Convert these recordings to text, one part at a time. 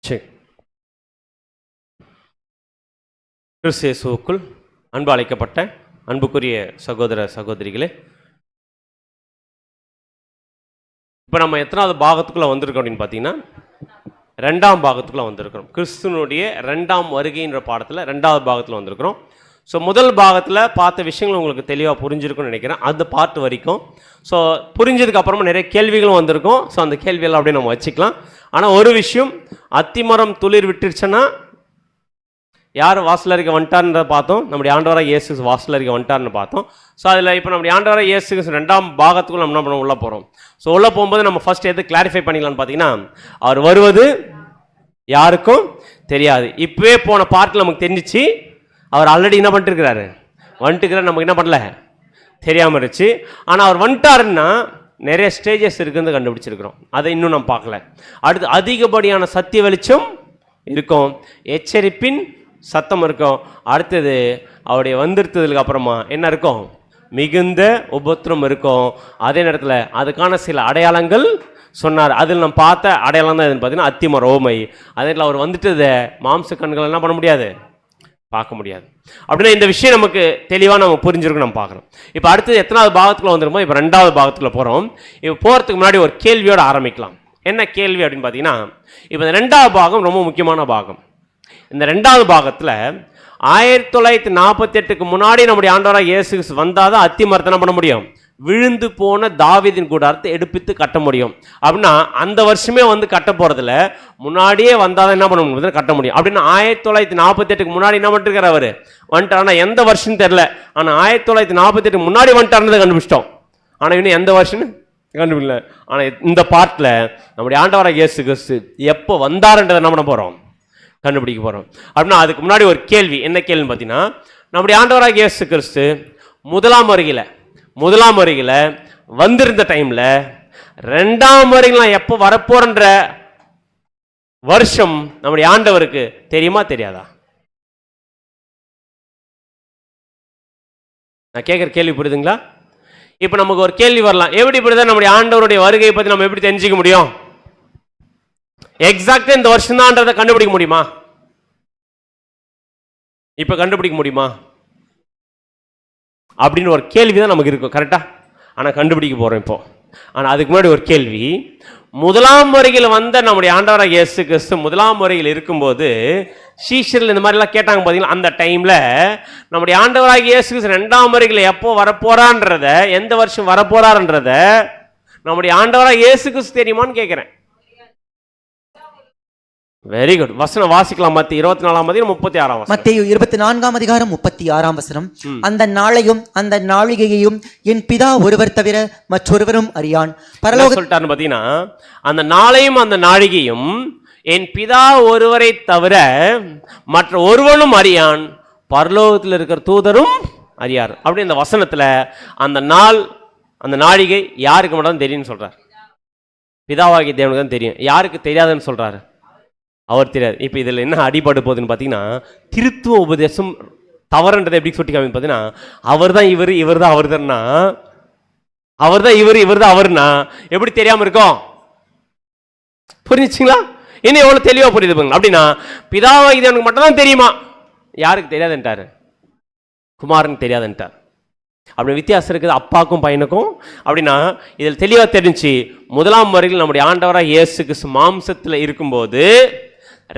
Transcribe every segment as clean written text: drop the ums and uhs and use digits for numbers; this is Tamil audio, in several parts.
சரி, கிறிஸ்து இயேசுவுக்குள் அன்பு அழைக்கப்பட்ட அன்புக்குரிய சகோதர சகோதரிகளே, இப்போ நம்ம எத்தனாவது பாகத்துக்குள்ளே வந்திருக்கோம் அப்படின்னு பார்த்தீங்கன்னா, ரெண்டாம் பாகத்துக்குள்ளே வந்திருக்கிறோம். கிறிஸ்துவனுடைய ரெண்டாம் வருகைன்ற பாடத்தில் ரெண்டாவது பாகத்தில் வந்திருக்கிறோம். ஸோ முதல் பாகத்தில் பார்த்த விஷயங்கள் உங்களுக்கு தெளிவாக புரிஞ்சிருக்கும்னு நினைக்கிறேன். அந்த பார்ட் வரைக்கும் ஸோ புரிஞ்சதுக்கு அப்புறமா நிறைய கேள்விகளும் வந்திருக்கும். ஸோ அந்த கேள்வியெல்லாம் அப்படியே நம்ம வச்சுக்கலாம். ஆனால் ஒரு விஷயம், அத்திமரம் துளிர் விட்டுருச்சுன்னா யார் வாசல் அறிக்கை வந்துட்டார்ன்றதை பார்த்தோம். நம்முடைய ஆண்டவராக இயேசு வாசல் அறிக்கை வந்துட்டார்னு பார்த்தோம். ஸோ அதில் இப்போ நம்முடைய ஆண்டவராக இயேசு ரெண்டாம் பாகத்துக்குள்ள நம்ம என்ன பண்ண உள்ளே போகிறோம். ஸோ உள்ளே போகும்போது நம்ம ஃபர்ஸ்ட் எது கிளாரிஃபை பண்ணிக்கலாம்னு பார்த்தீங்கன்னா, அவர் வருவது யாருக்கும் தெரியாது. இப்போவே போன பார்ட்டில் நமக்கு தெரிஞ்சிச்சு, அவர் ஆல்ரெடி என்ன பண்ணிட்டுருக்கிறாரு, வந்துட்டுக்கிறார். நமக்கு என்ன பண்ணல, தெரியாமல் இருந்துச்சு. ஆனால் அவர் வந்துட்டாருன்னா நிறைய ஸ்டேஜஸ் இருக்குன்னு கண்டுபிடிச்சிருக்கிறோம். அதை இன்னும் நம்ம பார்க்கல. அடுத்து அதிகப்படியான சத்திய வெளிச்சம் இருக்கும், எச்சரிப்பின் சத்தம் இருக்கும். அடுத்தது அவருடைய வந்திருத்ததுக்கு அப்புறமா என்ன இருக்கும், மிகுந்த உபத்திரம் இருக்கும். அதே நேரத்தில் அதுக்கான சில அடையாளங்கள் சொன்னார். அதில் நம்ம பார்த்த அடையாளம் தான் எதுன்னு பார்த்தீங்கன்னா அத்திமர ஓமை. அதே நேரத்தில் அவர் வந்துட்டு மாம்ச கண்கள் என்ன பண்ண முடியாது, பார்க்க முடியாது. அப்படின்னா இந்த விஷயம் நமக்கு தெளிவாக நம்ம புரிஞ்சிருக்கும், நம்ம பார்க்குறோம். இப்போ அடுத்தது எத்தனாவது பாகத்துக்குள்ள வந்துருமோ, இப்போ ரெண்டாவது பாகத்துக்குள்ள போகிறோம். இப்போ போகிறதுக்கு முன்னாடி ஒரு கேள்வியோடு ஆரம்பிக்கலாம். என்ன கேள்வி அப்படின்னு பார்த்தீங்கன்னா, இப்போ இந்த ரெண்டாவது பாகம் ரொம்ப முக்கியமான பாகம். இந்த ரெண்டாவது பாகத்தில் 1948க்கு முன்னாடி நம்முடைய ஆண்டவராக இயேசு வந்தால் தான் அத்திமரத்தை என்ன பண்ண முடியும், விழுந்து போன தாவீதின் கூடாரத்தை எடுப்பித்து கட்ட முடியும். அப்படின்னா அந்த வருஷமே வந்து கட்ட போகிறதுல முன்னாடியே வந்தால் தான் என்ன பண்ண முடியும், கட்ட முடியும். அப்படின்னா 1948க்கு முன்னாடி என்ன பண்ணிருக்காரு அவர் வந்துட்டார். ஆனால் எந்த வருஷம்னு தெரில. ஆனால் 1948 முன்னாடி வந்துட்டார்னு கண்டுபிடிச்சிட்டோம். ஆனால் இன்னும் எந்த வருஷம்னு கண்டுபிடிக்கல. ஆனால் இந்த பார்ட்டில் நம்முடைய ஆண்டவராக இயேசு கிறிஸ்து எப்போ வந்தாருன்றதை என்ன பண்ண போகிறோம், கண்டுபிடிக்க போகிறோம். அப்படின்னா அதுக்கு முன்னாடி ஒரு கேள்வி, என்ன கேள்வின்னு பார்த்தீங்கன்னா, நம்முடைய ஆண்டவராக இயேசு கிறிஸ்து முதலாம் வருகையில் வந்திருந்த டைமில் ரெண்டாம் வருகையில் எப்போ வரப்போறன்ற வருஷம் நம்முடைய ஆண்டவருக்கு தெரியுமா தெரியாதா? நான் கேட்குற கேள்வி புரியுதுங்களா? இப்போ நமக்கு ஒரு கேள்வி வரலாம், எப்படி இப்படிதான் நம்முடைய ஆண்டவருடைய வருகையை பற்றி நம்ம எப்படி தெரிஞ்சுக்க முடியும், எக்ஸாக்டா இந்த வருஷம் தான்றதை கண்டுபிடிக்க முடியுமா, இப்ப கண்டுபிடிக்க முடியுமா அப்படின்னு ஒரு கேள்வி தான் நமக்கு இருக்கும். கரெக்டா? ஆனா கண்டுபிடிக்க போறோம் இப்போ. ஆனா அதுக்கு முன்னாடி ஒரு கேள்வி, முதலாம் வருகையில் வந்த நம்முடைய ஆண்டவராக இயேசு கிறிஸ்து முதலாம் வருகையில் இருக்கும்போது சீஷர்கள் இந்த மாதிரி எல்லாம் கேட்டாங்க பாத்தீங்களா, அந்த டைம்ல நம்முடைய ஆண்டவராக இயேசு கிறிஸ்து ரெண்டாம் வருகையில் எப்போ வரப்போறான்றத, எந்த வருஷம் வரப்போறாருன்றத நம்முடைய ஆண்டவராக இயேசு கிறிஸ்து தெரியுமான்னு கேட்கிறேன். Very good. வசனம் வாசிக்கலாம். மத்திய 24ஆம் அதிகாரம் 36ஆம் வசனம். மத்தேயு 24ஆம் அதிகாரம் 36ஆம் வசனம். அந்த நாளையும் அந்த நாழிகையையும் என் பிதா ஒருவர் தவிர மற்றொருவரும் அறியான். பரலோகம் சொல்லிட்டாருன்னு பார்த்தீங்கன்னா, அந்த நாளையும் அந்த நாழிகையும் என் பிதா ஒருவரை தவிர மற்ற ஒருவனும் அறியான், பரலோகத்தில் இருக்கிற தூதரும் அறியார். அப்படி இந்த வசனத்தில் அந்த நாள் அந்த நாழிகை யாருக்கு மட்டும் தெரியும்னு சொல்றார், பிதாவாகிய தேவனுக்கு தான் தெரியும். யாருக்கு தெரியாதுன்னு சொல்றாரு, அவர் தெரியாது. இப்போ இதில் என்ன அடிபாடு போகுதுன்னு பார்த்தீங்கன்னா, திருத்துவ உபதேசம் தவறுன்றதை எப்படி சுட்டி காமின்னு பார்த்தீங்கன்னா, அவர் தான் இவர், இவர் தான் அவர் தான்னா, அவர் தான் இவர், இவர் தான் அவர்னா எப்படி தெரியாமல் இருக்கும், புரிஞ்சுச்சிங்களா? இன்னும் எவ்வளோ தெளிவாக புரியுது பாருங்க. அப்படின்னா பிதாவாகி தேவனுக்கு மட்டும் தான் தெரியுமா, யாருக்கு தெரியாதுன்ட்டார், குமாரனுக்கு தெரியாதுன்ட்டார். அப்படி வித்தியாசம் இருக்குது அப்பாக்கும் பையனுக்கும். அப்படின்னா இதில் தெளிவாக தெரிஞ்சு முதலாம் வருகையில் நம்முடைய ஆண்டவராக இயேசு கிறிஸ்து மாம்சத்தில் இருக்கும்போது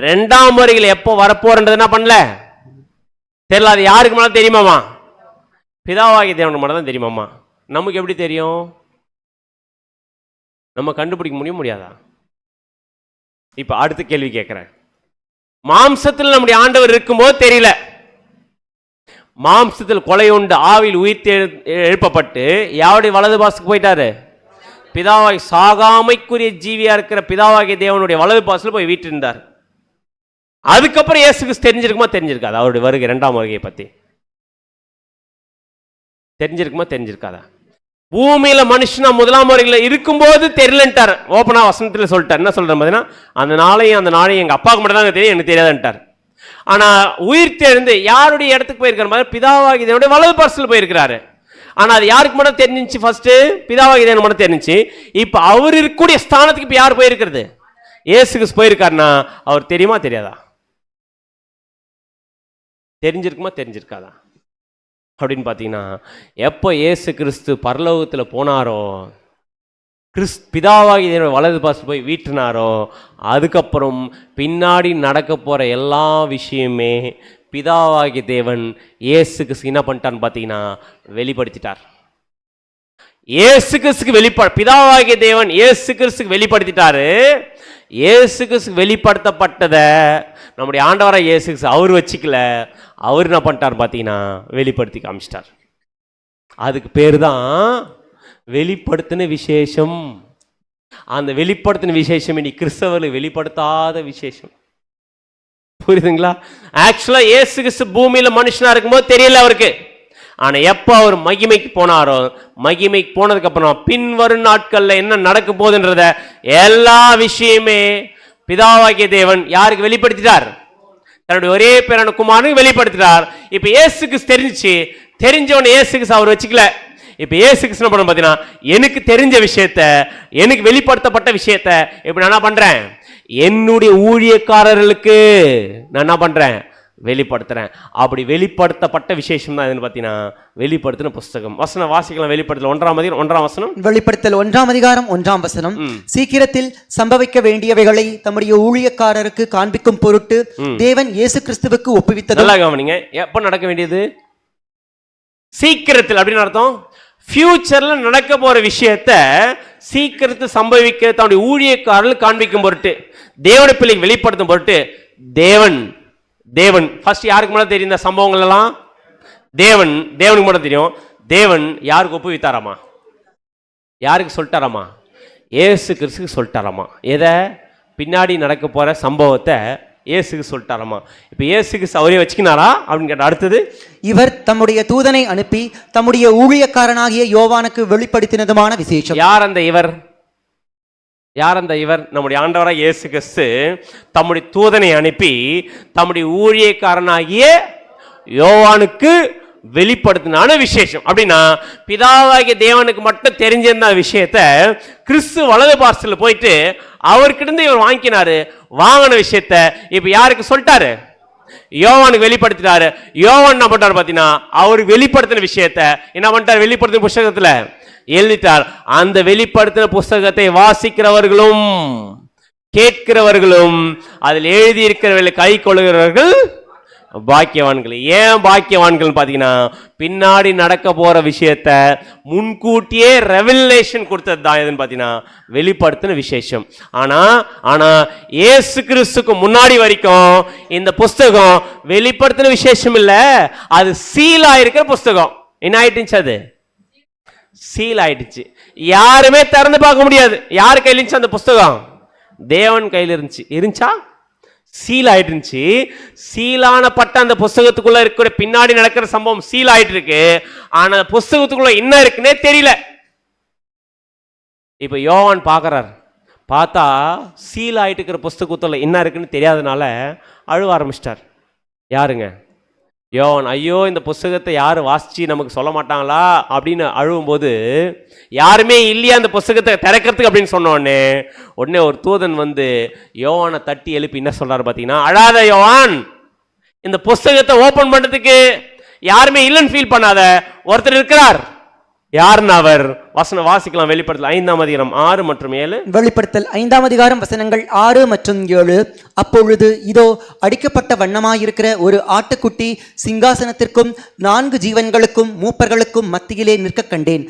ரெண்டாம் வருகையில் எப்போ வரப்போறன்றது என்ன பண்ணல தெரியல. அது யாருக்கு மட்டும் தெரியுமாமா, பிதாவாகிய தேவனுக்கு மட்டும் தான் தெரியுமாமா. நமக்கு எப்படி தெரியும், நம்ம கண்டுபிடிக்க முடியாதா? இப்ப அடுத்த கேள்வி கேட்கிறேன், மாம்சத்தில் நம்முடைய ஆண்டவர் இருக்கும்போது தெரியல, மாம்சத்தில் கொலை உண்டு ஆவில் உயிர் எழுப்பப்பட்டு யாருடைய வலது பாசத்துக்கு போயிட்டாரு, பிதாவாகி சாகாமைக்குரிய ஜீவியா இருக்கிற பிதாவாகிய தேவனுடைய வலது பாசத்தில் போய் வீட்டிருந்தார். அதுக்கப்புறம் இயேசு கிறிஸ்து தெரிஞ்சிருக்குமா தெரிஞ்சிருக்காது, அவருடைய வருகை ரெண்டாம் வருகையை பத்தி தெரிஞ்சிருக்குமா தெரிஞ்சிருக்காதா? பூமியில மனுஷனா முதலாம் வருகையில் இருக்கும்போது தெரியலன்ட்டார். ஓப்பனா வசனத்தில் சொல்லிட்டார். என்ன சொல்றேன் பார்த்தீங்கன்னா, அந்த நாளையும் எங்க அப்பாவுக்கு மட்டும் தான் தெரியும், எனக்கு தெரியாதுன்ட்டார். ஆனா உயிர் தெரிந்து யாருடைய இடத்துக்கு போயிருக்காரு, பிதாவாகி தேவனுடைய வலது பார்சல் போயிருக்கிறாரு. ஆனா அது யாருக்கு மட்டும் தெரிஞ்சிச்சு, ஃபர்ஸ்ட் பிதாவாகி தேவனுக்கு மட்டும் தெரிஞ்சிச்சு. இப்ப அவர் இருக்கக்கூடிய ஸ்தானத்துக்கு இப்ப யார் போயிருக்கிறது, இயேசு கிறிஸ்து போயிருக்காருன்னா அவர் தெரியுமா தெரியாதா? தெரிஞ்சிருக்குமா தெரிஞ்சிருக்காதா அப்படின்னு பார்த்தீங்கன்னா, எப்போ இயேசு கிறிஸ்து பரலோகத்தில் போனாரோ, பிதாவாகி வலது பாசு போய் வீட்டினாரோ, அதுக்கப்புறம் பின்னாடி நடக்க போகிற எல்லா விஷயமே பிதாவாகிய தேவன் இயேசு கிறிஸ்து என்ன பண்ணிட்டான்னு பார்த்தீங்கன்னா வெளிப்படுத்திட்டார். இயேசு கிறிஸ்துக்கு பிதாவாகிய தேவன் இயேசு கிறிஸ்துக்கு வெளிப்படுத்திட்டாரு. இயேசு கிறிஸ்துக்கு வெளிப்படுத்தப்பட்டதை நம்முடைய ஆண்டவராக இயேசு கிறிஸ்து அவர் வச்சுக்கல, அவர் என்ன பண்ணிட்டார் பார்த்தீங்கன்னா வெளிப்படுத்தி காமிச்சிட்டார். அதுக்கு பேர் தான் வெளிப்படுத்தின விசேஷம். அந்த வெளிப்படுத்தின விசேஷம் இனி கிறிஸ்தவர்கள் வெளிப்படுத்தாத விசேஷம். புரியுதுங்களா? ஆக்சுவலா இயேசு கிறிஸ்து பூமியில மனுஷனா இருக்கும்போது தெரியல அவருக்கு. ஆனா எப்போ அவர் மகிமைக்கு போனாரோ, மகிமைக்கு போனதுக்கு அப்புறம் பின்வரும் நாட்கள்ல என்ன நடக்க போகுதுன்றத எல்லா விஷயமே பிதாவாகிய தேவன் யாருக்கு வெளிப்படுத்திட்டார்? தன்னுடைய ஒரே பேரான குமாரனுக்கு வெளிப்படுத்திட்டார். இப்ப இயேசு கிறிஸ்து தெரிஞ்சவன இயேசு கிறிஸ்து அவர் வச்சுக்கல. இப்ப இயேசு கிறிஸ்து என்ன பண்ண பார்த்தீங்கன்னா, எனக்கு தெரிஞ்ச விஷயத்த, எனக்கு வெளிப்படுத்தப்பட்ட விஷயத்த இப்ப நான் என்ன பண்றேன், என்னுடைய ஊழியக்காரர்களுக்கு நான் என்ன பண்றேன், வெளிப்படுத்துறேன். அப்படி வெளிப்படுத்தப்பட்ட விசேஷம் தான் எதுன்னு பார்த்தீங்கன்னா வெளிப்படுத்தின புஸ்தகம். வசனம் வாசிக்கலாம். வெளிப்படுத்தல் 1 வசனம். வெளிப்படுத்தல் 1 சீக்கிரத்தில் சம்பவிக்க வேண்டியவைகளை தம்முடைய ஊழியக்காரருக்கு காண்பிக்கும் பொருட்டு தேவன் இயேசு கிறிஸ்துவுக்கு ஒப்புவித்தது. நல்லா கவனிங்க. எப்ப நடக்க வேண்டியது? சீக்கிரத்தில். அப்படின்னு அர்த்தம் ஃபியூச்சர்ல நடக்க போற விஷயத்த சீக்கிரத்தில் சம்பவிக்க தன்னுடைய ஊழியக்காரர்கள் காண்பிக்கும் பொருட்டு, தேவனுடைய பிள்ளைக்கு வெளிப்படுத்தும் பொருட்டு தேவன் ஃபர்ஸ்ட் யாருக்கு மேல தெரியும் இந்த சம்பவங்கள் எல்லாம்? தேவனுக்கு மட்டும் தெரியும். தேவன் யாருக்கு ஒப்புவித்தாராமா? யாருக்கு சொல்லிட்டாராமா? இயேசு கிறிஸ்துக்கு சொல்லிட்டாராமா. எதை? பின்னாடி நடக்க போற சம்பவத்தை இயேசுக்கு சொல்லிட்டாராமா. இப்ப இயேசு கிறிஸ்து அவரே வச்சுக்கினாரா அப்படின்னு கேட்ட. அடுத்தது, இவர் தம்முடைய தூதனை அனுப்பி தம்முடைய ஊழியக்காரனாகிய யோவானுக்கு வெளிப்படுத்தினதுமான விசேஷம். யார் அந்த இவர்? நம்முடைய ஆண்டவராக இயேசு கிறிஸ்து தம்முடைய தூதனை அனுப்பி தம்முடைய ஊழியக்காரனாகிய யோவானுக்கு வெளிப்படுத்தினான விசேஷம். அப்படின்னா பிதாவாகிய தேவனுக்கு மட்டும் தெரிஞ்சிருந்த விஷயத்த கிறிஸ்து வலது பார்சல்ல போயிட்டு அவர்கிட்ட இவர் வாங்கின விஷயத்த இப்ப யாருக்கு சொல்லிட்டாரு? யோவானுக்கு வெளிப்படுத்திட்டாரு. யோவான் என்ன பண்றாரு பார்த்தீங்கன்னா, அவருக்கு வெளிப்படுத்தின விஷயத்த என்ன பண்ணிட்டார்? வெளிப்படுத்தின புஸ்தகத்துல எழுதிட்டார். அந்த வெளிப்படுத்தின புஸ்தகத்தை வாசிக்கிறவர்களும் கேட்கிறவர்களும் அதில் எழுதியிருக்கிறவர்களை கை கொள்கிறவர்கள் பாக்கியவான்கள். ஏன் பாக்கியவான்கள் பார்த்தீங்கன்னா, பின்னாடி நடக்க போற விஷயத்த முன்கூட்டியே ரெவலேஷன் கொடுத்தது தான் எதுன்னு பார்த்தீங்கன்னா வெளிப்படுத்தின விசேஷம். ஆனா இயேசு கிறிஸ்துக்கு முன்னாடி வரைக்கும் இந்த புஸ்தகம் வெளிப்படுத்தின விசேஷம் இல்ல, அது சீல் ஆயிருக்கிற புஸ்தகம். என்ன ஆயிடுச்சு? அது சீல் ஆயிடுச்சு. யாருமே திறந்து பார்க்க முடியாது. யார் கையில் இருந்துச்சு அந்த புஸ்தகம்? தேவன் கையில் இருந்துச்சா? சீல் ஆயிட்டு. சீலானப்பட்ட அந்த புஸ்தகத்துக்குள்ள இருக்கிற பின்னாடி நடக்கிற சம்பவம் சீல் ஆயிட்டு இருக்கு. ஆனா புஸ்தகத்துக்குள்ள என்ன இருக்குன்னே தெரியல. இப்ப யோவான் பாக்குறார். பார்த்தா சீல் ஆயிட்டு இருக்கிற புஸ்தகத்துல என்ன இருக்குன்னு தெரியாதனால அழுவ ஆரம்பிச்சிட்டார். யாருங்க? யோவான். ஐயோ, இந்த புஸ்தகத்தை யாரு வாசிச்சு நமக்கு சொல்ல மாட்டாங்களா அப்படின்னு அழுவும்போது, யாருமே இல்லையா அந்த புஸ்தகத்தை திறக்கிறதுக்கு அப்படின்னு சொன்ன உடனே ஒரு தூதன் வந்து யோவானை தட்டி எழுப்பி என்ன சொல்றாரு பார்த்தீங்கன்னா, அழாத யோவான், இந்த புஸ்தகத்தை ஓபன் பண்றதுக்கு யாருமே இல்லைன்னு ஃபீல் பண்ணாத, ஒருத்தர் இருக்கிறார். யாருன்னு அவர்? வசனம் வாசிக்கலாம். வெளிப்படுத்தல் 5 மற்றும் 7. வெளிப்படுத்தல் 5 வசனங்கள் 6 மற்றும் 7. அப்பொழுது இதோ அடிக்கப்பட்ட வண்ணமாயிருக்கிற ஒரு ஆட்டுக்குட்டி சிங்காசனத்திற்கும் 4 ஜீவன்களுக்கும் மூப்பர்களுக்கும் மத்தியிலே நிற்க கண்டேன்.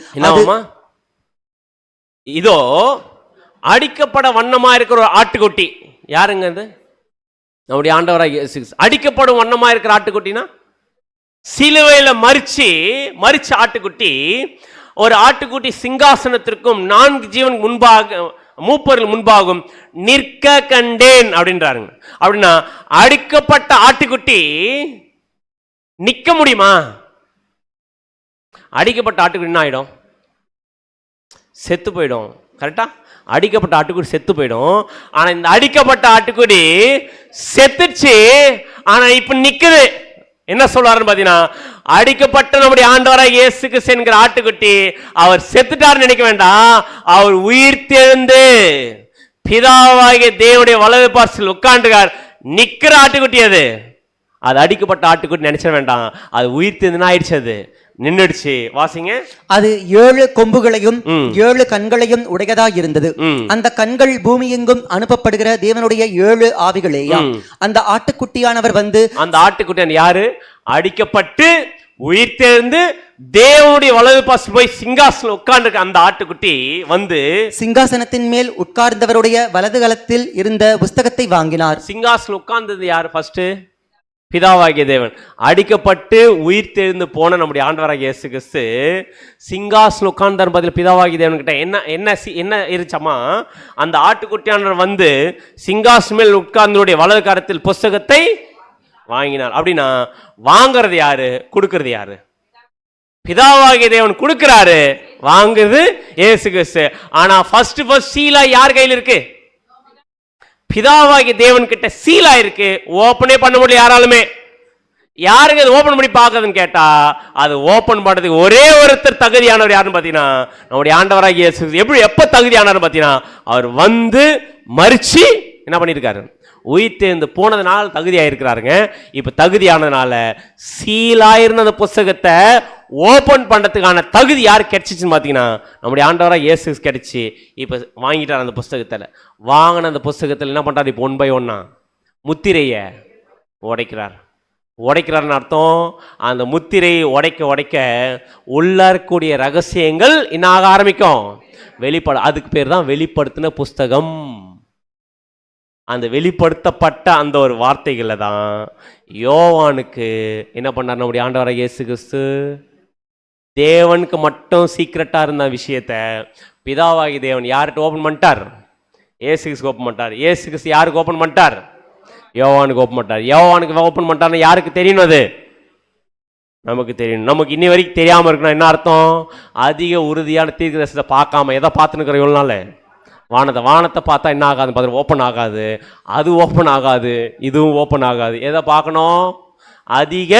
இதோ அடிக்கப்பட வண்ணமா இருக்கிற ஒரு ஆட்டுக்குட்டி. யாருங்க அது? நம்முடைய ஆண்டவராக அடிக்கப்படும் வண்ணமா இருக்கிற ஆட்டுக்குட்டினா சிலுவையில மரிச்ச ஆட்டுக்குட்டி. ஒரு ஆட்டுக்குட்டி சிங்காசனத்திற்கும் 4 ஜீவன் மூப்பர்கள் முன்பாகும் நிற்க கண்டேன் அப்படின்றாருங்க. அப்படின்னா அடிக்கப்பட்ட ஆட்டுக்குட்டி நிக்க முடியுமா? அடிக்கப்பட்ட ஆட்டுக்குட்டி என்ன ஆயிடும்? செத்து போயிடும். கரெக்டா? அடிக்கப்பட்ட ஆட்டுக்குடி செத்து போயிடும். ஆனா இந்த அடிக்கப்பட்ட ஆட்டுக்குடி செத்துச்சு, ஆனா இப்ப நிக்குது. என்ன சொல்றாருன்னு பாத்தீங்கன்னா, அடிக்கப்பட்ட நம்முடைய ஆண்டவராக இயேசு கிறிஸ்து என்கிற ஆட்டுக்குட்டி அவர் செத்துட்டாருன்னு நினைக்க வேண்டாம். அவர் உயிர் தெழுந்து பிதாவாகிய தேவனுடைய வலது பார்சல் உட்கார்ந்துக்கார். நிக்கிற ஆட்டுக்குட்டி அது அடிக்கப்பட்ட ஆட்டுக்குட்டி நினைச்ச வேண்டாம், அது உயிர் தெரிந்துனா ஆயிடுச்சு, அது நின்னுடுச்சு. வாசிங்க. அது 7 கொம்புகளையும் 7 கண்களையும் உடையதா இருந்தது. அந்த கண்கள் பூமி எங்கும் அனுப்பப்படுகிற தேவனுடைய 7 ஆவிகளேயாம். அந்த ஆட்டுக்குட்டியானவர் வந்து, அந்த ஆட்டுக்குட்டியான் யாரு? அடிக்கப்பட்டு உயிர் தெரிந்து தேவனுடைய வலது பாசம் போய் சிங்காசனம் உட்கார்ந்து அந்த ஆட்டுக்குட்டி வந்து சிங்காசனத்தின் மேல் உட்கார்ந்தவருடைய வலது கலத்தில் இருந்த புஸ்தகத்தை வாங்கினார். சிங்காசனம் உட்கார்ந்தது யாரு? ஃபர்ஸ்ட் பிதாவாகிய தேவன். அடிக்கப்பட்டு உயிர் தெரிந்து போன நம்முடைய ஆண்டவராகிய இயேசு கிறிஸ்து சிங்காசனம் உட்கார்ந்தார். பதில் பிதாவாகிய தேவன் கிட்ட என்ன இருச்சமா, அந்த ஆட்டுக்குட்டியானவர் வந்து சிங்காசனம் மேல் உட்கார்ந்தவருடைய வலது கரத்தில் புஸ்தகத்தை வாங்கினார். அப்படின்னா வாங்குறது யாரு, கொடுக்கறது யாரு? பிதாவாகிய தேவன் கொடுக்கிறாரு, வாங்குறது இயேசு கிறிஸ்து. ஆனா ஃபர்ஸ்ட் சீலா யார் கையில் இருக்கு? பிதாவாகிய தேவன் கிட்ட சீலா இருக்கு. ஓபனே பண்ண முடியல யாராலுமே. யாருக்கு அது ஓபன் பண்ணி பார்க்கறதுன்னு கேட்டா, அது ஓபன் பண்றதுக்கு ஒரே ஒருத்தர் தகுதியானவர் யாருன்னு பாத்தீங்கன்னா நம்முடைய ஆண்டவராகிய இயேசு. எப்ப தகுதியானவர் பாத்தீங்கன்னா, அவர் வந்து மரிச்சு என்ன பண்ணிருக்காரு, உயிர் தேர்ந்து போனதுனால தகுதியாயிருக்கிறாருங்க. இப்ப தகுதியானதுனால சீலாயிருந்த அந்த புஸ்தகத்தை ஓபன் பண்றதுக்கான தகுதி யாரு கிடைச்சிச்சுன்னு பாத்தீங்கன்னா நம்முடைய ஆண்டவராக இயேசு கிடைச்சி. இப்ப வாங்கிட்டார் அந்த புஸ்தகத்துல. வாங்கின அந்த புஸ்தகத்துல என்ன பண்றாரு? இப்போ 1 by 1 முத்திரைய உடைக்கிறார்னு அர்த்தம். அந்த முத்திரையை உடைக்க உள்ள இருக்கக்கூடிய ரகசியங்கள் என்ன ஆக ஆரம்பிக்கும்? அதுக்கு பேர் தான் வெளிப்படுத்தின புஸ்தகம். அந்த வெளிப்படுத்தப்பட்ட அந்த ஒரு வார்த்தைகளை தான் யோவானுக்கு என்ன பண்ணார் நம்முடைய ஆண்டவராகிய இயேசு கிறிஸ்து. தேவனுக்கு மட்டும் சீக்கிரட்டா இருந்த விஷயத்த பிதாவாகிய தேவன் யார்கிட்ட ஓபன் பண்ணிட்டார்? இயேசு கிறிஸ்துக்கு ஓபன் பண்ணிட்டார். இயேசு கிறிஸ்து யாருக்கு ஓபன் பண்ணிட்டார்? யோவானுக்கு ஓபன் பண்ணிட்டார். யோவானுக்கு ஓபன் பண்ணிட்டார்னா யாருக்கு தெரியணும்? அது நமக்கு தெரியணும். நமக்கு இன்னி வரைக்கும் தெரியாம இருக்கணும். என்ன அர்த்தம்? அதிக உறுதியான தீர்க்கதரிசனத்தை பார்க்காம எதை பார்த்துன்னு இருக்கிற இவ்வளவு நாள்? வானத்தை பார்த்தா என்ன ஆகாது? பார்த்து ஓப்பன் ஆகாது, அது ஓப்பன் ஆகாது, இதுவும் ஓப்பன் ஆகாது. எதை பார்க்கணும்? அதிக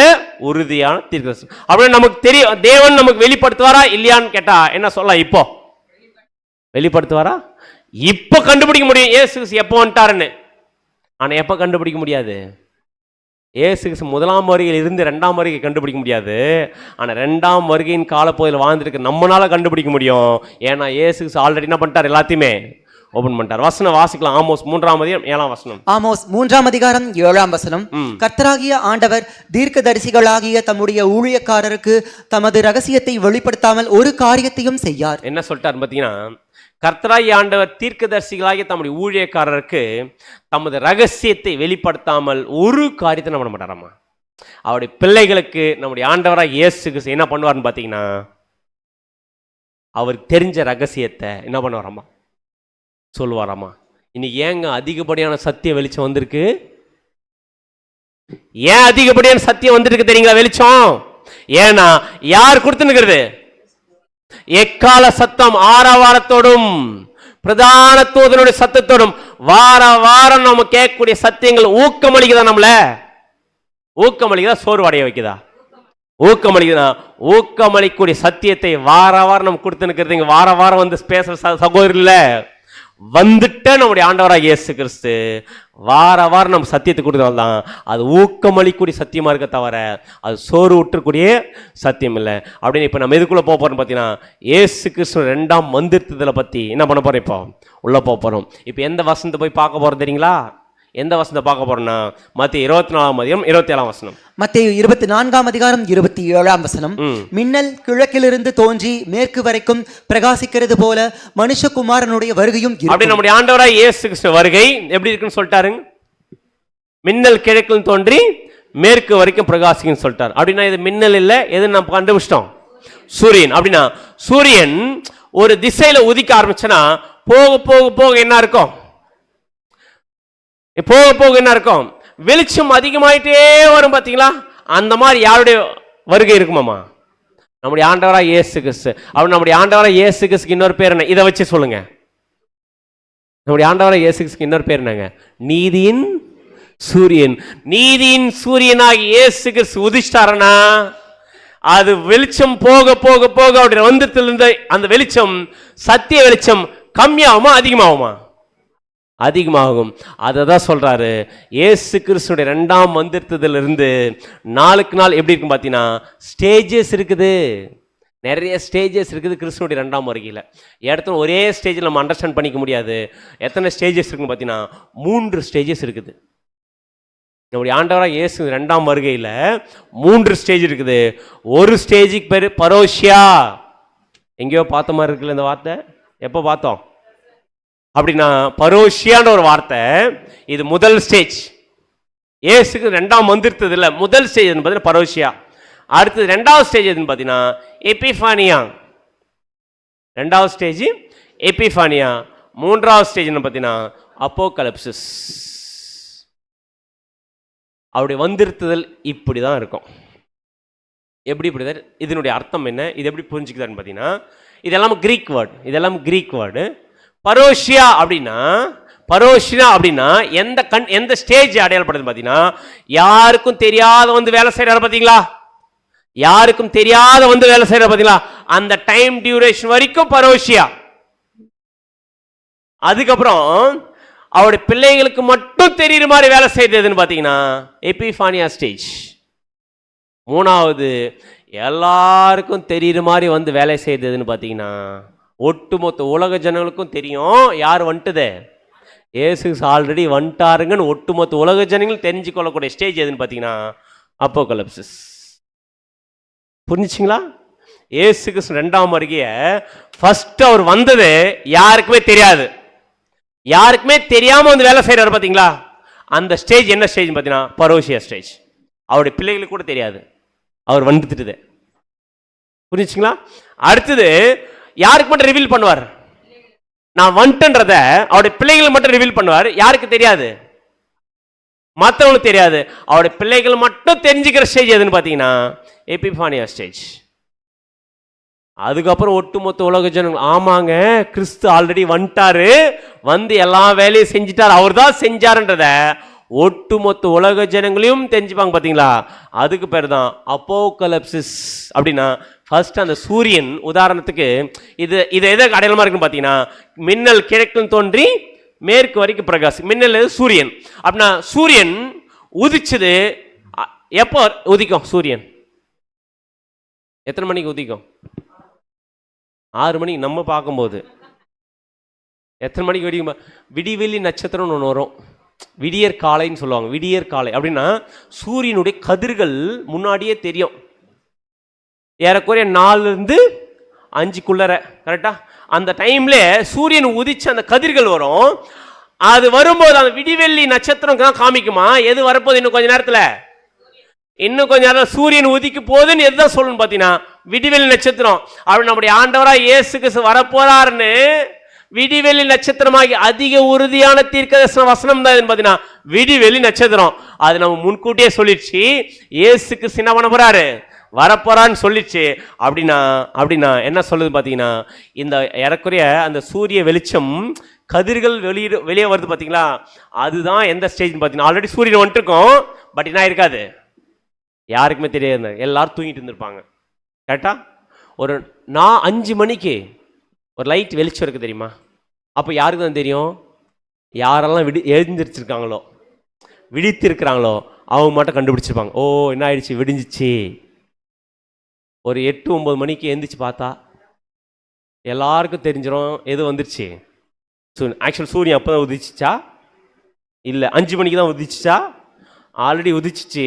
உறுதியான தீர்க்கதரிசனம். அப்படின்னு நமக்கு தெரியும். தேவன் நமக்கு வெளிப்படுத்துவாரா இல்லையான்னு கேட்டா என்ன சொல்லலாம்? இப்போ வெளிப்படுத்துவாரா? இப்போ கண்டுபிடிக்க முடியும் இயேசு எப்போ வந்துட்டாருன்னு. ஆனா எப்ப கண்டுபிடிக்க முடியாது? இயேசு கிறிஸ்து 1ஆம் வருகையில் இருந்து 2ஆம் வருகை கண்டுபிடிக்க முடியாது. ஆனா 2ஆம் வருகையின் காலப்பகுதியில் வாழ்ந்துருக்கு நம்மளால கண்டுபிடிக்க முடியும். ஏன்னா இயேசு கிறிஸ்து ஆல்ரெடி என்ன பண்ணிட்டார்? எல்லாத்தையுமே ஓபன் பண்ணிட்டார். வசனம் வாசிக்கலாம். ஆமோஸ் 3ஆம் அதிகாரம் 7ஆம் வசனம். ஆமோஸ் 3ஆம் அதிகாரம் 7ஆம் வசனம். கர்த்தராகிய ஆண்டவர் தீர்க்கதரிசிகளாகிய தம்முடைய ஊழியக்காரருக்கு தமது ரகசியத்தை வெளிப்படுத்தாமல் ஒரு காரியத்தையும் செய்யார். என்ன சொல்லிட்டார் பாத்தீங்கன்னா, கர்த்தராகிய ஆண்டவர் தீர்க்கதரிசிகளாகிய தம்முடைய ஊழியக்காரருக்கு தமது ரகசியத்தை வெளிப்படுத்தாமல் ஒரு காரியத்தை நம்ம பண்ண மாட்டாராமா. அவருடைய பிள்ளைகளுக்கு நம்முடைய ஆண்டவராக இயேசு கிறிஸ்து என்ன பண்ணுவார்னு பார்த்தீங்கன்னா, அவருக்கு தெரிஞ்ச ரகசியத்தை என்ன பண்ணுவாராமா? சொல்லுவாராமா. இன்னைக்கு ஏங்க அதிகப்படியான சத்திய வெளிச்சம் வந்திருக்கு? ஏன் அதிகப்படியான சத்தியம் வந்துருக்கு தெரியுங்களா? வெளிச்சம் ஏன்னா யார் கொடுத்துனுக்கிறது? எக்கால சத்தம் ஆரவாரத்தோடும் பிரதான தூதனுடைய சத்தத்தோடும் வாரம் நம்ம கேட்கக்கூடிய சத்தியங்கள் ஊக்கமளிக்குதா? நம்மள ஊக்கமளிக்குதா? சோர்வடைய வைக்குதா? ஊக்கமளிக்குதா? ஊக்கமளிக்கூடிய சத்தியத்தை வாரம் நம்ம கொடுத்துனுக்கிறது. வாரம் வந்து பேசுற சகோதரர் இல்ல, வந்துட்ட நம்முடைய ஆண்டவராக இயேசு கிறிஸ்து வாரம் நம்ம சத்தியத்தை கொடுத்தால்தான் அது ஊக்கமளிக்கூடிய சத்தியமா இருக்க தவிர அது சோறு விட்டுக்கூடிய சத்தியம் இல்லை. அப்படின்னு இப்ப நம்ம எதுக்குள்ள போக போறோம் பார்த்தீங்கன்னா, இயேசு கிறிஸ்து 2ஆம் வந்திருத்தலை பத்தி என்ன பண்ண போறோம்? இப்போ உள்ள போக போறோம். இப்போ எந்த வசனத்தை போய் பார்க்க போறோம் தெரியுங்களா? எந்த வசனத்தை பார்க்க போறோம்னா மத்தேயு 24ஆம் அதிகாரம் 27ஆம் வசனம். மத்தேயு 24ஆம் அதிகாரம் 27ஆம் வசனம். மின்னல் கிழக்கிலிருந்து தோன்றி மேற்கு வரைக்கும் பிரகாசிக்கிறது போல மனுஷகுமாரனுடைய வருகையும் இருக்கும். அப்படி நம்முடைய ஆண்டவராய் இயேசு கிறிஸ்து வருகை எப்படி இருக்குன்னு சொல்லிட்டாருங்க. மின்னல் கிழக்கில் தோன்றி மேற்கு வரைக்கும் பிரகாசிக்குன்னு சொல்லிட்டாரு. அப்படின்னா இது மின்னல் இல்லை, எது நம்ம கண்டுபிடிச்சிட்டோம்? சூரியன். அப்படின்னா சூரியன் ஒரு திசையில உதிக்க ஆரம்பிச்சுன்னா போக போக போக என்ன இருக்கும்? போக போக என்ன இருக்கும்? வெளிச்சம் அதிகமாயிட்டே வரும். பாத்தீங்களா? அந்த மாதிரி யாருடைய வருகை இருக்குமாமா? நம்முடைய ஆண்டவராக இயேசு கிறிஸ்து. அவர் நம்முடைய ஆண்டவராக இயேசு கிறிஸ்துக்கு இன்னொரு பேர் என்ன? இதை வச்சு சொல்லுங்க. நம்முடைய ஆண்டவராக இயேசு கிறிஸ்துக்கு இன்னொரு பேர் என்னங்க? நீதியின் சூரியன். நீதியின் சூரியனாகி இயேசு கிறிஸ்து உதிச்சிட்டாருன்னா அது வெளிச்சம் போக போக போக அவருடைய வந்தத்திலிருந்து அந்த வெளிச்சம் சத்திய வெளிச்சம் கம்மியாகுமா அதிகமாகுமா? அதிகமாகும். அதை தான் சொல்றாரு, இயேசு கிறிஸ்துடைய 2ஆம் வந்திருத்ததிலிருந்து நாளுக்கு நாள் எப்படி இருக்கும் பார்த்தீங்கன்னா ஸ்டேஜஸ் இருக்குது, நிறைய ஸ்டேஜஸ் இருக்குது கிறிஸ்துனுடைய 2ஆம் வருகையில். இடத்துல ஒரே ஸ்டேஜில் நம்ம அண்டர்ஸ்டாண்ட் பண்ணிக்க முடியாது. எத்தனை ஸ்டேஜஸ் இருக்குன்னு பார்த்தீங்கன்னா 3 ஸ்டேஜஸ் இருக்குது. நம்முடைய ஆண்டவராக இயேசு 2ஆம் வருகையில் 3 ஸ்டேஜ் இருக்குது. ஒரு ஸ்டேஜுக்கு பேர் பரோஷியா. எங்கேயோ பார்த்த மாதிரி இருக்குல்ல இந்த வார்த்தை, எப்போ பார்த்தோம் அப்படின்னா பரோஷியான்ற ஒரு வார்த்தை. இது முதல் ஸ்டேஜ். இயேசுக்கு 2ஆம் வந்திருத்ததில்ல முதல் ஸ்டேஜ் பார்த்தீங்கன்னா பரோஷியா. அடுத்தது 2வது ஸ்டேஜ் எதுன்னு பார்த்தீங்கன்னா எபிஃபானியா. 2வது ஸ்டேஜ் எபிஃபானியா. 3வது ஸ்டேஜ் பார்த்தீங்கன்னா அப்போகலிப்சிஸ். அவருடைய வந்திருத்தல் இப்படி தான் இருக்கும். எப்படி இப்படி தான், இதனுடைய அர்த்தம் என்ன, இது எப்படி புரிஞ்சுக்குதான்னு பார்த்தீங்கன்னா இதெல்லாம் கிரீக் வேர்டு. பரோஷியா அப்படின்னா எந்த ஸ்டேஜ் அடையாளப்படுது பார்த்தீங்கன்னா யாருக்கும் தெரியாத வந்து வேலை செய்யறாரு பார்த்தீங்களா, யாருக்கும் தெரியாத வந்து வேலை செய்யறாரு பார்த்தீங்களா, அந்த டைம் டியூரேஷன் வரைக்கும் பரோஷியா. அதுக்கப்புறம் அவருடைய பிள்ளைங்களுக்கு மட்டும் தெரியுற மாதிரி வேலை செய்யறதுன்னு பார்த்தீங்கன்னா எபிஃபானியா ஸ்டேஜ். 3வது எல்லாருக்கும் தெரியுற மாதிரி வந்து வேலை செய்யறதுன்னு பார்த்தீங்கன்னா ஒட்டுமொத்த உலக ஜனங்களுக்கும் தெரியும் யார் வந்துட்டுது, இயேசு ஆல்ரெடி வந்துட்டாருங்கன்னு ஒட்டுமொத்த உலக ஜனங்களும் தெரிஞ்சு கொள்ளக்கூடிய ஸ்டேஜ் எதுன்னு பார்த்தீங்கன்னா அப்போகலிப்சிஸ். புரிஞ்சுச்சிங்களா? இயேசுக்கு 2ஆம் வருகையை ஃபர்ஸ்ட் அவர் வந்தது யாருக்குமே தெரியாது, யாருக்குமே தெரியாம வந்து வேலை செய்யறாரு பார்த்தீங்களா, அந்த ஸ்டேஜ் என்ன ஸ்டேஜ் பார்த்தீங்கன்னா பரோஷியா ஸ்டேஜ். அவருடைய பிள்ளைகளுக்கு கூட தெரியாது அவர் வந்துட்டுது. புரிஞ்சுங்களா? அடுத்தது யாருக்கு மட்டும் ரிவீல் பண்ணுவார், நான் வந்துட்டேன்றத அவருடைய பிள்ளைகள் மட்டும் ரிவீல் பண்ணுவார். யாருக்கு தெரியாது, மற்றவங்களுக்கு தெரியாது. அவருடைய பிள்ளைகள் மட்டும் தெரிஞ்சுக்கிற ஸ்டேஜ் எதுன்னு பார்த்தீங்கன்னா எபிஃபானியா ஸ்டேஜ். அதுக்கப்புறம் ஒட்டுமொத்த உலக ஜனங்கள் ஆமாங்க கிறிஸ்து ஆல்ரெடி வந்துட்டாரு, வந்து எல்லா வேலையும் செஞ்சுட்டார், அவர் தான் செஞ்சாருன்றத ஒட்டுமொத்த உலக ஜனங்களையும் தெரிஞ்சுப்பாங்க பார்த்தீங்களா, அதுக்கு பேர் தான் அப்போகலிப்சிஸ். அப்படின்னா ஃபர்ஸ்ட் அந்த சூரியன் உதாரணத்துக்கு இது எதை அடையாளமா இருக்குன்னு பார்த்தீங்கன்னா மின்னல் கிழக்குன்னு தோன்றி மேற்கு வரைக்கும் பிரகாசி. மின்னல் சூரியன். அப்படின்னா சூரியன் உதிச்சது எப்போ உதிக்கும், சூரியன் எத்தனை மணிக்கு உதிக்கும், 6 மணிக்கு. நம்ம பார்க்கும்போது எத்தனை மணிக்கு வெடிக்கும், விடிவெள்ளி நட்சத்திரம்னு ஒன்று வரும், விடியற் காலைன்னு சொல்லுவாங்க. விடியற் காலை அப்படின்னா சூரியனுடைய கதிர்கள் முன்னாடியே தெரியும், ஏறக்குறைய 4-5 கரெக்டா. அந்த டைம்ல சூரியன் உதிச்சு அந்த கதிர்கள் வரும். அது வரும்போது அந்த விடிவெள்ளி நட்சத்திரம் தான் காமிக்குமா எது வரப்போகுது, இன்னும் கொஞ்ச நேரத்தில், இன்னும் கொஞ்ச நேரம் சூரியன் உதிக்கு போகுதுன்னு எதுதான் சொல்லணும் பார்த்தீங்கன்னா விடிவெள்ளி நட்சத்திரம். அப்படி நம்முடைய ஆண்டவராக இயேசு கிறிஸ்து வரப்போறாருன்னு விடிவெளி நட்சத்திரமாகி அதிக உறுதியான தீர்க்கதரிசன வசனம் தான் பார்த்தீங்கன்னா விடிவெளி நட்சத்திரம். அது நம்ம முன்கூட்டியே சொல்லிடுச்சு, இயேசுக்கு சின்ன பண்ண போறாரு வரப்போறான்னு சொல்லிடுச்சு. அப்படின்னா என்ன சொல்லுது பார்த்தீங்கன்னா இந்த ஏறக்குறைய அந்த சூரிய வெளிச்சம் கதிர்கள் வெளியே வருது பார்த்தீங்களா, அதுதான் எந்த ஸ்டேஜ்னு பார்த்தீங்கன்னா ஆல்ரெடி சூரியன் வந்துட்டு இருக்கோம், பட் என்ன இருக்காது யாருக்குமே தெரியாது, எல்லாரும் தூங்கிட்டு இருந்திருப்பாங்க கரெக்டா. ஒரு 5 மணிக்கு ஒரு லைட் வெளிச்சம் இருக்குது தெரியுமா, அப்போ யாருக்கு தான் தெரியும், யாரெல்லாம் எழுந்திரிச்சிருக்காங்களோ விழித்து இருக்கிறாங்களோ அவங்க மட்டும் கண்டுபிடிச்சிருப்பாங்க, ஓ என்ன ஆயிடுச்சு விடிஞ்சிச்சு. ஒரு 8-9 மணிக்கு எழுந்திரிச்சு பார்த்தா எல்லாருக்கும் தெரிஞ்சிடும் எது வந்துருச்சு. ஆக்சுவல் சூரியன் அப்போ தான் உதிச்சிச்சா இல்லை 5 மணிக்கு தான் உதிச்சிச்சா, ஆல்ரெடி உதிச்சிச்சு,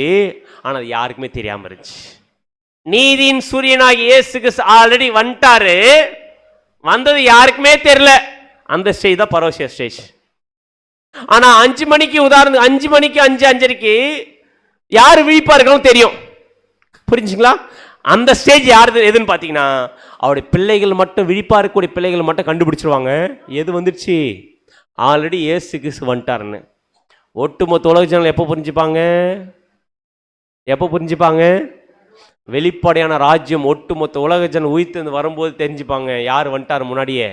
ஆனால் அது யாருக்குமே தெரியாமல் இருந்துச்சு. நீதியின் சூரியனாகி இயேசுக்கு ஆல்ரெடி வந்துட்டாரு, வந்தது யாருக்குமே தெரியல, அந்த ஸ்டேஜ் தான் பரோஷியா ஸ்டேஜ். ஆனா 5 மணிக்கு உதாரணம் 5 மணிக்கு 5:05 யாரு விழிப்பா இருக்கணும் தெரியும். புரிஞ்சுங்களா? அந்த ஸ்டேஜ் யாரு எதுன்னு பார்த்தீங்கன்னா அவருடைய பிள்ளைகள் மட்டும், விழிப்பா இருக்கக்கூடிய பிள்ளைகள் மட்டும் கண்டுபிடிச்சிருவாங்க எது வந்துடுச்சு, ஆல்ரெடி இயேசு கிறிஸ்து வந்துட்டாருன்னு. ஒட்டுமொத்த உலக ஜனங்கள் எப்போ புரிஞ்சுப்பாங்க வெளிப்படையான ராஜ்யம் ஒட்டுமொத்த உலக ஜனம் உயிர்த்து வரும்போது தெரிஞ்சுப்பாங்க யார் வந்துட்டார், முன்னாடியே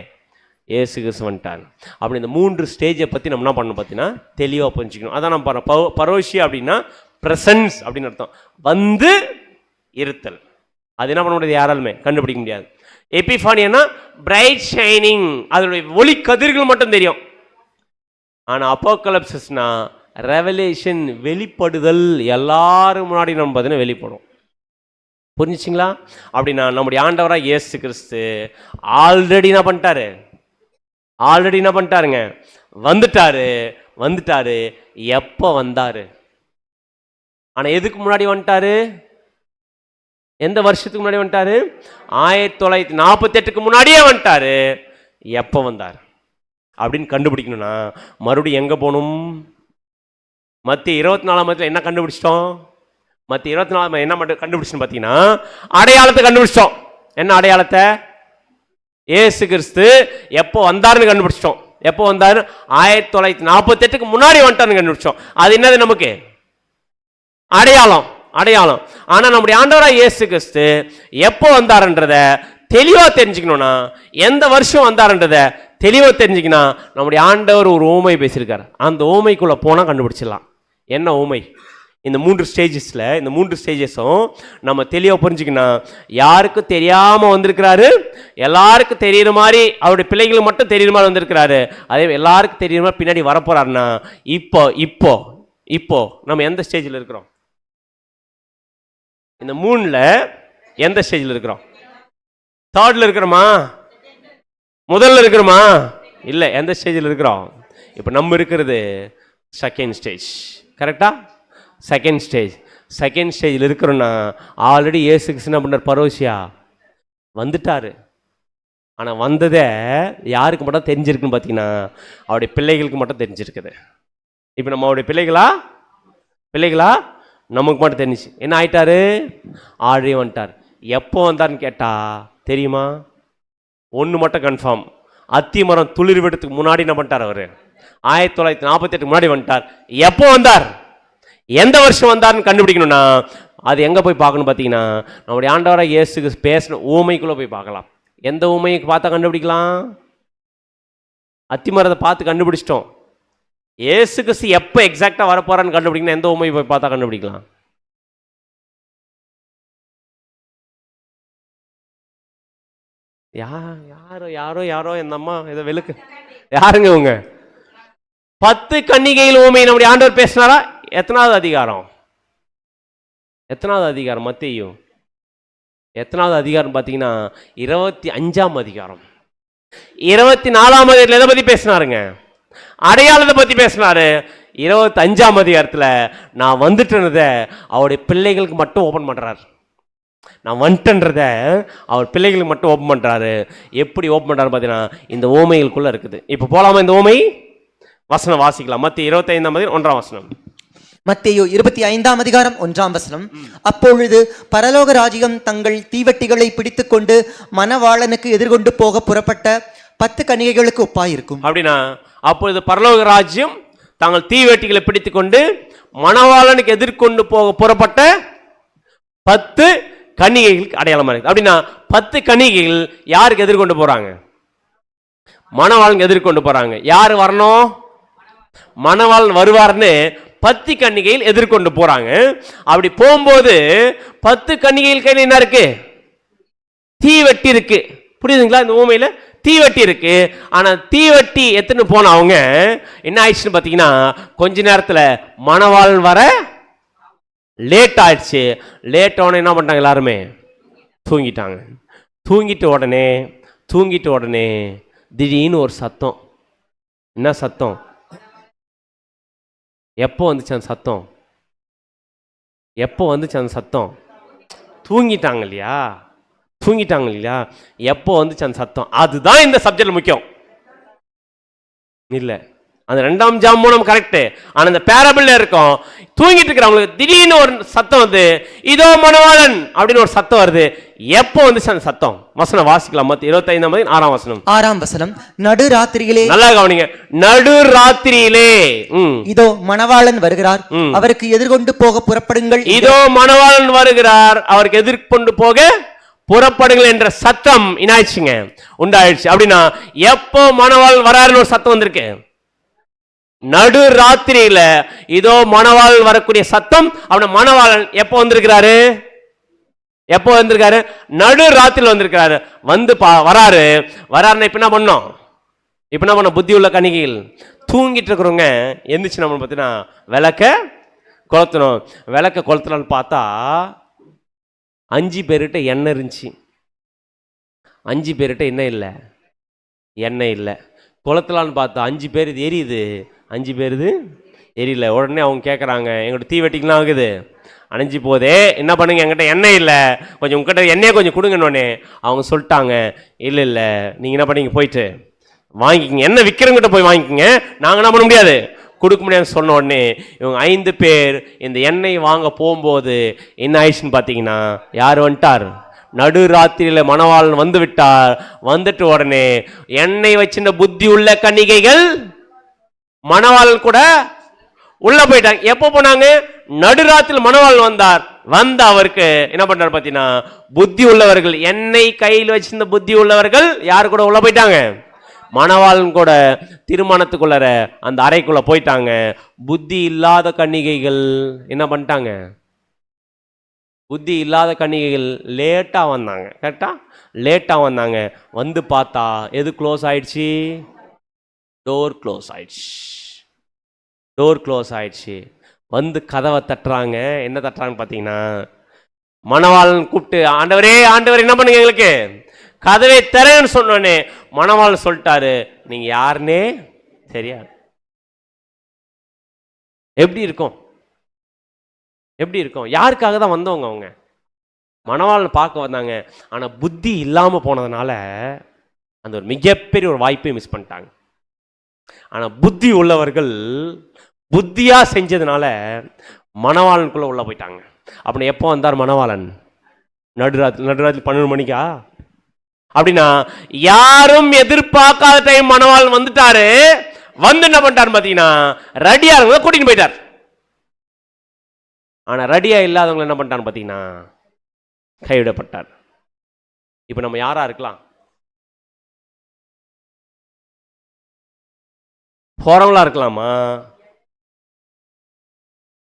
இயேசு கிறிஸ்து வந்துட்டார். அப்படி இந்த 3 ஸ்டேஜை பற்றி நம்ம என்ன பண்ணணும் பார்த்தீங்கன்னா தெளிவாக புரிஞ்சுக்கணும். அதான் நம்ம பரோஷியா அப்படின்னா ப்ரெசன்ஸ் அப்படின்னு அர்த்தம், வந்து இருத்தல். அது என்ன பண்ண முடியாது, யாராலுமே கண்டுபிடிக்க முடியாது. எபிஃபானியானா பிரைட் ஷைனிங், அதனுடைய ஒளி கதிர்கள் மட்டும் தெரியும். ஆனா அப்போகலிப்சிஸ்னா ரெவலேஷன், வெளிப்படுதல், எல்லாரும் முன்னாடி நம்ம பார்த்தீங்கன்னா வெளிப்படும். புரிஞ்சுச்சிங்களா? அப்படின்னா நம்முடைய ஆண்டவராக இயேசு கிறிஸ்து ஆல்ரெடி என்ன பண்ணிட்டாருங்க, வந்துட்டாரு. எப்போ வந்தாரு? ஆனா எதுக்கு முன்னாடி வந்துட்டாரு? எந்த வருஷத்துக்கு முன்னாடி வந்துட்டாரு? 1948க்கு முன்னாடியே வந்துட்டாரு. எப்போ வந்தார் அப்படின்னு கண்டுபிடிக்கணும்னா மறுபடியும் எங்க போகணும்? மத்திய 24 என்ன கண்டுபிடிச்சிட்டோம்? மத்திய 24 என்ன மட்டும் கண்டுபிடிச்சோன்னு பார்த்தீங்கன்னா அடையாளத்தை கண்டுபிடிச்சிட்டோம். என்ன அடையாளத்தை? இயேசு கிறிஸ்து எப்போ வந்தாருன்னு கண்டுபிடிச்சிட்டோம். எப்போ வந்தாரு? 1948க்கு முன்னாடி வந்துட்டாருன்னு கண்டுபிடிச்சோம். அது என்னது நமக்கு? அடையாளம். ஆனா நம்முடைய ஆண்டவராக இயேசு கிறிஸ்து எப்போ வந்தாருன்றத தெளிவா தெரிஞ்சுக்கணும்னா, எந்த வருஷம் வந்தாருன்றத தெளிவா தெரிஞ்சுக்கணும், நம்முடைய ஆண்டவர் ஒரு ஊமை பேசியிருக்காரு. அந்த ஊமைக்குள்ள போனா கண்டுபிடிச்சிடலாம். என்ன ஊமை? இந்த 3 ஸ்டேஜஸ்ல, இந்த 3 ஸ்டேஜஸும் நம்ம தெளிவாக புரிஞ்சுக்கணும். யாருக்கும் தெரியாம வந்திருக்கிறாரு, எல்லாருக்கும் தெரியுற மாதிரி, அவருடைய பிள்ளைகளுக்கு மட்டும் தெரியுற மாதிரி வந்திருக்கிறாரு. அதே எல்லாருக்கும் தெரியுற மாதிரி பின்னாடி வரப்போறாருன்னா இப்போ நம்ம எந்த ஸ்டேஜில் இருக்கிறோம்? இந்த 3ல எந்த ஸ்டேஜில் இருக்கிறோம்? 3ர்ட்ல இருக்கிறோமா? முதல்ல இருக்கிறோமா? இல்லை. எந்த ஸ்டேஜில் இருக்கிறோம்? இப்போ நம்ம இருக்கிறது செகண்ட் ஸ்டேஜ். கரெக்டா? செகண்ட் ஸ்டேஜில் இருக்கிறோன்னா ஆல்ரெடி இயேசு கிறிஸ்து என்ன பண்ணார்? பரோசியா வந்துட்டாரு. ஆனால் வந்ததே யாருக்கு மட்டும் தெரிஞ்சிருக்குன்னு பார்த்தீங்கன்னா அவருடைய பிள்ளைகளுக்கு மட்டும் தெரிஞ்சிருக்குது. இப்போ நம்ம அவருடைய பிள்ளைகளா நமக்கு மட்டும் தெரிஞ்சிச்சு. என்ன ஆயிட்டாரு? ஆல்ரெடி வந்துட்டார். எப்போ வந்தார்னு கேட்டா தெரியுமா? ஒன்று மட்டும் கன்ஃபார்ம், அத்தி மரம் துளிர் விடுறதுக்கு முன்னாடி என்ன பண்ணிட்டார்? அவர் 1948 முன்னாடி வந்துட்டார். எப்போ வந்தார், எந்த வருஷம் வந்தார்னு கண்டுபிடிக்கணும்னா அது எங்கே போய் பார்க்கணும் பார்த்தீங்கன்னா நம்முடைய ஆண்டவராக இயேசுக்கு பேசின ஊமைக்குள்ளே போய் பார்க்கலாம். எந்த ஊமையை பார்த்தா கண்டுபிடிக்கலாம்? அத்தி மரத்தை பார்த்து கண்டுபிடிச்சிட்டோம். இயேசு கிறிஸ்து எப்போ எக்ஸாக்டாக வரப்போறான்னு கண்டுபிடிக்கணும். எந்த ஊமையை போய் பார்த்தா கண்டுபிடிக்கலாம்? யாரோ இந்த அம்மா இதை வெளுக்கு யாருங்க உங்க? 10 கன்னிகையில் ஊமை நம்முடைய ஆண்டவர் பேசினாரா? எத்தனாவது அதிகாரம்? மத்தேயு எத்தனாவது அதிகாரம் பார்த்தீங்கன்னா 25ஆம் அதிகாரம். 24ஆம் அதிகாரத்தில் எதை பற்றி பேசினாருங்க? அடையாளத்தை பற்றி பேசினாரு. 25ஆம் அதிகாரத்தில் நான் வந்துட்டேன்றத அவருடைய பிள்ளைகளுக்கு மட்டும் ஓப்பன் பண்ணுறாரு. நான் வந்துட்டேன்றத அவர் பிள்ளைகளுக்கு மட்டும் ஓப்பன் பண்ணுறாரு. எப்படி ஓப்பன் பண்ணுறாரு பார்த்தீங்கன்னா இந்த ஓமைகளுக்குள்ளே இருக்குது. இப்போ போகலாமா? இந்த ஓமை வசனம் வாசிக்கலாம். மத்திய 25ஆம் அதிகாரம் 1ஆம் வசனம். மத்தேயு 25ஆம் அதிகாரம் 1ஆம் வசனம். அப்பொழுது பரலோக ராஜ்யம் தங்கள் தீவட்டிகளை பிடித்துக்கொண்டு மணவாளனுக்கு எதிர்கொண்டு போக புறப்பட்ட 10 கன்னிகைகளுக்கு ஒப்பாயிருக்கும். அப்படின்னா அப்பொழுது பரலோக ராஜ்யம் தாங்கள் தீவட்டிகளை பிடித்துக்கொண்டு மணவாளனுக்கு எதிர்கொண்டு போக புறப்பட்ட 10 கன்னிகைகளுக்கு அடையாளமா இருக்கு. அப்படின்னா 10 கன்னிகைகள் யாருக்கு எதிர்கொண்டு போறாங்க? மணவாளனுக்கு எதிர்கொண்டு போறாங்க. யாரு வரணும்? மணவாளன் வருவார்னு 10 கன்னிகைகள் எதிர்கொண்டு போறாங்க. அப்படி போகும்போது 10 கன்னிகைகள் கையில் என்ன இருக்கு? தீவட்டி இருக்கு. புரியுதுங்களா? இந்த ஊமையில தீவட்டி இருக்கு. ஆனா தீவட்டி எத்தனை போன அவங்க என்ன ஆயிடுச்சுன்னு பார்த்தீங்கன்னா கொஞ்ச நேரத்தில் மணவாளன் வர லேட் ஆயிடுச்சு. லேட் ஆன என்ன பண்ணிட்டாங்க? எல்லாருமே தூங்கிட்டாங்க. தூங்கிட்ட உடனே திடீர்னு ஒரு சத்தம். என்ன சத்தம்? எப்போ வந்துச்சு அந்த சத்தம்? தூங்கிட்டாங்க இல்லையா? எப்போ வந்துச்சு அந்த சத்தம்? அதுதான் இந்த சப்ஜெக்ட் முக்கியம் இல்லை. அந்த 2ஆம் ஜாமூனம் கரெக்ட். ஆனால் இந்த பேரபிள்ல இருக்கும் தூங்கிட்டு இருக்கிறவங்களுக்கு திடீர்னு ஒரு சத்தம் வந்து இதோ மணவாளன் அப்படின்னு ஒரு சத்தம் வருது. எப்போ வந்துச்சு அந்த சத்தம்? வசனம் வாசிக்கலாம். 25ஆம் அதிகாரம் 6ஆம் வசனம். 6ஆம் வசனம். நடுராத்திரியிலே, நல்லா கவனிங்க, நடுராத்திரியிலே இதோ மணவாளன் வருகிறார், அவருக்கு எதிர்கொண்டு போக புறப்படுங்கள். இதோ மணவாளன் வருகிறார், அவருக்கு எதிர்கொண்டு போக புறப்படுங்கள் என்ற சத்தம் என்னாயிடுச்சுங்க? உண்டாயிடுச்சு. அப்படின்னா எப்போ மணவாளன் வராருன்னு ஒரு சத்தம் வந்திருக்கு. நடு ராத்திரியில இதோ மணவாளன் வரக்கூடிய சத்தம். அப்படின்னா மணவாளன் எப்போ வந்திருக்கிறாரு? நடு ராத்திரியில் வந்திருக்கிறாரு. வராருன்னா இப்ப என்ன பண்ணோம்? புத்தி உள்ள கன்னிகைகள் தூங்கிட்டு இருக்கிறவங்க எந்திரிச்சு நம்ம பார்த்தீங்கன்னா விளக்க கொளுத்தணும். விளக்க கொளுத்தலான்னு பார்த்தா 5 பேர்கிட்ட எண்ணெய் இருந்துச்சு. 5 பேர்கிட்ட என்ன இல்லை? எண்ணெய் இல்லை. கொளுத்தலான்னு பார்த்தா 5 பேர் இது எரியுது, 5 பேர் இது எரியல. உடனே அவங்க கேட்குறாங்க, எங்கிட்ட தீவெட்டிக்கலாம் ஆகுது, அணைஞ்சி போதே, என்ன பண்ணுங்க, என்கிட்ட எண்ணெய் இல்லை, கொஞ்சம் உங்ககிட்ட எண்ணெயை கொஞ்சம் கொடுங்கன்னொன்னே அவங்க சொல்லிட்டாங்க, இல்லை இல்லை நீங்கள் என்ன பண்ணீங்க, போயிட்டு வாங்கிக்கிங்க, எண்ணெய் விற்கிறவங்கிட்ட போய் வாங்கிக்கிங்க, நாங்கள் என்ன பண்ண முடியாது, கொடுக்க முடியாதுன்னு சொன்ன உடனே இவங்க 5 பேர் இந்த எண்ணெய் வாங்க போகும்போது என்ன ஆயிடுச்சுன்னு பார்த்தீங்கன்னா, யார் வந்துட்டார்? நடு ராத்திரியில் மணவாளன் வந்து விட்டார். வந்துட்டு உடனே எண்ணெய் வச்சிருந்த புத்தி உள்ள கன்னிகைகள் மணவாளன் கூட உள்ள போயிட்டாங்க. எப்போ போனாங்க? நடுராத்திரியில் மணவாளன் வந்தார். வந்த அவருக்கு என்ன பண்றாரு பார்த்தீங்கன்னா, புத்தி உள்ளவர்கள், எண்ணெய் கையில் வச்சிருந்த புத்தி உள்ளவர்கள் யாரு கூட உள்ள போயிட்டாங்க? மணவாளன் கூட திருமணத்துக்குள்ளற அந்த அறைக்குள்ள போயிட்டாங்க. புத்தி இல்லாத கன்னிகைகள் என்ன பண்ணிட்டாங்க? புத்தி இல்லாத கன்னிகைகள் லேட்டா வந்தாங்க. கரெக்டா லேட்டா வந்தாங்க. வந்து பார்த்தா எது க்ளோஸ் ஆயிடுச்சு? டோர் க்ளோஸ் ஆயிடுச்சு. டோர் க்ளோஸ் ஆயிடுச்சு. வந்து கதவை தட்டுறாங்க. என்ன தட்டுறாங்கன்னு பார்த்தீங்கன்னா, மணவாளன் கூப்பிட்டு, ஆண்டவரே ஆண்டவர் என்ன பண்ணுங்க, எங்களுக்கு கதவை திறன்னு சொன்னோன்னே மணவாளன் சொல்லிட்டாரு, நீங்க யாருன்னே தெரியாது. எப்படி இருக்கும்? எப்படி இருக்கும்? யாருக்காக தான் வந்தவங்க? அவங்க மணவாளன் பார்க்க வந்தாங்க. ஆனா புத்தி இல்லாம போனதுனால அந்த ஒரு மிகப்பெரிய ஒரு வாய்ப்பை மிஸ் பண்ணிட்டாங்க. ஆனா புத்தி உள்ளவர்கள் புத்தியா செஞ்சதுனால மணவாளனுக்குள்ள உள்ள போயிட்டாங்க. அப்படின்னு எப்போ வந்தார் மணவாளன்? நடுராத்திரி 12 மணிக்கா? அப்படின்னா யாரும் எதிர்பார்க்காத டைம் மணவாளன் வந்துட்டாரு. வந்து என்ன பண்ணிட்டாரு பார்த்தீங்கன்னா, ரெடியா இருந்தவங்க கூட்டிட்டு போயிட்டார். ஆனா ரெடியா இல்லாதவங்க என்ன பண்ணிட்டான்னு பார்த்தீங்கன்னா, கைவிடப்பட்டார். இப்ப நம்ம யாரா இருக்கலாம்? போறவங்களா இருக்கலாமா?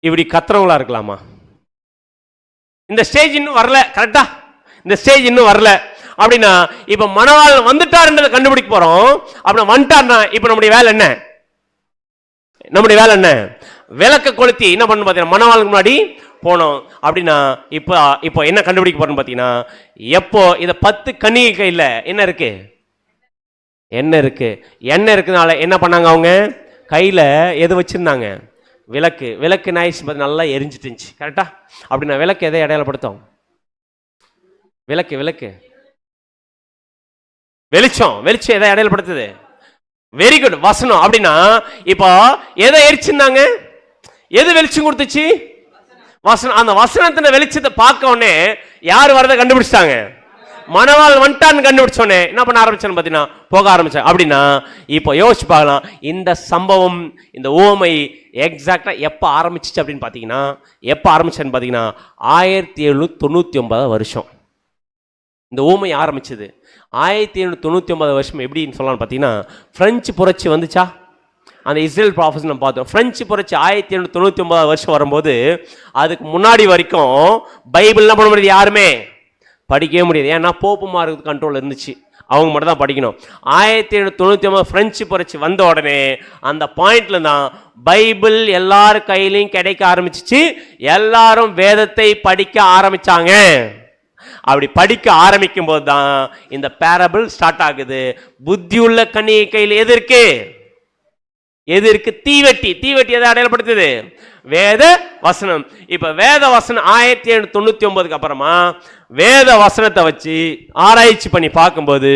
இப்படி கத்துறவங்களா இருக்கலாமா? இந்த ஸ்டேஜ் இன்னும் வரல. கரெக்டா? இந்த ஸ்டேஜ் இன்னும் வரல. அப்படின்னா இப்ப மணவாளன் வந்துட்டாருன்றதை கண்டுபிடிக்க போறோம். அப்படி வந்துட்டார்னா இப்ப நம்முடைய வேலை என்ன? நம்முடைய வேலை என்ன? விளக்க கொளுத்தி என்ன பண்ணணும் பார்த்தீங்கன்னா, மணவாளுக்கு முன்னாடி போனோம். அப்படின்னா இப்போ என்ன கண்டுபிடிக்க போறோம் பார்த்தீங்கன்னா, எப்போ இதை 10 கன்னிகை கையில் என்ன இருக்கு? எண்ணெய் இருக்கு. எண்ணெய் இருக்குனால என்ன பண்ணாங்க? அவங்க கையில் எது வச்சிருந்தாங்க? விளக்கு. விளக்கு நாய்ஸ் நல்லா எரிஞ்சிட்டு இருந்துச்சு. கரெக்டா? அப்படின்னா விளக்கு எதை அடையாளப்படுத்தும்? விளக்கு விளக்கு வெளிச்சம். வெளிச்சம் எதை அடையாளப்படுத்துது? வெரி குட், வசனம். அப்படின்னா இப்போ எதை எரிச்சிருந்தாங்க? எது வெளிச்சம் கொடுத்துச்சு? வசனம். அந்த வசனத்தின் வெளிச்சத்தை பார்க்க உடனே யார் வரதை கண்டுபிடிச்சிட்டாங்க? மணவாள் வந்துட்டான்னு கண்டுபிடிச்சோடனே என்ன பண்ண ஆரம்பிச்சான்னு பார்த்தீங்கன்னா, போக ஆரம்பிச்சாங்க. அப்படின்னா இப்போ யோசிச்சு பார்க்கலாம், இந்த சம்பவம், இந்த ஓமை எக்ஸாக்டா எப்போ ஆரம்பிச்சிச்சு அப்படின்னு பார்த்தீங்கன்னா, எப்போ ஆரம்பிச்சான்னு பார்த்தீங்கன்னா 1799 வருஷம் இந்த ஊமை ஆரம்பிச்சது. 1799 வருஷம் எப்படின்னு சொல்லலாம்னு பார்த்தீங்கன்னா, பிரெஞ்சு புரட்சி வந்துச்சா? அந்த இஸ்ரேல் ப்ராஃபஸ் நம்ம பார்த்தோம். பிரெஞ்சு புரட்சி 1799 வருஷம் வரும்போது, அதுக்கு முன்னாடி வரைக்கும் பைபிள் என்ன பண்ண முடியாது, யாருமே படிக்கவே முடியாது. ஏன்னா போப்புமாருக்கு கண்ட்ரோல் இருந்துச்சு, அவங்க மட்டும் தான் படிக்கணும். 1799 பிரெஞ்சு புரட்சி வந்த உடனே அந்த பாயிண்ட்ல தான் பைபிள் எல்லாரும் கையிலையும் கிடைக்க ஆரம்பிச்சிச்சு. எல்லாரும் வேதத்தை படிக்க ஆரம்பிச்சாங்க. அப்படி படிக்க ஆரம்பிக்கும் போது தான் இந்த பேரபிள் ஸ்டார்ட் ஆகுது. புத்தியுள்ள கன்னிகை கையில் எது இருக்கு? எது இருக்கு? தீவெட்டி. தீவெட்டி எதை அடையாளப்படுத்துது? வேத வசனம். இப்ப வேத வசனம் 1799 அப்புறமா வேத வசனத்தை வச்சு ஆராய்ச்சி பண்ணி பார்க்கும்போது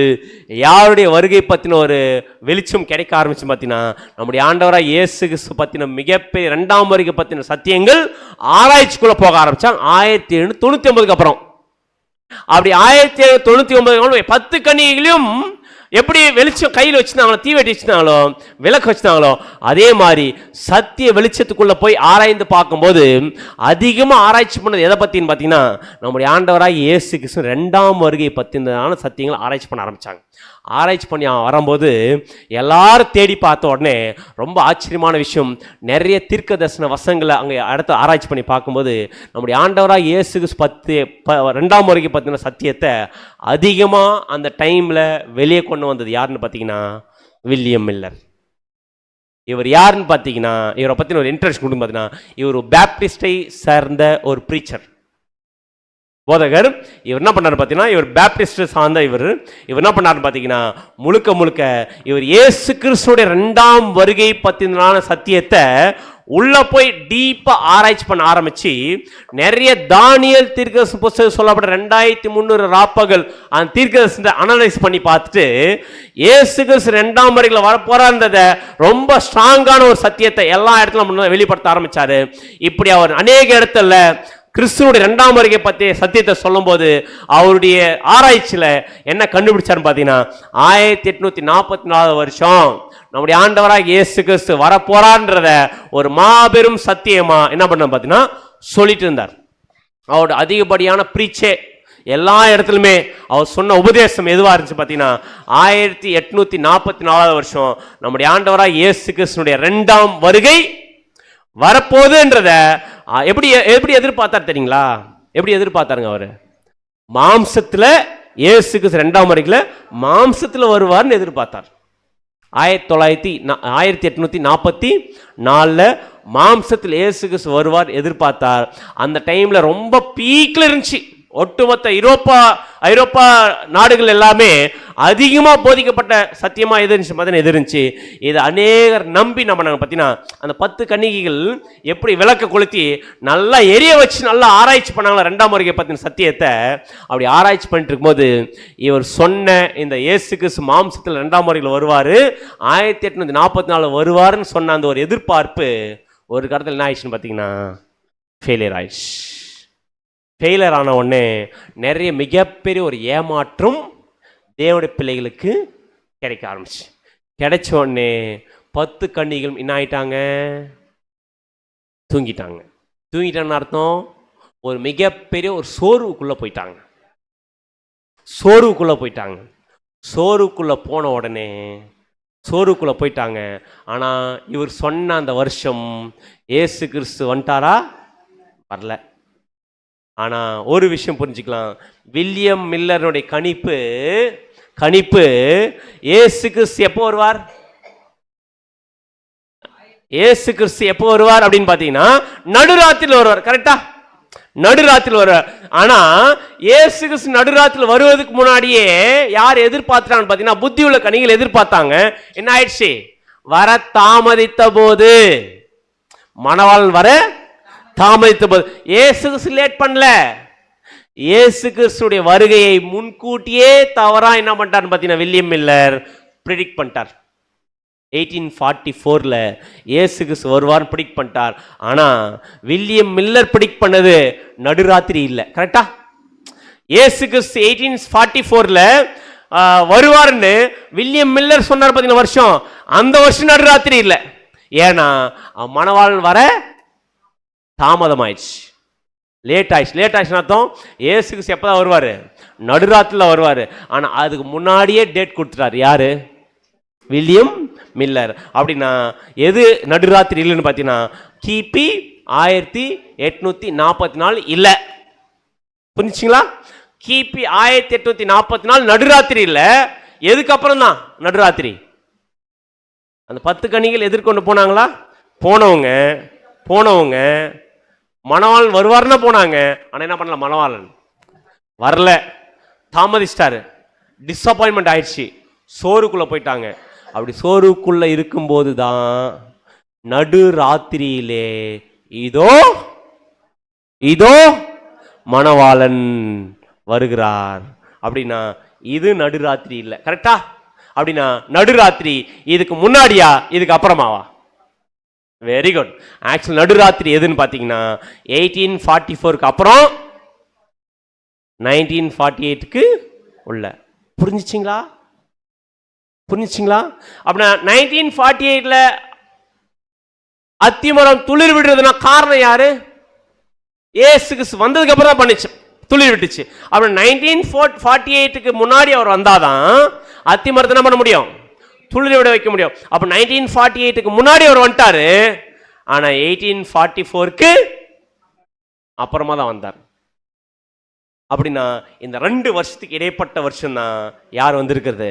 யாருடைய வருகை பத்தின ஒரு வெளிச்சம் கிடைக்க ஆரம்பிச்சு பார்த்தீங்கன்னா, நம்முடைய ஆண்டவராக இயேசு கிறிஸ்து பத்தின மிகப்பெரிய 2ஆம் வருகை பத்தின சத்தியங்கள் ஆராய்ச்சிக்குள்ள போக ஆரம்பிச்சாங்க 1799 அப்புறம். அப்படி 1799 10 கன்னிகைகளையும் எப்படி வெளிச்சம் கையில் வச்சிருந்தாங்களோ, தீவெட்டி வச்சிருந்தாங்களோ, விளக்கு வச்சிருந்தாங்களோ, அதே மாதிரி சத்திய வெளிச்சத்துக்குள்ள போய் ஆராய்ந்து பார்க்கும்போது அதிகமாக ஆராய்ச்சி பண்ணது எதை பத்தின்னு பார்த்தீங்கன்னா, நம்முடைய ஆண்டவராக இயேசு கிறிஸ்து 2ஆம் வருகை பத்தின சத்தியங்களை ஆராய்ச்சி பண்ண ஆரம்பிச்சாங்க. ஆராய்ச்சி பண்ணி வரும்போது எல்லாரும் தேடி பார்த்த உடனே ரொம்ப ஆச்சரியமான விஷயம், நிறைய தீர்க்க தரிசன வசனங்களை அங்கே அடுத்து ஆராய்ச்சி பண்ணி பார்க்கும்போது நம்முடைய ஆண்டவராக இயேசு கிறிஸ்து 2ஆம் வருகை பற்றின சத்தியத்தை அதிகமாக அந்த டைமில் வெளியே கொண்டு வந்தது யாருன்னு பார்த்தீங்கன்னா, வில்லியம் மில்லர். இவர் யாருன்னு பார்த்தீங்கன்னா, இவரை பற்றின ஒரு இன்ட்ரெஸ்ட் கொடுங்க பார்த்தீங்கன்னா, இவர் பேப்டிஸ்டை சேர்ந்த ஒரு ப்ரீச்சர், போதகர். இவர் என்ன பண்ணார் பார்த்தீங்கன்னா, இவர் பேப்டிஸ்ட் சார்ந்த இவர் என்ன பண்ணார் பார்த்தீங்கன்னா, முழுக்க முழுக்க இவர் இயேசு கிறிஸ்துவோட 2ஆம் வருகை பற்றினான சத்தியத்தை உள்ள போய் டீப்பா ஆராய்ச்சி பண்ண ஆரம்பிச்சு, நிறைய தானியல் தீர்க்கதரிசன புத்தகம் சொல்லப்பட்ட 2300 ராப்பகல் அந்த தீர்க்கதரிசனத்தை அனலைஸ் பண்ணி பார்த்துட்டு, இயேசு கிறிஸ்து 2ஆம் வருகையில வரப்போறான்றத ரொம்ப ஸ்ட்ராங்கான ஒரு சத்தியத்தை எல்லா இடத்துல வெளிப்படுத்த ஆரம்பிச்சாரு. இப்படி அவர் அநேக இடத்துல கிறிஸ்துவோட 2ஆம் வருகை பற்றிய சத்தியத்தை சொல்லும் போது அவருடைய ஆராய்ச்சியில் என்ன கண்டுபிடிச்சாருன்னு பார்த்தீங்கன்னா, 1844 வருஷம் நம்முடைய ஆண்டவராக இயேசு கிறிஸ்து வரப்போறான்றத ஒரு மாபெரும் சத்தியமா என்ன பண்ண பார்த்தீங்கன்னா சொல்லிட்டு இருந்தார். அவருடைய அதிகப்படியான பிரீச்சே எல்லா இடத்துலையுமே அவர் சொன்ன உபதேசம் எதுவாக இருந்துச்சு பார்த்தீங்கன்னா, 1844 வருஷம் நம்முடைய ஆண்டவராக இயேசு கிறிஸ்துனுடைய 2ஆம் வருகை வரப்போகுதுன்றத எப்படி எப்படி எதிர்பார்த்தார் தெரியுங்களா? எப்படி எதிர்பார்த்தாருங்க அவரு? மாம்சத்துல இயேசுக்கு 2ஆம் வருகையில மாம்சத்துல வருவார்னு எதிர்பார்த்தார். 1844 மாம்சத்தில் இயேசு கிறிஸ்து வருவார் எதிர்பார்த்தார். அந்த டைம்ல ரொம்ப பீக்ல இருந்துச்சு. ஒட்டுமொத்த ஐரோப்பா நாடுகள் எல்லாமே அதிகமாக போதிக்கப்பட்ட சத்தியமாக எதிர்ந்துச்சு. இது அநேகர் நம்பி நம்ம பார்த்தீங்கன்னா அந்த 10 கன்னிகைகள் எப்படி விளக்க கொளுத்தி நல்லா எரிய வச்சு நல்லா ஆராய்ச்சி பண்ணாங்களா 2ஆம் வருகை பற்றின சத்தியத்தை. அப்படி ஆராய்ச்சி பண்ணிட்டு இருக்கும்போது இவர் சொன்ன இந்த இயேசு கிறிஸ்து மாம்சத்தில் 2ஆம் வருகையில் வருவார், 1844 வருவார்னு சொன்ன அந்த ஒரு எதிர்பார்ப்பு ஒரு கருத்தில் என்ன ஆயிடுச்சுன்னு பார்த்தீங்கன்னா ஃபெயிலியர் ஆயிடுச்சு. ஃபெயிலியர் ஆன உடனே நிறைய மிகப்பெரிய ஒரு ஏமாற்றம் தேவனுடைய பிள்ளைகளுக்கு கிடைக்க ஆரம்பிச்சு. கிடைச்ச உடனே 10 கன்னிகளும் என்ன ஆயிட்டாங்க? தூங்கிட்டாங்கன்னு அர்த்தம் ஒரு மிகப்பெரிய ஒரு சோர்வுக்குள்ள போயிட்டாங்க. சோர்வுக்குள்ள போன உடனே போயிட்டாங்க. ஆனா இவர் சொன்ன அந்த வருஷம் இயேசு கிறிஸ்து வந்துட்டாரா? வரல. ஆனா ஒரு விஷயம் புரிஞ்சுக்கலாம், வில்லியம் மில்லருடைய கணிப்பு இயேசு கிறிஸ்து எப்போ வருவார்? இயேசு கிறிஸ்து எப்போ வருவார் அப்படின்னு பார்த்தீங்கன்னா நடுராத்திரியில் வருவார். கரெக்டா? நடுராத்திரியில் வருவார். ஆனா இயேசு கிறிஸ்து நடுராத்திரியில் வருவதற்கு முன்னாடியே யார் எதிர்பார்த்தான்னு பார்த்தீங்கன்னா புத்தி உள்ள கனிகள் எதிர்பார்த்தாங்க. என்ன ஆயிடுச்சு? வர தாமதித்த போது, மணவாளன் வர தாமதித்த போது, இயேசு கிறிஸ்து லேட் பண்ணல. இயேசு கிறிஸ்துடைய வருகையை முன்கூட்டியே தவறா என்ன பண்ணிட்டார் பார்த்தீங்கன்னா வில்லியம் மில்லர் ப்ரிடிக்ட் பண்ணிட்டார். 1844 இயேசு கிறிஸ்து வருவார்னு ப்ரிடிக்ட் பண்ணிட்டார். ஆனா வில்லியம் மில்லர் ப்ரிடிக்ட் பண்ணது நடுராத்திரி இல்லை. கரெக்டா? இயேசு கிறிஸ்து 1844 வருவார்னு வில்லியம் மில்லர் சொன்னார் பார்த்தீங்கன்னா வருஷம், அந்த வருஷம் நடுராத்திரி இல்லை. ஏன்னா மணவாளன் வர தாமதம் ஆயிடுச்சு, லேட் ஆயிடுச்சு. அர்த்தம் இயேசு கிறிஸ்து எப்பதான் வருவாரு? நடுராத்திரில வருவாரு. ஆனா அதுக்கு முன்னாடியே டேட் கொடுத்துட்டாரு. யாரு? William Miller. அப்படின்னா எது நடுராத்திரி இல்லைன்னு பார்த்தீங்கன்னா கிபி 1844 இல்லை. புரிஞ்சுங்களா? கிபி 1844 நடுராத்திரி இல்லை. எதுக்கப்புறம் தான் நடுராத்திரி? அந்த 10 கன்னிகள் எதிர்கொண்டு போனாங்களா? போனவங்க மணவாளன் வருவார்னா போனாங்க. ஆனா என்ன பண்ணல? மணவாளன் வரல, தாமதிச்சிட்டாரு. டிஸப்பாயின்மெண்ட் ஆயிடுச்சு, சோறுக்குள்ள போயிட்டாங்க. அப்படி சோறுக்குள்ள இருக்கும்போது தான் நடு ராத்திரியிலே இதோ மணவாளன் வருகிறார். அப்படின்னா இது நடுராத்திரி இல்லை. கரெக்டா? அப்படின்னா நடுராத்திரி இதுக்கு முன்னாடியா இதுக்கு அப்புறமாவா? Very good. ஆக்சுவல் நடுராத்திரி எதுன்னு பார்த்தீங்கன்னா 1844க்கு அப்புறம் 1948க்கு உள்ள. புரிஞ்சுச்சிங்களா? அப்படின்னா 1948ல அத்திமரம் துளிர் விடுறதுனா காரணம் யாரு? இயேசு கிறிஸ்து வந்ததுக்கு அப்புறம் தான் பண்ணிச்சு, துளிர் விட்டுச்சு. அப்படின்னா 1948க்கு முன்னாடி அவர் வந்தாதான் அத்திமரத்தை என்ன பண்ண முடியும்? துளிர் விட வைக்க முடியும். அப்ப 1948க்கு முன்னாடி அவர் வந்துட்டாரு. ஆனா 1844க்கு அப்புறமா தான் வந்தார். அப்படின்னா இந்த 2 வருஷத்துக்கு இடைப்பட்ட வருஷம் தான் யார் வந்திருக்கிறது?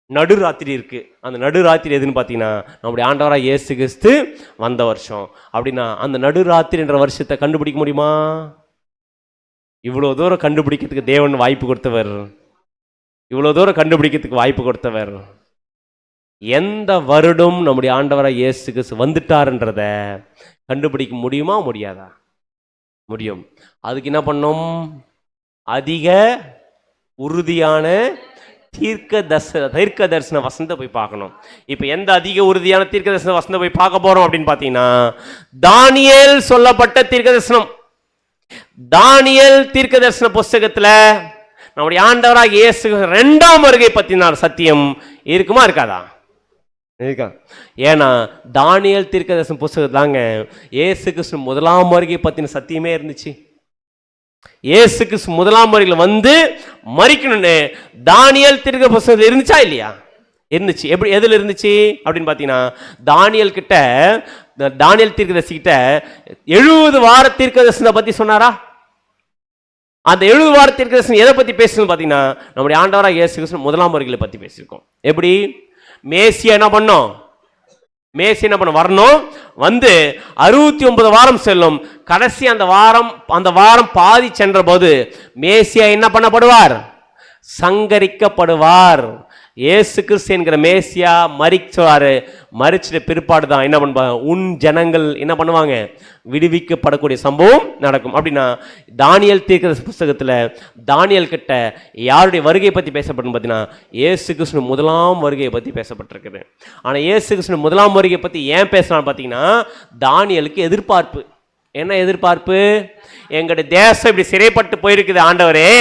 நடுராத்திரி இருக்கு. அந்த நடுராத்திரி எதுன்னு பார்த்தீங்கன்னா நம்முடைய ஆண்டவராக இயேசு கிறிஸ்து வந்த வருஷம். அப்படின்னா அந்த நடுராத்திரின்ற வருஷத்தை கண்டுபிடிக்க முடியுமா? இவ்வளோ தூரம் கண்டுபிடிக்கிறதுக்கு தேவன் வாய்ப்பு கொடுத்தவர், இவ்வளோ தூரம் கண்டுபிடிக்கிறதுக்கு வாய்ப்பு கொடுத்தவர். எந்த வருடம் நம்முடைய ஆண்டவராக இயேசு கிறிஸ்து வந்துட்டாருன்றத கண்டுபிடிக்க முடியுமா முடியாதா? முடியும். அதுக்கு என்ன பண்ணோம்? அதிக உறுதியான தீர்க்க தரிசன வசனத்தை போய் பார்க்கணும். இப்போ எந்த அதிக உறுதியான தீர்க்க தரிசன வசனத்தை போய் பார்க்க போறோம் அப்படின்னு பார்த்தீங்கன்னா, தானியேல் சொல்லப்பட்ட தீர்க்க தரிசனம். தானியேல் தீர்க்க தரிசன புஸ்தகத்தில் நம்முடைய ஆண்டவராக இயேசு 2ஆம் வருகை பற்றின சத்தியம் இருக்குமா இருக்காதா? இருக்கா? ஏன்னா தானியேல் தீர்க்க தரிசன புஸ்தகம் தாங்க இயேசு கிறிஸ்து 1ஆம் வருகை பற்றின சத்தியமே இருந்துச்சு. இயேசு கிறிஸ்து 1ஆம் வருகையில் வந்து மரிக்கணும்னு தானியேல் தீர்க்க புஸ்தகத்தில் இருந்துச்சா இல்லையா? இருந்துச்சு. எப்படி, எதில் இருந்துச்சு அப்படின்னு பார்த்தீங்கன்னா, தானியேல் தீர்க்கதரிசி கிட்ட 70 வார தீர்க்க தரிசனத்தை பற்றி சொன்னாரா? அந்த 70 வார தீர்க்க தரிசனம் எதை பற்றி பேசணும்னு பார்த்தீங்கன்னா, நம்முடைய ஆண்டவராக இயேசு கிறிஸ்து 1ஆம் வருகையை பற்றி பேசியிருக்கோம். எப்படி? மேசியா என்ன பண்ணோம்? மேசி என்ன பண்ண வரணும், வந்து 69 வாரம் செல்லும். கடைசி அந்த வாரம் பாதி சென்ற போது மேசியா என்ன பண்ணப்படுவார்? சங்கரிக்கப்படுவார். இயேசு கிறிஸ்து என்கிற மேசியா மரிச்சுவாரு. மரிச்சிட்ட பிற்பாடு தான் என்ன பண்ணுவாங்க? உன் ஜனங்கள் என்ன பண்ணுவாங்க? விடுவிக்கப்படக்கூடிய சம்பவம் நடக்கும். அப்படின்னா தானியேல் தீர்க்க புஸ்தகத்தில் தானியேல் கிட்ட யாருடைய வருகையை பற்றி பேசப்படும் பார்த்தீங்கன்னா, இயேசு கிறிஸ்து 1ஆம் வருகையை பற்றி பேசப்பட்டிருக்குது. ஆனால் இயேசு கிறிஸ்து 1ஆம் வருகையை பற்றி ஏன் பேசலாம் பார்த்தீங்கன்னா, தானியேலுக்கு எதிர்பார்ப்பு. என்ன எதிர்பார்ப்பு? எங்களுடைய தேசம் இப்படி சிறைப்பட்டு போயிருக்குது ஆண்டவரே,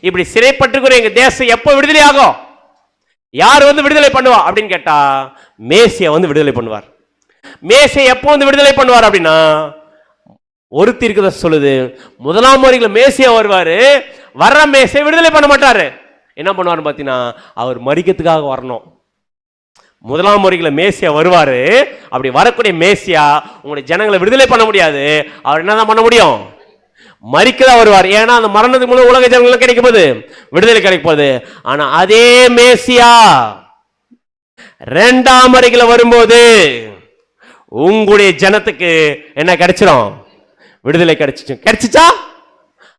இப்படி சிறைப்பட்டுக்கிற எங்க தேசம் எப்போ விடுதலை ஆகும்? யார் வந்து விடுதலை பண்ணுவா அப்படின்னு கேட்டா, மேசியா வந்து விடுதலை பண்ணுவார். மேசியா எப்போ வந்து விடுதலை பண்ணுவார் அப்படின்னா, ஒரு தீர்க்கதரிசி சொல்லுது 1ஆம் வருகையில் மேசியா வருவாரு. வர்ற மேசியா விடுதலை பண்ண மாட்டாரு. என்ன பண்ணுவார் பார்த்தீங்கன்னா, அவர் மரிக்கிறதுக்காக வரணும். 1ஆம் வருகையில் மேசியா வருவாரு. அப்படி வரக்கூடிய மேசியா உங்களுடைய ஜனங்களை விடுதலை பண்ண முடியாது. அவர் என்னதான் பண்ண முடியும்? மரிக்கதான் வருவார். ஏன்னா அந்த மரணத்துக்கு மூலம் உலக ஜனங்களுக்கு கிடைக்கும் போது விடுதலை கிடைக்கும் போது. ஆனா அதே மேசியா 2ஆம் வருகையில் வரும்போது உங்களுடைய ஜனத்துக்கு என்ன கிடைச்சிடும்? விடுதலை கிடைச்சிச்சா?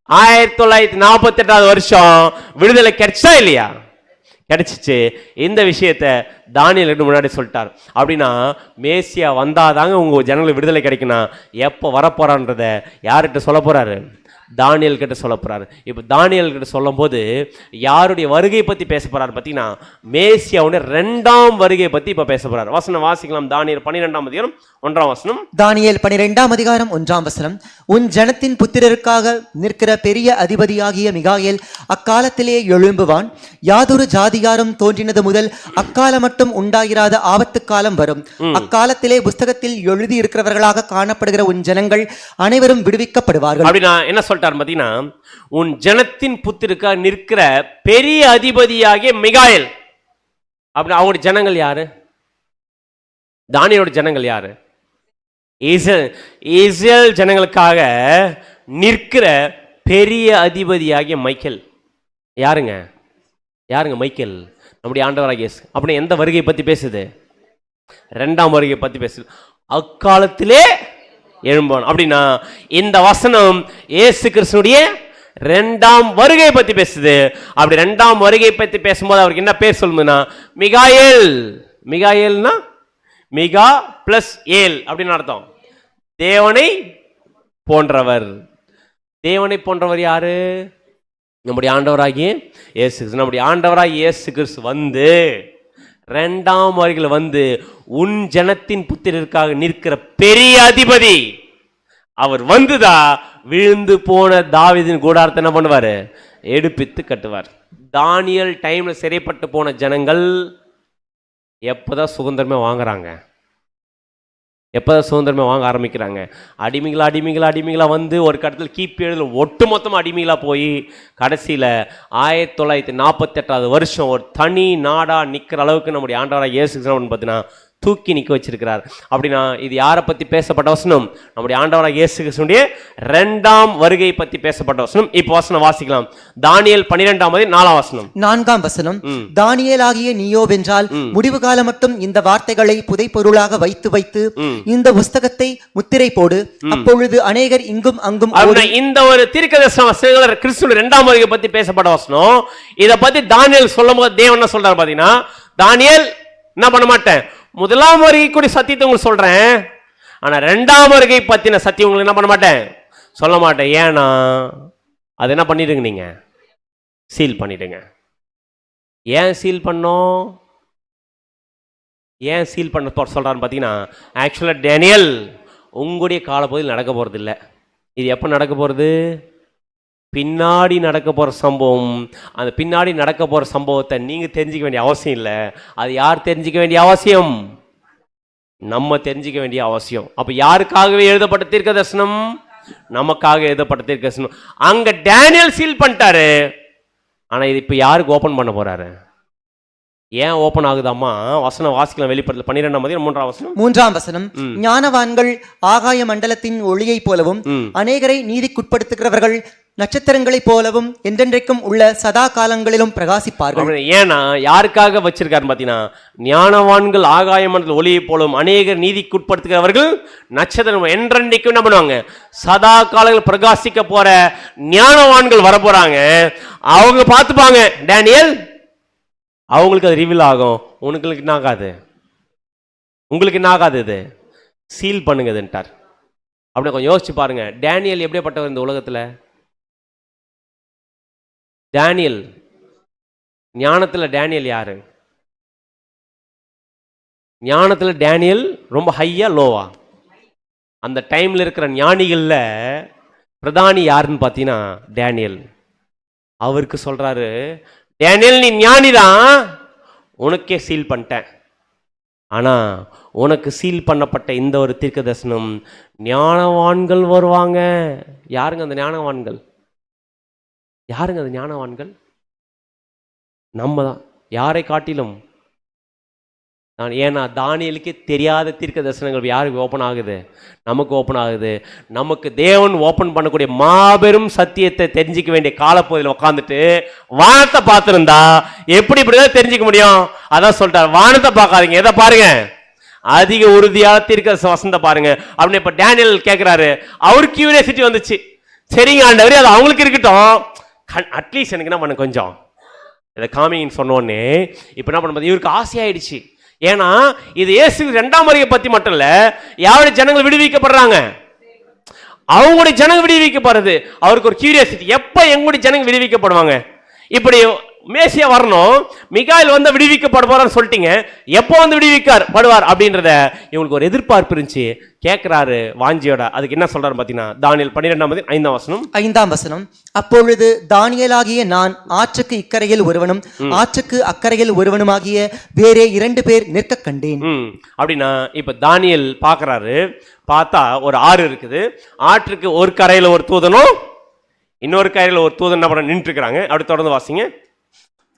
1948 வருஷம் விடுதலை கிடைச்சா இல்லையா? கிடைச்சிச்சு. இந்த விஷயத்தை தானியேலுக்கு முன்னாடி சொல்லிட்டார். அப்படின்னா மேசியா வந்தாதாங்க உங்க ஜனங்களுக்கு விடுதலை கிடைக்கணும். எப்போ வரப்போறான்றத யார்கிட்ட சொல்ல போறாரு? தானியேல் கிட்ட சொல்ல போறாரு. இப்போ தானியேல் கிட்ட சொல்லும் போது யாருடைய வருகை பத்தி பேச போறாரு பார்த்தீங்கன்னா, மேசியாவுடைய 2ஆம் வருகை பத்தி இப்ப பேச போறாரு. வசனம் வாசிக்கலாம். தானியேல் 12ஆம் அதிகாரம் 1ஆம் வசனம். தானியேல் 12ஆம் அதிகாரம் 1ஆம் வசனம். உன் ஜனத்தின் புத்திரருக்காக நிற்கிற பெரிய அதிபதியாகிய மிகாயேல் அக்காலத்திலே எழும்புவான். யாதொரு ஜாதியாரும் தோன்றினது முதல் அக்காலம் மட்டும் உண்டாயிராத ஆபத்து காலம் வரும். அக்காலத்திலே புஸ்தகத்தில் எழுதி இருக்கிறவர்களாக காணப்படுகிற உன் ஜனங்கள் அனைவரும் விடுவிக்கப்படுவார்கள். அப்படின்னா என்ன சொல்லிட்டார் பார்த்தீங்கன்னா, உன் ஜனத்தின் புத்திரருக்காக நிற்கிற பெரிய அதிபதியாகிய மிகாயேல். அப்படி அவங்களுடைய ஜனங்கள் யாரு? தானியேலோட ஜனங்கள் யாரு? இஸ்ரேல் ஜனங்களுக்காக நிற்கிற பெரிய அதிபதியாகிய மைக்கேல். யாருங்க? மைக்கேல் நம்முடைய ஆண்டவராகிய இயேசு. அப்படி எந்த வருகையை பத்தி பேசுது? 2ஆம் வருகையை பத்தி பேசுது. அக்காலத்திலே எழும்பான். அப்படின்னா இந்த வசனம் இயேசு கிறிஸ்துடைய 2ஆம் வருகை பத்தி பேசுது. அப்படி 2ஆம் வருகை பத்தி பேசும்போது அவருக்கு என்ன பேர் சொல்லுதுன்னா, மிகாயேல். மிகாயேல்னா மிகா பிளஸ் ஏல் அப்படின்னு அர்த்தம். தேவனை போன்றவர். தேவனை போன்றவர் யாரு? நம்முடைய ஆண்டவராகிய இயேசு கிறிஸ்து. நம்முடைய ஆண்டவராகிய இயேசு கிறிஸ்து வந்து 2ஆம் வருகையில் வந்து உன் ஜனத்தின் புத்திரருக்காக நிற்கிற பெரிய அதிபதி. அவர் வந்துதா விழுந்து போன தாவீதின் கூடாரத்தை என்ன பண்ணுவாரு? எடுப்பித்து கட்டுவார். தானியேல் டைம்ல சிறைப்பட்டு போன ஜனங்கள் எப்பதான் சுதந்திரமே வாங்குறாங்க? எப்பதான் சுதந்திரமே வாங்க ஆரம்பிக்கிறாங்க? அடிமைகளா வந்து ஒரு கட்டத்தில் கிபி 7 ஒட்டு மொத்தமாக அடிமைகளா போய் கடைசியில் 1948 வருஷம் ஒரு தனி நாடா நிற்கிற அளவுக்கு நம்முடைய ஆண்டவராக இயேசு கிறிஸ்து பார்த்தீங்கன்னா தூக்கி நிற்க வச்சிருக்கிறார். அப்படின்னா இது யாரை பற்றி பேசப்பட்ட வசனம்? நம்முடைய ஆண்டவராக இயேசு கிறிஸ்துவினுடைய 2ஆம் வருகை பற்றி பேசப்பட்ட வசனம். இப்போ வசனம் வாசிக்கலாம். தானியேல் 12:4 வசனம். 4ஆம் வசனம். தானியேலாகிய நீயோவென்றால் முடிவு காலம் மட்டும் இந்த வார்த்தைகளை புதைபொருளாக வைத்து வைத்து இந்த புஸ்தகத்தை முத்திரை போடு, அப்பொழுது அநேகர் இங்கும் அங்கும் இந்த ஒரு தீர்க்கதரிசன வசனங்கள் கிறிஸ்துவின் 2ஆம் வருகை பற்றி பேசப்பட்ட வசனம். இத பத்தி தானியேல் சொல்லும்போது தேவன் என்ன சொல்றாரு பாத்தீங்கன்னா, தானியேல் என்ன பண்ண மாட்டேன், 1ஆம் வருகை கூட சத்தியத்தை உங்களுக்கு சொல்றேன், ஆனா 2ஆம் வருகை பத்தின சத்தியம் உங்களுக்கு என்ன பண்ண மாட்டேன், சொல்ல மாட்டேன். ஏன்னா அது என்ன பண்ணிடுங்க, நீங்க சீல் பண்ணிடுங்க. ஏன் சீல் பண்ணோம்? ஏன் சீல் பண்ண சொல்றான்னு பாத்தீங்கன்னா, ஆக்சுவலா டேனியல் உங்களுடைய காலப்பகுதியில் நடக்க போறது இல்லை. இது எப்ப நடக்க போறது? பின்னாடி நடக்க போகிற சம்பவம். அந்த பின்னாடி நடக்க போகிற சம்பவத்தை நீங்கள் தெரிஞ்சிக்க வேண்டிய அவசியம் இல்லை. அது யார் தெரிஞ்சிக்க வேண்டிய அவசியம்? நம்ம தெரிஞ்சிக்க வேண்டிய அவசியம். அப்போ யாருக்காகவே எழுதப்பட்ட தீர்க்க தரிசனம்? நமக்காக எழுதப்பட்ட தீர்க்க தரிசனம். அங்கே டேனியல் சீல் பண்ணிட்டாரு, ஆனால் இது இப்போ யாருக்கு ஓப்பன் பண்ண போறாரு? ஏன் ஓப்பன் ஆகுதாமா? வசனம் வாசிக்கலாம். வெளிப்படுத்தல் 12:3 வசனம். 3ஆம் வசனம். ஞானவான்கள் ஆகாய மண்டலத்தின் ஒளியை போலவும் அநேகரை நீதிக்குட்படுத்துகிறவர்கள் நட்சத்திரங்களைப் போலவும் என்றென்றைக்கும் உள்ள சதா காலங்களிலும் பிரகாசிப்பார்கள். ஏன்னா யாருக்காக வச்சிருக்காரு பாத்தீங்கன்னா, ஞானவான்கள் ஆகாய மண்டல ஒளியை போலவும் அநேகர் நீதிக்குட்படுத்துகிறவர்கள் நட்சத்திரம் என்றென்றைக்கும் என்ன பண்ணுவாங்க, சதா காலங்கள் பிரகாசிக்க போற ஞானவான்கள் வர போறாங்க. அவங்க பார்த்துப்பாங்க. டேனியல் அவங்களுக்கு அது ரிவீல் ஆகும். உனக்கு என்ன ஆகாது, உங்களுக்கு என்ன ஆகாது, இது சீல் பண்ணுங்கதுன்ட்டார். அப்படி கொஞ்சம் யோசிச்சு பாருங்க. டேனியல் எப்படிப்பட்டவர் இந்த உலகத்துல? டேனியல் ஞானத்துல டேனியல் யாரு? ஞானத்துல டேனியல் ரொம்ப ஹையா லோவா? அந்த டைம்ல இருக்கிற ஞானிகள்ல பிரதானி யாருன்னு பாத்தீங்கன்னா டேனியல். அவருக்கு சொல்றாரு, டேனியல் நீ ஞானிதான், உனக்கே சீல் பண்ணிட்டேன். ஆனா உனக்கு சீல் பண்ணப்பட்ட இந்த ஒரு தீர்க்க தரிசனம், ஞானவான்கள் வருவாங்க. யாருங்க அந்த ஞானவான்கள்? யாருங்க அந்த ஞானவான்கள்? நம்ம தான். யாரை காட்டிலும் ஏன்னா தானியேலுக்கே தெரியாத தீர்க்க தரிசனங்கள் யாருக்கு ஓப்பன் ஆகுது? நமக்கு ஓப்பன் ஆகுது. நமக்கு தேவன் ஓப்பன் பண்ணக்கூடிய மாபெரும் சத்தியத்தை தெரிஞ்சிக்க வேண்டிய காலப்பகுதியில் உட்காந்துட்டு வானத்தை பார்த்துருந்தா எப்படி இப்படிதான் தெரிஞ்சிக்க முடியும்? அதான் சொல்லிட்டார், வானத்தை பார்க்காதீங்க, எதை பாருங்க, அதிக உறுதியாக தீர்க்க வசனத்தை பாருங்க அப்படின்னு. இப்ப டேனியல் கேட்கிறாரு, அவருக்கு கியூரியாசிட்டி வந்துச்சு. சரிங்க ஆண்டவரே, அது அவங்களுக்கு இருக்கட்டும், அட்லீஸ்ட் எனக்கு என்ன பண்ண கொஞ்சம் இதை காமிங்கன்னு சொன்னோடனே இப்போ என்ன பண்ண, இவருக்கு ஆசையாயிடுச்சு. ஏன்னா இது இயேசு 2ஆம் வருகை பத்தி மட்டும் இல்ல, யாருடைய ஜனங்கள் விடுவிக்கப்படுறாங்க, அவங்களுடைய ஜனங்கள் விடுவிக்கப்படுறது. அவருக்கு ஒரு கியூரியாசிட்டி, எப்ப எங்களுடைய ஜனங்கள் விடுவிக்கப்படுவாங்க? இப்படி மேசியா வரணும், மிகாயில் வந்து விடுவிக்கப்பட போறான்னு சொல்லிட்டீங்க, எப்போ வந்து விடுவிக்கப்படுவார் அப்படின்றத இவங்களுக்கு ஒரு எதிர்பார்ப்பு இருந்துச்சு. கேட்கிறாரு வாஞ்சியோட. அதுக்கு என்ன சொல்றாரு பாத்தீங்கன்னா, தானியேல் 12:5 வசனம். 5ஆம் வசனம். அப்பொழுது தானியேலாகிய நான் ஆற்றுக்கு இக்கரையில் ஒருவனும் ஆற்றுக்கு அக்கரையில் ஒருவனுமாகிய வேறே 2 பேர் நிற்க கண்டேன். அப்படின்னா இப்ப தானியேல் பாக்குறாரு, பார்த்தா ஒரு ஆறு இருக்குது. ஆற்றுக்கு ஒரு கரையில ஒரு தூதனும் இன்னொரு கரையில ஒரு தூதன் என்ன பண்ண நின்று இருக்கிறாங்க. அப்படி தொடர்ந்து வாசிங்க.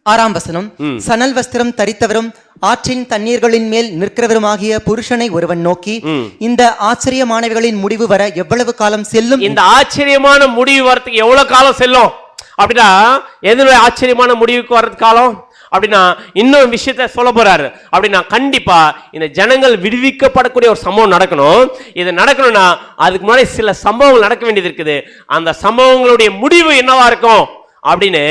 6ஆம் வசனம். சணல் வஸ்திரம் தரித்தவரும் ஆற்றின் தண்ணீர்களின் மேல் நிற்கிறவருமாகிய புருஷனை ஒருவன் நோக்கி, இந்த ஆச்சரியமானவைகளின் முடிவு வர எவ்வளவு காலம் செல்லும்? இந்த ஆச்சரியமான முடிவு வரதுக்கு எவ்வளவு காலம் செல்லும் அப்படின்னா, எதுல ஆச்சரியமான முடிவுக்கு வர்றது காலம் அப்படின்னா இன்னொரு விஷயத்த சொல்ல போறாரு. அப்படின்னா கண்டிப்பா இந்த ஜனங்கள் விடுவிக்கப்படக்கூடிய ஒரு சம்பவம் நடக்கணும். இது நடக்கணும்னா அதுக்கு முன்னாடி சில சம்பவங்கள் நடக்க வேண்டியது இருக்குது. அந்த சம்பவங்களுடைய முடிவு என்னவா இருக்கும் அப்படின்னு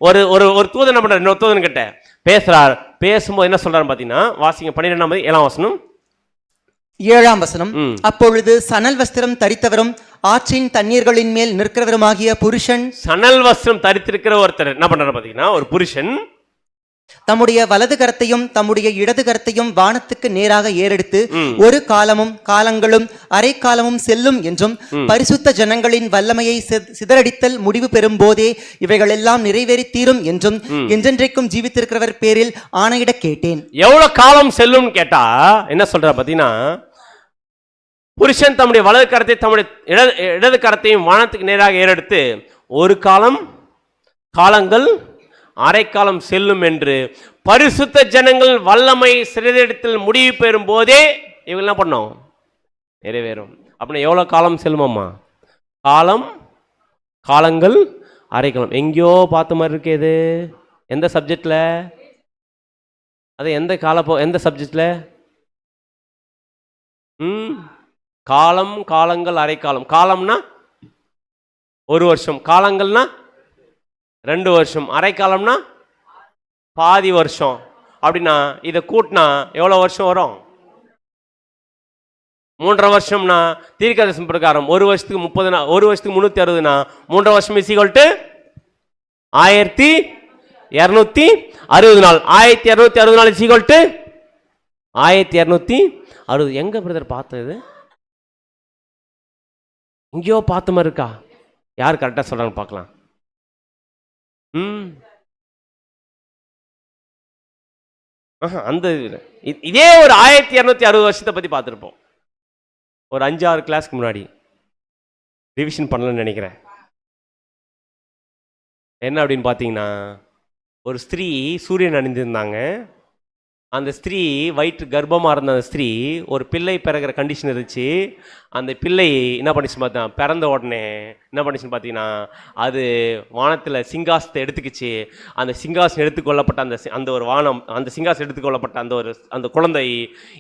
ஒரு ஒரு தூதன் என்ன பண்றாரு, இன்னொரு தூதன் கிட்ட பேசுறார். பேசும்போது என்ன சொல்றாரு பாத்தீங்கன்னா, வாசிங்க 12:7 வசனம். 7ஆம் வசனம். அப்பொழுது சணல் வஸ்திரம் தரித்தவரும் ஆற்றின் தண்ணீர்களின் மேல் நிற்கிறவருமாகிய புருஷன், சணல் வஸ்திரம் தரித்திருக்கிற ஒருத்தர் என்ன பண்றாரு பாத்தீங்கன்னா, ஒரு புருஷன் தம்முடைய வலது கரத்தையும் தம்முடைய இடது கரத்தையும் வானத்துக்கு நேராக ஏறெடுத்து, ஒரு காலமும் காலங்களும் அரை காலமும் செல்லும் என்றும், பரிசுத்த ஜனங்களின் வல்லமையை சிதறடித்தல் முடிவு பெறும் போதே இவைகள் எல்லாம் நிறைவேறி தீரும் என்றும் என்றென்றைக்கும் ஜீவித்திருக்கிறவர் பேரில் ஆணையிட கேட்டேன். எவ்வளவு காலம் செல்லும் கேட்டா என்ன சொல்ற பாத்தீங்கன்னா, புருஷன் தம்முடைய வலது கரத்தை தம்முடைய இடது கரத்தையும் வானத்துக்கு நேராக ஏறெடுத்து ஒரு காலம் காலங்கள் அரைக்காலம் செல்லும் என்று பரிசுத்த ஜனங்கள் வல்லமை சிறிதத்தில் முடிவு பெறும் போதே இவங்க என்ன பண்ணோம், நிறைவேறும். அப்படின்னா எவ்வளோ காலம் செல்லுமாம்மா? காலங்கள் அரைக்காலம். எங்கேயோ பார்த்த மாதிரி இருக்கு. இது எந்த சப்ஜெக்ட்ல? அது எந்த சப்ஜெக்ட்ல? காலங்கள் அரைக்காலம். காலம்னா 1 வருஷம், காலங்கள்னா 2 வருஷம், அரைக்காலம்னா பாதி வருஷம். அப்படின்னா இதை கூட்டினா எவ்வளோ வருஷம் வரும்? 3.5 வருஷம்னா தீர்க்கதரிசன பிரகாரம் 1 வருஷத்துக்கு 30 நாள், 1 வருஷத்துக்கு 360னா 3.5 வருஷம் = 1260 நாள். 1260 நாள் = 1260. எங்க பிரதர் பார்த்தது? எங்கேயோ பார்த்த மாதிரி இருக்கா? யார் கரெக்டாக சொல்றாங்க பார்க்கலாம். அந்த இதே ஒரு 1260 வருஷத்தை பத்தி பார்த்துருப்போம். ஒரு 5-6 கிளாஸ்க்கு முன்னாடி ரிவிஷன் பண்ணலன்னு நினைக்கிறேன். என்ன அப்படின்னு பார்த்தீங்கன்னா, ஒரு ஸ்திரீ சூரியன் அணிந்திருந்தாங்க. அந்த ஸ்திரீ வயிற்று கர்ப்பமாக இருந்த அந்த ஸ்திரீ ஒரு பிள்ளை பிறகுற கண்டிஷன் இருந்துச்சு. அந்த பிள்ளை என்ன பண்ணிச்சுன்னு பார்த்தா, பிறந்த உடனே என்ன பண்ணிச்சுன்னு பார்த்தீங்கன்னா, அது வானத்தில் சிங்காசத்தை எடுத்துக்கிச்சு. அந்த சிங்காசனம் எடுத்துக்கொள்ளப்பட்ட அந்த ஒரு வானம், அந்த சிங்காசனம் எடுத்துக்கொள்ளப்பட்ட அந்த குழந்தை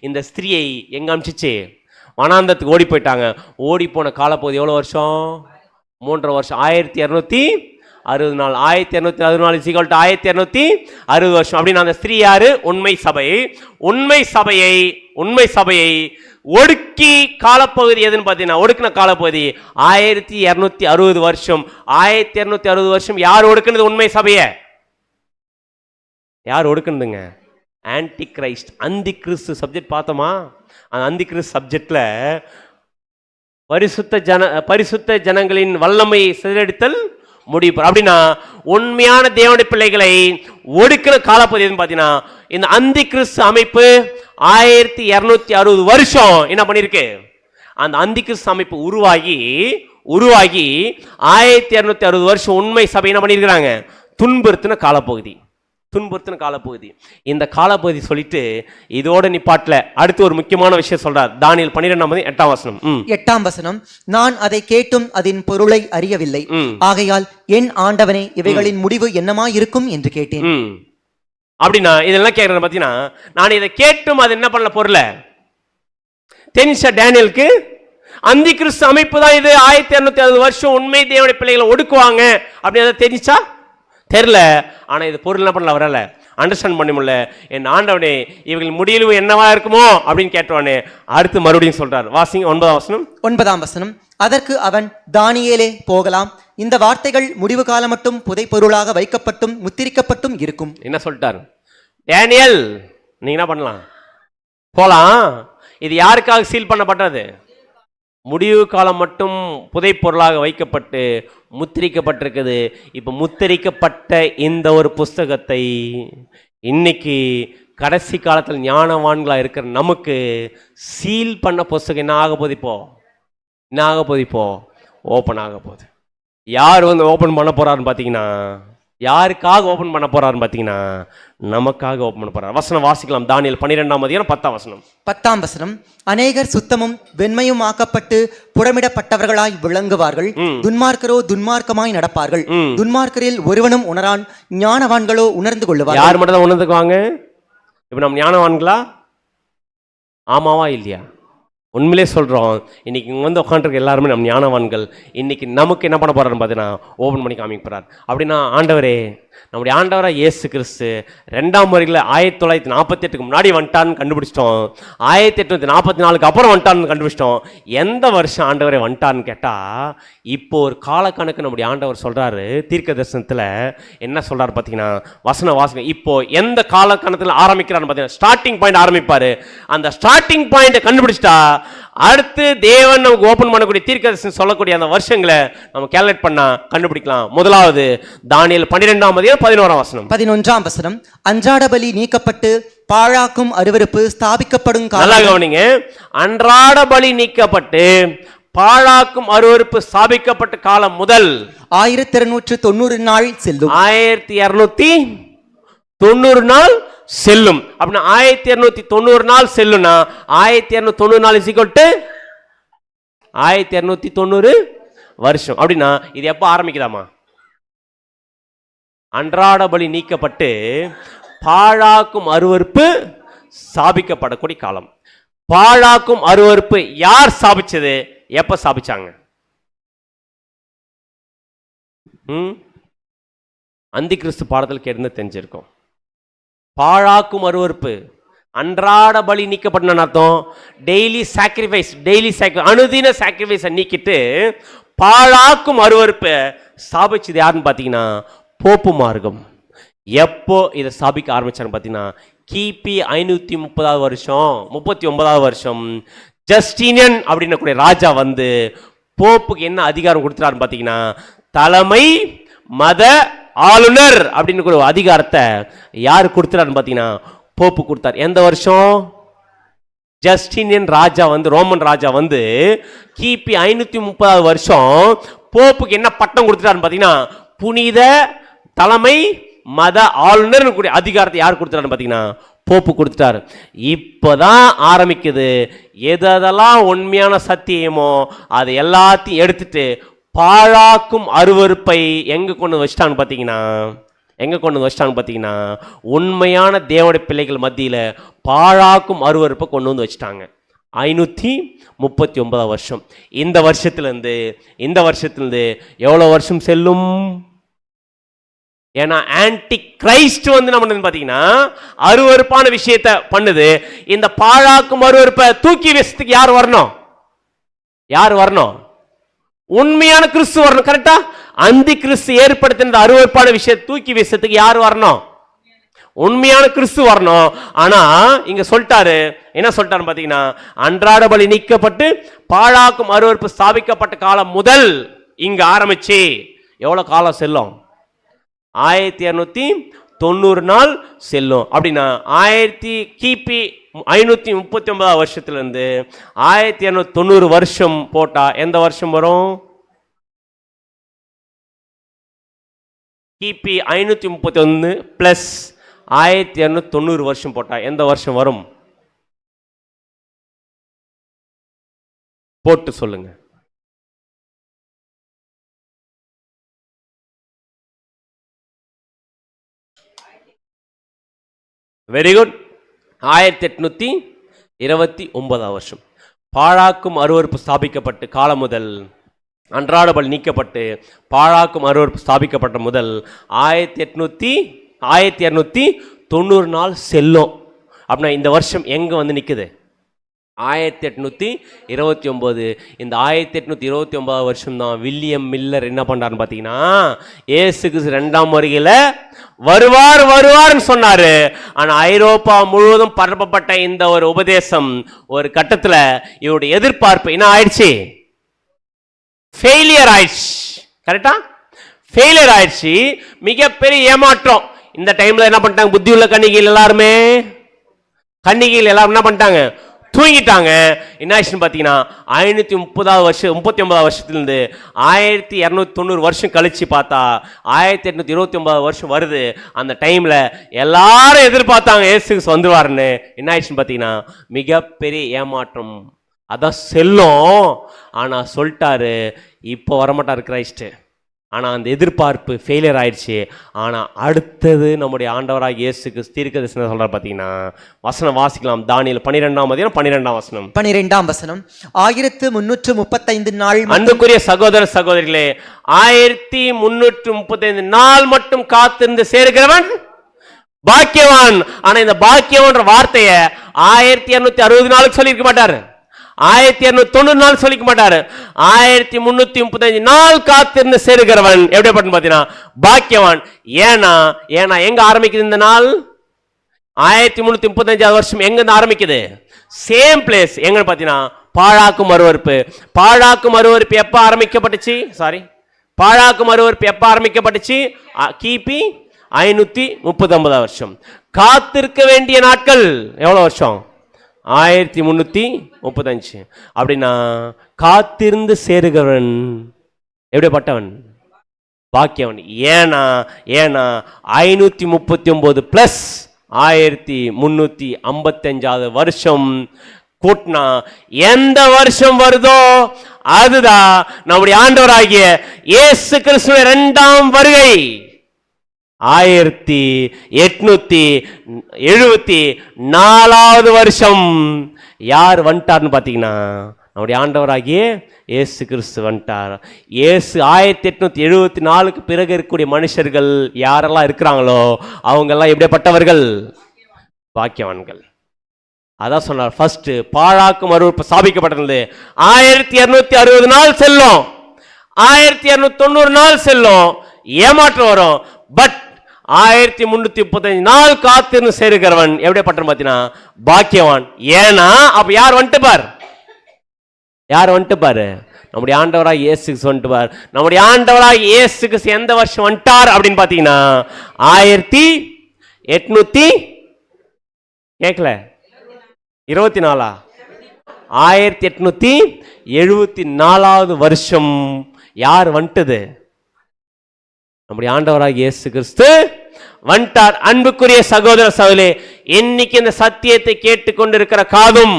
இந்த ஸ்திரீயை எங்கே அனுப்பிச்சிச்சு? வனாந்தத்துக்கு ஓடி போயிட்டாங்க. ஓடி போன காலப்பகுதி எவ்வளோ வருஷம்? 3.5 வருஷம். 1260 நாள். 1260 நாள் = 1260 வருஷம். அப்படின்னு அந்த ஸ்திரீ யாரு? உண்மை சபை. உண்மை சபையை ஒடுக்கி காலப்பகுதி எதுன்னு பார்த்தீங்கன்னா, ஒடுக்கின காலப்பகுதி 1260 வருஷம். 1260 வருஷம் யார் ஒடுக்குனது? உண்மை சபையை யார் ஒடுக்குனதுங்க? ஆன்டி கிரைஸ்ட், அந்தி கிறிஸ்து சப்ஜெக்ட் பார்த்தோமா? அந்த அந்தி கிறிஸ்து சப்ஜெக்ட்ல பரிசுத்த ஜனங்களின் வல்லமை சிதறடித்தல் முடிவு. அப்படின்னா உண்மையான தேவனுடைய பிள்ளைகளை ஒடுக்கிற காலப்பகுதி எதுன்னு பார்த்தீங்கன்னா, இந்த அந்தி கிறிஸ்து அமைப்பு 1260 வருஷம் என்ன பண்ணிருக்கு? அந்த அந்தி கிறிஸ்து அமைப்பு உருவாகி 1260 வருஷம் உண்மை சபை என்ன பண்ணியிருக்கிறாங்க? துன்புறுத்தின காலப்பகுதி. இந்த காலப்பகுதி சொல்லிட்டு இதோட நிப்பாட்டல. அடுத்து ஒரு முக்கியமான விஷயம் சொல்றார். தானியேல் 12:8 வசனம். நான் அதை கேட்டும் அதன் பொருளை அறியவில்லை, ஆகையால் என் ஆண்டவனே இவைகளின் முடிவு என்னமாயிருக்கும் என்று கேட்டேன். அப்படின்னா இதெல்லாம் கேட்கறேன் பார்த்தீங்கன்னா, நான் இதை கேட்டும் அது என்ன பண்ணல பொருள தெரிஞ்ச டேனியலுக்கு அந்தி கிறிஸ்து அமைப்பு தான் இது. 1260 வருஷம் உண்மை தேவனுடைய பிள்ளைகளை ஒடுக்குவாங்க அப்படின்னு தெரிஞ்சா தெரியல. ஆனா இது பொருள் என்ன பண்ணல, வரல, அண்டர்ஸ்டாண்ட் பண்ண முடியல. என் ஆண்டவனே இவர்கள் முடிவு என்னவா இருக்குமோ அப்படின்னு கேட்டவனே அடுத்து மறுபடியும் சொல்றார். வாசிங்க 9 வசனம். அதற்கு அவன், தானியேலே போகலாம், இந்த வார்த்தைகள் முடிவு காலம் மட்டும் புதை பொருளாக வைக்கப்பட்டும் முத்திரிக்கப்பட்டும் இருக்கும். என்ன சொல்லிட்டார்? டேனியல் நீங்க என்ன பண்ணலாம், போலாம். இது யாருக்காக சீல் பண்ணப்பட்டது? முடிவு காலம் மட்டும் புதை பொருளாக வைக்கப்பட்டு முத்திரிக்கப்பட்டிருக்குது. இப்போ முத்திரிக்கப்பட்ட இந்த ஒரு புஸ்தகத்தை இன்னைக்கு கடைசி காலத்தில் ஞானவான்களா இருக்கிற நமக்கு சீல் பண்ண புஸ்தகம் என்ன ஆக போகுது? இப்போ ஓப்பன் ஆக போகுது. யார் ஓப்பன் பண்ண போறாருன்னு பார்த்தீங்கன்னா, யாருக்காக ஓப்பன் பண்ண போறாருன்னு பார்த்தீங்கன்னா, நமக்காக ஓப்பன் பண்ண போறார். வசனம் வாசிக்கலாம். தானியேல் 12:10 வசனம். அநேகர் சுத்தமும் வெண்மையும் ஆக்கப்பட்டு புடமிடப்பட்டவர்களாய் விளங்குவார்கள். துன்மார்க்கரோ துன்மார்க்கமாய் நடப்பார்கள். துன்மார்க்கரில் ஒருவனும் உணரான், ஞானவான்களோ உணர்ந்து கொள்ளுவார். யார் மட்டும் தான் உணர்ந்துக்குவாங்க? இப்ப நம்ம ஞானவான்களா? ஆமாவா இல்லையா? உண்மையிலே சொல்கிறோம். இன்னைக்கு உட்காந்துருக்க எல்லாருமே நம்ம ஞானவான்கள். இன்னைக்கு நமக்கு என்ன பண்ண போறாருன்னு பார்த்தீங்கன்னா, ஓப்பன் பண்ணி காமிக்க போறார். அப்படின்னா ஆண்டவரே, நம்முடைய ஆண்டவராக இயேசு கிறிஸ்து 2ஆம் வருகையில் 1948க்கு முன்னாடி வந்துட்டான்னு கண்டுபிடிச்சிட்டோம். 1844க்கு அப்புறம் வந்துட்டான்னு கண்டுபிடிச்சிட்டோம். எந்த வருஷம் ஆண்டவரே வந்துட்டான்னு கேட்டால், இப்போ ஒரு காலக்கணக்கு நம்முடைய ஆண்டவர் சொல்கிறாரு. தீர்க்க தரிசனத்தில் என்ன சொல்கிறார் பார்த்தீங்கன்னா, வசன வாசனை இப்போ எந்த காலக்கணத்தில் ஆரம்பிக்கிறான்னு பார்த்தீங்கன்னா, ஸ்டார்டிங் பாயிண்ட் ஆரம்பிப்பார். அந்த ஸ்டார்டிங் பாயிண்ட்டை கண்டுபிடிச்சிட்டா அடுத்து தேவன் நமக்கு ஓப்பன் பண்ணக்கூடிய தீர்க்கதரிசனம் சொல்லக்கூடிய அந்த வருஷங்களை நம்ம கேல்குலேட் பண்ணா கண்டுபிடிக்கலாம். முதலாவது தானியேல் 12:11 வசனம். அன்றாட பலி நீக்கப்பட்டு பாழாக்கும் அருவருப்பு ஸ்தாபிக்கப்படும். நல்லா கவனிங்க. அன்றாட பலி நீக்கப்பட்டு பாழாக்கும் அருவருப்பு ஸ்தாபிக்கப்பட்ட காலம் முதல் 1290 நாள் செல்லும். 1290 நாள் செல்லும். அப்படின்னா 1290 நாள் செல்லும்னா 1290 நாள் இஸ் ஈக்குவல் டு 1290 வருஷம். அப்படின்னா இது எப்போ ஆரம்பிக்குதாமா? அன்றாட பலி நீக்கப்பட்டு பாழாக்கும் அருவருப்பு ஸ்தாபிக்கப்படக்கூடிய காலம். பாழாக்கும் அருவருப்பு யார் ஸ்தாபிச்சது? எப்ப ஸ்தாபிச்சாங்க? அந்தி கிறிஸ்து பாடத்தில் கேட்டு தெரிஞ்சிருக்கும். பாழாக்கும் அருவருப்பு அன்றாட பலி நீக்கப்பட்ட அர்த்தம் டெய்லி சாக்ரிஃபைஸ், அனுதின சாக்ரிஃபைஸை நீக்கிட்டு பாழாக்கும் அருவருப்பை ஸ்தாபிச்சது யாருன்னு பார்த்தீங்கன்னா போப்பு மார்க்கம். எப்போ இதை ஸ்தாபிக்க ஆரம்பிச்சான்னு பார்த்தீங்கன்னா கிபி 530 வருஷம் 39 வருஷம் ஜஸ்டினியன் அப்படின்னு கூடிய ராஜா வந்து போப்புக்கு என்ன அதிகாரம் கொடுத்துறாருன்னு பார்த்தீங்கன்னா தலைமை மத ஆளுநர் அப்படின்னு ஒரு அதிகாரத்தை யாரு கொடுத்துறாருன்னு பார்த்தீங்கன்னா போப்பு கொடுத்தார். எந்த வருஷம்? ஜஸ்டினியன் ராஜா வந்து, ரோமன் ராஜா வந்து கிபி 530 வருஷம் போப்புக்கு என்ன பட்டம் கொடுத்துட்டாருன்னு பார்த்தீங்கன்னா புனித தலைமை மத ஆளுநர் கூடிய அதிகாரத்தை யார் கொடுத்துட்டாருன்னு பார்த்தீங்கன்னா போப்பு கொடுத்துட்டாரு. இப்போதான் ஆரம்பிக்குது எதெல்லாம் உண்மையான சத்தியமோ அதை எல்லாத்தையும் எடுத்துட்டு பாழாக்கும் அருவருப்பை எங்க கொண்டு வச்சிட்டான்னு பார்த்தீங்கன்னா உண்மையான தேவனுடைய பிள்ளைகள் மத்தியில் பாழாக்கும் அருவருப்பை கொண்டு வந்து வச்சுட்டாங்க. 539 வருஷம். இந்த வருஷத்திலிருந்து எவ்வளோ வருஷம் செல்லும்? ஏன்னா ஆன்டி கிரைஸ்ட் வந்து நம்ம பார்த்தீங்கன்னா அருவருப்பான விஷயத்தை பண்ணுது. இந்த பாழாக்கும் அருவருப்பை தூக்கி வீசத்துக்கு யார் வரணும்? உண்மையான கிறிஸ்து வரணும். கரெக்டா? அந்தி கிறிஸ்து ஏற்படுத்தின அருவருப்பான விஷயத்தை தூக்கி வீசத்துக்கு யார் வரணும்? உண்மையான கிறிஸ்து வரணும். ஆனா இங்க சொல்லிட்டாரு, என்ன சொல்லிட்டாரு பாத்தீங்கன்னா அன்றாட பலி நீக்கப்பட்டு பாழாக்கும் அருவருப்பு ஸ்தாபிக்கப்பட்ட காலம் முதல் இங்க ஆரம்பிச்சு எவ்வளவு காலம் செல்லும்? 1290 நாள் செல்லும். அப்படின்னா கிபி 539 வருஷத்திலிருந்து 1290 வருஷம் போட்டா எந்த வருஷம் வரும்? கிபி 531 பிளஸ் 1290 வருஷம் போட்டா எந்த வருஷம் வரும்? போட்டு சொல்லுங்க. Very good. 1829 வருஷம். பாழாக்கும் அருவருப்பு ஸ்தாபிக்கப்பட்டு காலம் முதல் அன்றாட பலி நீக்கப்பட்டு பாழாக்கும் அருவருப்பு ஸ்தாபிக்கப்பட்ட முதல் 1290 நாள் செல்லும். அப்படின்னா இந்த வருஷம் எங்க வந்து நிக்குது? 1829. இந்த 1829 வருஷம் தான் வில்லியம் மில்லர் என்ன பண்றாருன்னு பார்த்தீங்கன்னா இயேசு கிறிஸ்து 2ஆம் வருகையில வருவார்னு சொன்னாரு. ஆனா ஐரோப்பா முழுவதும் பரப்பப்பட்ட இந்த ஒரு உபதேசம் ஒரு கட்டத்துல இவருடைய எதிர்பார்ப்பு என்ன ஆயிடுச்சு? ஃபெயிலியர் ஆயிடுச்சு. கரெக்டா? ஃபெயிலியர் ஆயிடுச்சு. மிகப்பெரிய ஏமாற்றம். இந்த டைம்ல என்ன பண்ணிட்டாங்க? புத்தி உள்ள கன்னிகைகள் எல்லாரும் என்ன பண்ணிட்டாங்க? தூங்கிட்டாங்க. என்ன ஆச்சுன்னு பார்த்தீங்கன்னா 539 வருஷத்துலேருந்து 1290 வருஷம் கழிச்சு பார்த்தா 1829 வருஷம் வருது. அந்த டைம்ல எல்லாரும் எதிர்பார்த்தாங்க இயேசு வந்துருவாருன்னு. என்ன ஆயிடுச்சுன்னு பார்த்தீங்கன்னா மிகப்பெரிய ஏமாற்றம். அதான் செல்லும். ஆனா சொல்லிட்டாரு இப்போ வரமாட்டார் கிரைஸ்ட். ஆனா அந்த எதிர்பார்ப்பு ஃபெயிலியர் ஆயிடுச்சு. ஆனா அடுத்தது நம்முடைய ஆண்டவராக இயேசுக்கு தீர்க்கதரிசனம் சொல்றார். பார்த்தீங்கன்னா வசனம் வாசிக்கலாம். தானியேல் 12ஆம் அதிகாரம் 12ஆம் வசனம். 12ஆம் வசனம். 1335 நாள். அன்புக்குரிய சகோதர சகோதரிகளே, 1335 நாள் மட்டும் காத்திருந்து சேர்கிறவன் பாக்கியவான். ஆனா இந்த பாக்கியவான்ற வார்த்தையை 1260 நாளுக்கு சொல்லியிருக்க மாட்டாரு, 1290 நாள் சொல்லிக்க மாட்டாரு. 1335 நாள் காத்திருந்து சேருகிறவன் எப்படிப்பட்ட பார்த்தீங்கன்னா பாக்கியவான். ஏன்னா எங்க ஆரம்பிக்குது இந்த நாள்? 1335 வருஷம் எங்க இருந்து ஆரம்பிக்குது? Same place. எங்க பார்த்தீங்கன்னா பாழாக்கும் அருவருப்பு. பாழாக்கும் அருவருப்பு எப்ப ஆரம்பிக்கப்பட்டுச்சு? கிபி 539 வருஷம். காத்திருக்க வேண்டிய நாட்கள் எவ்வளவு வருஷம்? 1335. அப்படின்னா காத்திருந்து சேருகிறவன் எப்படிப்பட்டவன்? பாக்கியவன். ஏன்னா 539 பிளஸ் 1355 வருஷம் கூட்டினா எந்த வருஷம் வருதோ அதுதான் நம்முடைய ஆண்டவராகிய இயேசு கிறிஸ்துவின் இரண்டாம் வருகை. 1874 வருஷம் யார் வந்துட்டார்னு பார்த்தீங்கன்னா நம்முடைய ஆண்டவராகிய இயேசு கிறிஸ்து வந்துட்டார். இயேசு 1874க்கு பிறகு இருக்கக்கூடிய மனுஷர்கள் யாரெல்லாம் இருக்கிறாங்களோ அவங்கெல்லாம் எப்படிப்பட்டவர்கள்? பாக்கியவான்கள். அதான் சொன்னார். ஃபர்ஸ்ட் பாழாக்கும் மறுப்பு ஸ்தாபிக்கப்பட்டிருந்தது. 1260 நாள் செல்லும், 1290 நாள் செல்லும், ஏமாற்றம் வரும். பட் 1335 நாள் காத்திருந்து சேருகிறவன் எப்படிப்பட்ட பார்த்தீங்கன்னா பாக்கியவான். ஏன்னா அப்ப யார் வந்துட்டு பார்? யார் வந்துட்டு பாரு? நம்முடைய ஆண்டவராக இயேசு வந்துட்டு பார். நம்முடைய ஆண்டவராக இயேசு எந்த வருஷம் வந்துட்டார் அப்படின்னு பார்த்தீங்கன்னா 1800 கேட்கல 24 1874 வருஷம் யார் வந்துட்டது? நம்முடைய ஆண்டவராக இயேசு கிறிஸ்து வந்துட்டார். அன்புக்குரிய சகோதர சகோதரே, இன்னைக்கு இந்த சத்தியத்தை கேட்டுக்கொண்டிருக்கிற காதும்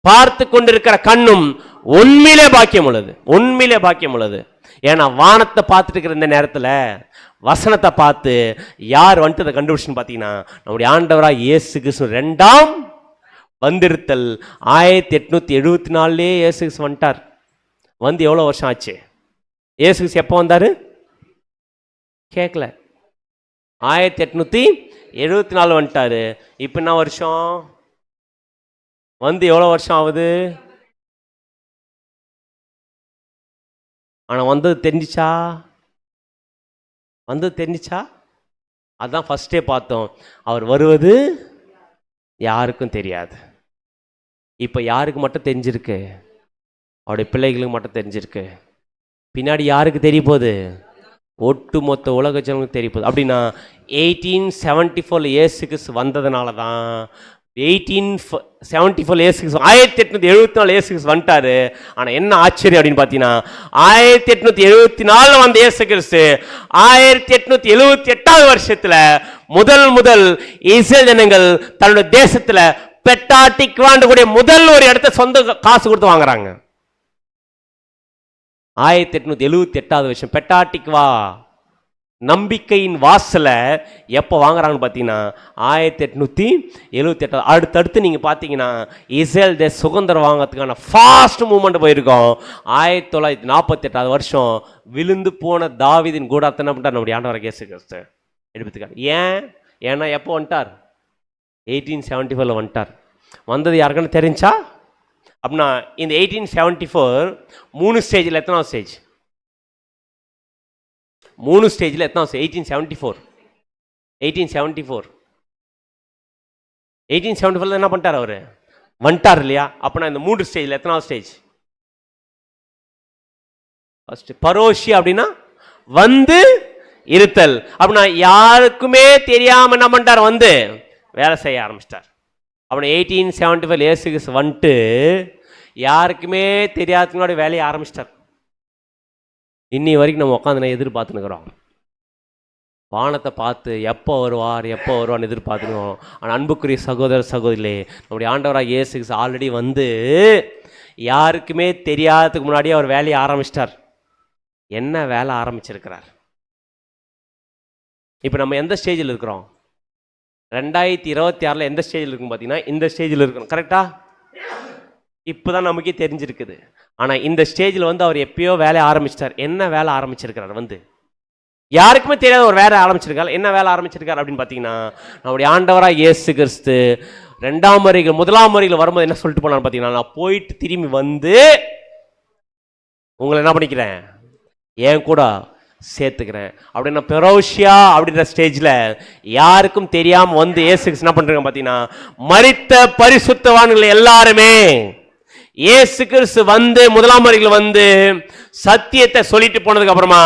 பார்த்து கொண்டிருக்கிற கண்ணும் உண்மையிலே பாக்கியம் உள்ளது, உண்மையிலே பாக்கியம் உள்ளது. ஏன்னா வானத்தை பார்த்துட்டு இருக்கிற இந்த நேரத்தில் வசனத்தை பார்த்து யார் வந்துட்டு அதை கண்டுபிடிச்சுன்னு பார்த்தீங்கன்னா நம்முடைய ஆண்டவராக இயேசு கிறிஸ்து இரண்டாம் வந்திருத்தல். 1874 இயேசு கிறிஸ்து வந்துட்டார். வந்து எவ்வளோ வருஷம் ஆச்சு? இயேசு கிறிஸ்து எப்போ வந்தார் கேட்கல. 1874 வந்துட்டாரு. இப்போ என்ன வருஷம்? வந்து எவ்வளோ வருஷம் ஆகுது? ஆனால் வந்தது தெரிஞ்சிச்சா? வந்தது தெரிஞ்சிச்சா? அதான் ஃபர்ஸ்டே பார்த்தோம். அவர் வருவது யாருக்கும் தெரியாது. இப்போ யாருக்கு மட்டும் தெரிஞ்சிருக்கு? அவருடைய பிள்ளைகளுக்கு மட்டும் தெரிஞ்சிருக்கு. பின்னாடி யாருக்கு தெரிய போகுது? ஒட்டு மொத்த உலக ஜனங்களுக்கு தெரிய போகுது. அப்படின்னா 1874 இயேசு கிறிஸ்து வந்ததுனால தான் 1874 இயேசு கிறிஸ்து 1874 இயேசு கிறிஸ்து வந்துட்டாரு. ஆனால் என்ன ஆச்சரியம் அப்படின்னு பார்த்தீங்கன்னா 1874 வந்த இயேசு கிறிஸ்து 1878 வருஷத்தில் முதல் இஸ்ரேல் ஜனங்கள் தன்னுடைய தேசத்தில் பெட்டாட்டிக்வான்னு கூடிய முதல் ஒரு இடத்த சொந்த காசு கொடுத்து வாங்குறாங்க. 1878 வருஷம் பெட்டாட்டிக்வா நம்பிக்கையின் வாசல எப்போ வாங்குறாங்கன்னு பார்த்தீங்கன்னா 1878. அடுத்தடுத்து நீங்கள் பார்த்தீங்கன்னா இஸ்ரேல் தேச சுதந்திரம் வாங்கிறதுக்கான ஃபாஸ்ட் மூவ்மெண்ட் போயிருக்கோம். 1948 வருஷம் விழுந்து போன தாவீதின் கூடாரத்தை என்ன பண்ணிட்டார் நம்முடைய ஆண்டவராகிய இயேசு கிறிஸ்து எடுத்துக்காரு. ஏன்னா எப்போ வந்துட்டார்? 1874 வந்துட்டார். வந்தது யாருக்குன்னு தெரிஞ்சா? அப்படின்னா இந்த 1874 3 ஸ்டேஜில் எத்தனாவது ஸ்டேஜ்? 3 ஸ்டேஜில் எத்தனாவது ஸ்டேஜ்? 1874 என்ன பண்ணிட்டார் அவர்? வந்துட்டார் இல்லையா? அப்படின்னா இந்த 3 ஸ்டேஜில் எத்தனாவது ஸ்டேஜ்? ஃபர்ஸ்ட் பரோஷி அப்படின்னா வந்து இருத்தல். அப்படின்னா யாருக்குமே தெரியாம என்ன பண்ணிட்டார்? வந்து வேலை செய்ய ஆரம்பிச்சிட்டார். அப்படி 1875 இயேசு கிறிஸ்து வந்துட்டு யாருக்குமே தெரியாததுக்கு முன்னாடி வேலையை ஆரம்பிச்சிட்டார். இன்னி வரைக்கும் நம்ம உட்காந்து எதிர்பார்த்துனுக்குறோம். வானத்தை பார்த்து எப்போ வருவார்னு எதிர்பார்த்துக்கிறோம். ஆனால் அன்புக்குரிய சகோதர சகோதரிகளே, நம்முடைய ஆண்டவராக இயேசு கிறிஸ்து ஆல்ரெடி வந்து யாருக்குமே தெரியாததுக்கு முன்னாடியே அவர் வேலையை ஆரம்பிச்சிட்டார். என்ன வேலை ஆரம்பிச்சிருக்கிறார்? இப்போ நம்ம எந்த ஸ்டேஜில் இருக்கிறோம்? 2026 எந்த ஸ்டேஜில் இருக்கும் பார்த்தீங்கன்னா இந்த ஸ்டேஜில் இருக்கணும். கரெக்டா? இப்போ தான் நமக்கே தெரிஞ்சிருக்குது. ஆனால் இந்த ஸ்டேஜில் வந்து அவர் எப்பயோ வேலையை ஆரம்பிச்சிட்டார். என்ன வேலை ஆரம்பிச்சிருக்கிறார்? வந்து யாருக்குமே தெரியாத ஒரு வேலை ஆரம்பிச்சிருக்காரு. என்ன வேலை ஆரம்பிச்சிருக்காரு அப்படின்னு பார்த்தீங்கன்னா நம்முடைய ஆண்டவராக இயேசு கிறிஸ்து 2ஆம் வருகையில் 1ஆம் வருகையில் வரும்போது என்ன சொல்லிட்டு போனான்னு பார்த்தீங்கன்னா, நான் போயிட்டு திரும்பி வந்து உங்களை என்ன பண்ணிக்கிறேன்? ஏன் கூட சேர்த்துக்கிறேன் அப்படின்னா பெரோஷியா அப்படின்ற ஸ்டேஜில் யாருக்கும் தெரியாமல் வந்து இயேசு என்ன பண்ணுறாங்க பார்த்தீங்கன்னா, மரித்த பரிசுத்தவான்கள் எல்லாருமே இயேசு கிறிஸ்து வந்து முதலாம் வருகையில் வந்து சத்தியத்தை சொல்லிட்டு போனதுக்கு அப்புறமா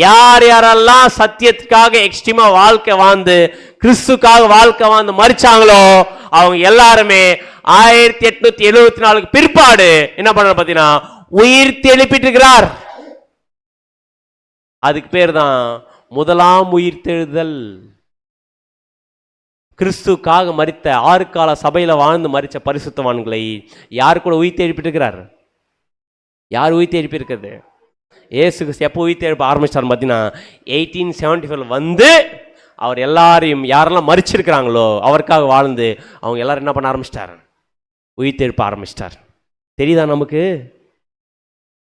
யார் யாரெல்லாம் சத்தியத்துக்காக எக்ஸ்ட்ரீமா வாழ்க்கை வாழ்ந்து கிறிஸ்துக்காக வாழ்க்கை வாழ்ந்து மரிச்சாங்களோ அவங்க எல்லாருமே 1874 பிற்பாடு என்ன பண்ற பாத்தீங்கன்னா உயிர் தெழுப்பிட்டு இருக்கிறார். அதுக்கு பேர் தான் முதலாம் உயிர் தெழுதல். கிறிஸ்துக்காக மரித்த 6 கால சபையில வாழ்ந்து மரித்த பரிசுத்தவான்களை யார் கூட உயிர் எழுப்பிட்டு இருக்கிறார்? யார் உயிர் எழுப்பி இருக்கிறது? இயேசு கிறிஸ்து எப்போ உயிர் எழுப்ப ஆரம்பிச்சார் பார்த்தீங்கன்னா 1874 வந்து அவர் எல்லாரையும் யாரெல்லாம் மரிச்சிருக்கிறாங்களோ அவருக்காக வாழ்ந்து அவங்க எல்லாரும் என்ன பண்ண ஆரம்பிச்சிட்டார்? உயிர் எழுப்ப ஆரம்பிச்சிட்டார். தெரியுதா நமக்கு?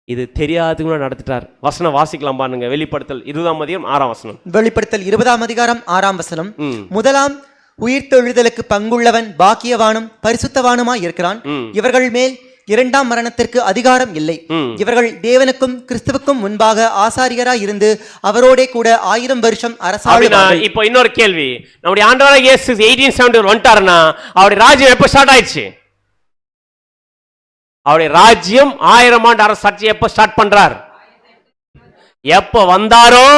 இது தெரியாதுன்னு நடத்திட்டார். வசனம் வாசிக்கலாம் பாருங்க. வெளிப்படுத்தல் 20:6. வெளிப்படுத்தல் 20:6 முதலாம் உயிர்த்தெழுதலுக்கு பங்குள்ளவன் பாக்கியவானும் பரிசுத்தவானுமாய் இருக்கிறான். இவர்கள் மேல் இரண்டாம் மரணத்திற்கு அதிகாரம் இல்லை. இவர்கள் தேவனுக்கும் கிறிஸ்துவுக்கும் முன்பாக ஆசாரியராய் இருந்து அவரோடே கூட 1000 வருஷம் அரசாளுவார்கள். இப்போ இன்னொரு கேள்வி, நம்முடைய ஆண்டவராகிய இயேசு 1874 வந்துட்டாருன்னா அவருடைய ராஜ்யம் எப்ப ஸ்டார்ட் ஆயிடுச்சு? அவருடைய ராஜ்யம் 1000 ஆண்டு அரசாட்சி எப்ப ஸ்டார்ட் பண்றார்? எப்ப வந்தாரோ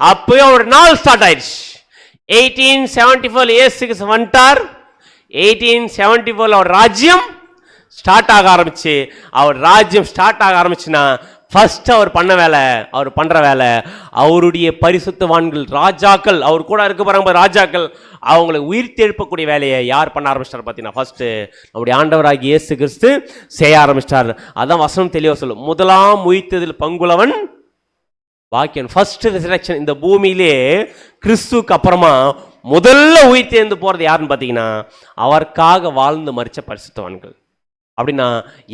அப்பவே ஒரு நாள் ஸ்டார்ட் ஆயிடுச்சு. 1874 இயேசு வந்துட்டார். 1874 அவர் ராஜ்யம் ஸ்டார்ட் ஆக ஆரம்பிச்சு. அவர் ராஜ்யம் ஸ்டார்ட் ஆக ஆரம்பிச்சுன்னா ஃபர்ஸ்ட் அவர் பண்ண வேலை, அவர் பண்ற வேலை அவருடைய பரிசுத்தவான்கள் ராஜாக்கள் அவர் கூட இருக்க போறாங்க ராஜாக்கள் அவங்களை உயிர் தெழுப்பக்கூடிய வேலையை யார் பண்ண ஆரம்பிச்சிட்டார் பார்த்தீங்கன்னா ஃபர்ஸ்ட் நம்முடைய ஆண்டவராகிய இயேசு கிறிஸ்து செய்ய ஆரம்பிச்சிட்டார். அதான் வசனம் தெளிவாக சொல்லும், முதலாம் உயிர்த்ததில் பங்குள்ளவன் பாக்கியன். ஃபர்ஸ்ட் ரிசரக்ஷன் இந்த பூமியிலே கிறிஸ்துக்கு அப்புறமா முதல்ல உயிர் தேர்ந்து போறது யாருன்னு பார்த்தீங்கன்னா அவருக்காக வாழ்ந்து மரிச்ச பரிசுத்தவான்கள். அப்படின்னா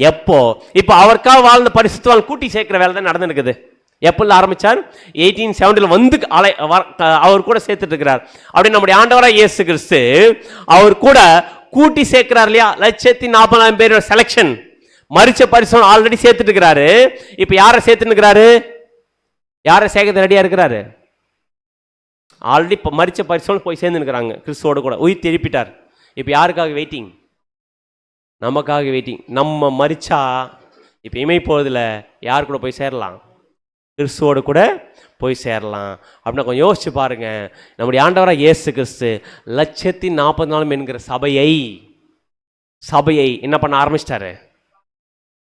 எப்போ? இப்போ அவருக்காக வாழ்ந்த பரிசுத்தவான் கூட்டி சேர்க்கிற வேலை தான் நடந்துருக்குது. எப்போ ஆரம்பிச்சார்? 1870 வந்து அவர் கூட சேர்த்துட்டு இருக்கிறார். அப்படி நம்முடைய ஆண்டவராக இயேசு கிறிஸ்து அவர் கூட கூட்டி சேர்க்கிறார் இல்லையா? 140,000 பேர் செலக்ஷன் மரிச்ச பரிசுத்தவான் ஆல்ரெடி சேர்த்துட்டு இருக்கிறாரு. இப்போ யாரை சேர்த்துட்டு இருக்கிறாரு? யாரை சேர்க்கறது ரெடியா இருக்கிறாரு? ஆல்ரெடி இப்போ மரிச்ச பரிசுத்தவான் போய் சேர்ந்து இருக்கிறாங்க கிறிஸ்துவோட கூட உயிர் திருப்பிட்டார். இப்போ யாருக்காக வெயிட்டிங்? நமக்காக வெயிட்டிங். நம்ம மரிச்சா இப்போ இமை போகிறதுல யார் கூட போய் சேரலாம்? கிறிஸ்துவோடு கூட போய் சேரலாம். அப்படின்னா கொஞ்சம் யோசிச்சு பாருங்க. நம்முடைய ஆண்டவராக இயேசு கிறிஸ்து 140,000 என்கிற சபையை என்ன பண்ண ஆரம்பிச்சிட்டாரு?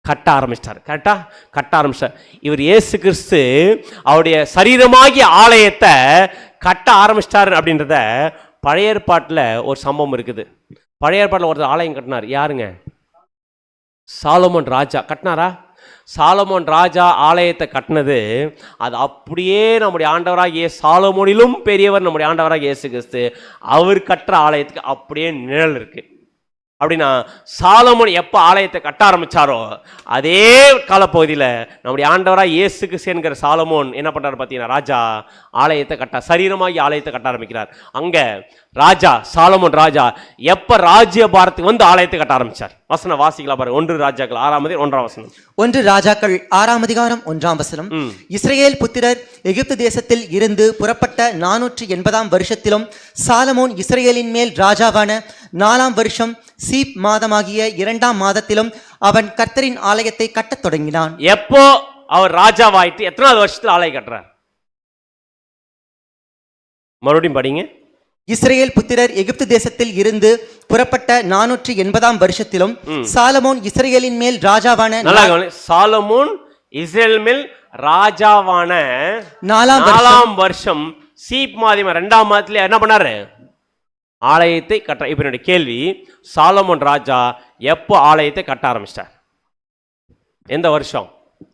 கட்ட ஆரம்பிச்சிட்டார். கரெக்டா? கட்ட ஆரம்பிச்சார். இவர் இயேசு கிறிஸ்து அவருடைய சரீரமாகிய ஆலயத்தை கட்ட ஆரம்பிச்சிட்டாரு. அப்படின்றத பழைய ஏற்பாட்டில் ஒரு சம்பவம் இருக்குது. பழைய ஏற்பாட்டில் ஒருத்தர் ஆலயம் கட்டினார். யாருங்க? சாலமோன் ராஜா கட்டினாரா? சாலமோன் ராஜா ஆலயத்தை கட்டினது அது அப்படியே நம்முடைய ஆண்டவராகிய சாலமோனிலும் பெரியவர் நம்முடைய ஆண்டவராகிய இயேசு கிறிஸ்து அவர் கட்டுற ஆலயத்துக்கு அப்படியே நிழல் இருக்கு. அப்படின்னா சாலமோன் எப்போ ஆலயத்தை கட்ட ஆரம்பிச்சாரோ அதே காலப்பகுதியில் நம்முடைய ஆண்டவராக இயேசு கிறிஸ்து என்கிற சாலமோன் என்ன பண்றாரு பார்த்தீங்கன்னா ராஜா ஆலயத்தை சரீரமாகி ஆலயத்தை கட்ட ஆரம்பிக்கிறார். அங்க ராஜா சாலமோன் ராஜா எப்ப ராஜ்ய பாரத்துக்கு வந்து ஆலயத்தை கட்ட ஆரம்பிச்சார்? வசனம் வாசிக்கலாம் பாருங்க. 1 ராஜாக்கள் 6:1 1 ராஜாக்கள் 6:1 இஸ்ரவேல் புத்திரர் எகிப்து தேசத்தில் இருந்து புறப்பட்ட 480 வருஷத்திலும் சாலமோன் இஸ்ரவேலின் மேல் ராஜாவான 4 வருஷம் சீப் மாதமாகிய 2 மாதத்திலும் அவன் கர்த்தரின் ஆலயத்தை கட்டத் தொடங்கினான். எப்போ அவர் ராஜாவாயிட்டு எத்தனாவது வருஷத்துல ஆலயம் கட்டுறார்? மறுபடியும் படிங்க. இஸ்ரவேல் புத்திரர் எகிப்து தேசத்தில் இருந்து புறப்பட்ட 480 வருஷத்திலும் சாலமோன் இஸ்ரவேலின் மேல் ராஜாவான சாலமோன் இஸ்ரேல் மேல் ராஜாவான 4ஆம் வருஷம் சீப் மாதம் 2ஆம் மாதத்துல என்ன பண்ணாரு? ஆலயத்தை கட்ட. இப்ப என்னுடைய கேள்வி, சாலமோன் ராஜா எப்போ ஆலயத்தை கட்ட ஆரம்பிச்சிட்டார்? எந்த வருஷம்?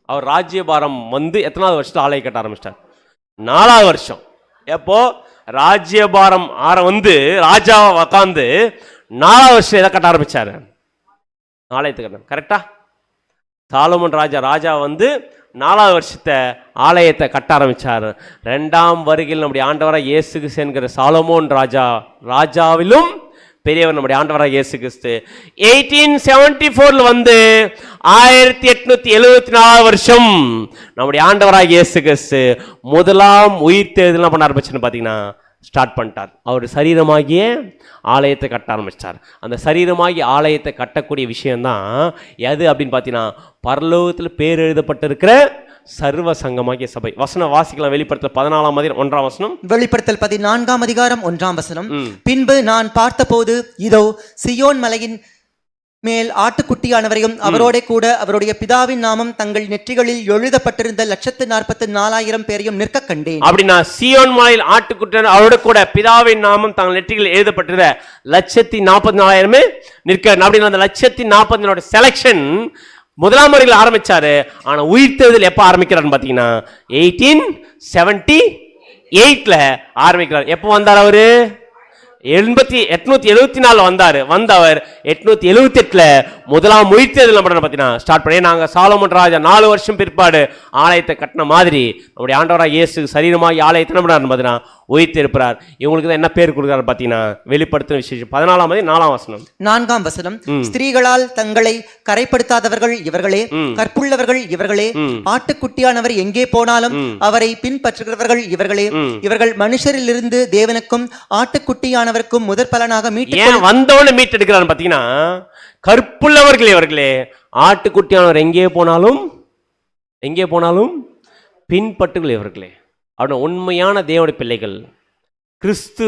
அவர் ராஜ்யபாரம் வந்து எத்தனாவது வருஷத்துல ஆலயம் கட்ட ஆரம்பிச்சிட்டார்? 4ஆவது வருஷம். எப்போ ராஜ்யபாரம் வந்து ராஜாவை உக்காந்து 4ஆவது வருஷம் எதை கட்ட ஆரம்பிச்சாரு? ஆலயத்தை கட்ட. கரெக்டா? சாலமோன் ராஜா வந்து 4ஆவது வருஷத்தை ஆலயத்தை கட்ட ஆரம்பிச்சார். 2ஆம் வருகையில் நம்முடைய ஆண்டவராக இயேசு கிறிஸ்து என்கிற சாலமோன் ராஜாவிலும் பெரியவர் நம்முடைய ஆண்டவராக இயேசு கிறிஸ்து 1874 வந்து 1874 வருஷம் நம்முடைய ஆண்டவராக இயேசு கிறிஸ்து முதலாம் உயிர் தேர்தல் பண்ண ஆரம்பிச்சுன்னு பார்த்தீங்கன்னா ஸ்டார்ட் பண்ணிட்டார். அவர் சரீரமாகிய ஆலயத்தை கட்ட ஆரம்பிச்சிட்டார். அந்த சரீரமாகிய ஆலயத்தை கட்டக்கூடிய விஷயம்தான் எது அப்படின்னு பார்த்தீங்கன்னா, பரலோகத்தில் பேர் எழுதப்பட்டிருக்கிற சர்வ சங்கமாகிய சபை. வசனம் வாசிக்கலாம். வெளிப்படுத்தல் 14ஆம் அதிகாரம் 1ஆம் வசனம். வெளிப்படுத்தல் 14ஆம் அதிகாரம் 1ஆம் வசனம். பின்பு நான் பார்த்தபோது இதோ சியோன் மலையின் மேல் ஆட்டுக்குட்டியானவரையும் அவரோட கூட அவருடைய பிதாவின் நாமம் தங்கள் நெற்றிகளில் எழுதப்பட்டிருந்த 144,000 பேரையும் நிற்க கண்டேன். அப்படின்னா சியோன் மலையில் ஆட்டுக்குட்டியான அவரோட கூட பிதாவின் நாமம் தங்கள் நெற்றிகளில் எழுதப்பட்டிருந்த 144,000 நிற்க. அப்படின்னா அந்த 144,000 செலக்ஷன் முதலாம் முறையில் ஆரம்பிச்சாரு. ஆனா உயிர்த்தெழுதல் எப்ப ஆரம்பிக்கிறார்னு பாத்தீங்கன்னா 1878ல ஆரம்பிக்கிறார். எப்போ வந்தார் அவரு? 874 வந்தாரு. வந்தவர் 878ல முதலாம் உயிர்த்தெழுதல் நம்ம பார்த்தீங்கன்னா ஸ்டார்ட் பண்ணி நாங்க சாலமோன் ராஜா 4 வருஷம் பிற்பாடு ஆலயத்தை கட்டின மாதிரி நம்முடைய ஆண்டவராக இயேசு சரீரமாகி ஆலயத்தை என்ன பண்ணார் பார்த்தீங்கன்னா உயிர்த்தெழுப்புறார். இவங்களுக்கு தான் என்ன பேர் கொடுக்குறாரு பார்த்தீங்கன்னா வெளிப்படுத்தின விசேஷம் 14ஆம் அதிகாரம் 4ஆம் வசனம். 4ஆம் வசனம். ஸ்திரீகளால் தங்களை கரைப்படுத்தாதவர்கள் இவர்களே, கற்புள்ளவர்கள் இவர்களே, ஆட்டுக்குட்டியானவர் எங்கே போனாலும் அவரை பின்பற்றுகிறவர்கள் இவர்களே, இவர்கள் மனுஷரிலிருந்து தேவனுக்கும் ஆட்டுக்குட்டியானவருக்கும் முதற் பலனாக ஏன் வந்தவன மீட்டெடுக்கிறான்னு பார்த்தீங்கன்னா, கற்புள்ளவர்கள் இவர்களே, ஆட்டுக்குட்டியானவர் எங்கே போனாலும் பின்பற்றுகள் இவர்களே. அவருடைய உண்மையான தேவனுடைய பிள்ளைகள். கிறிஸ்து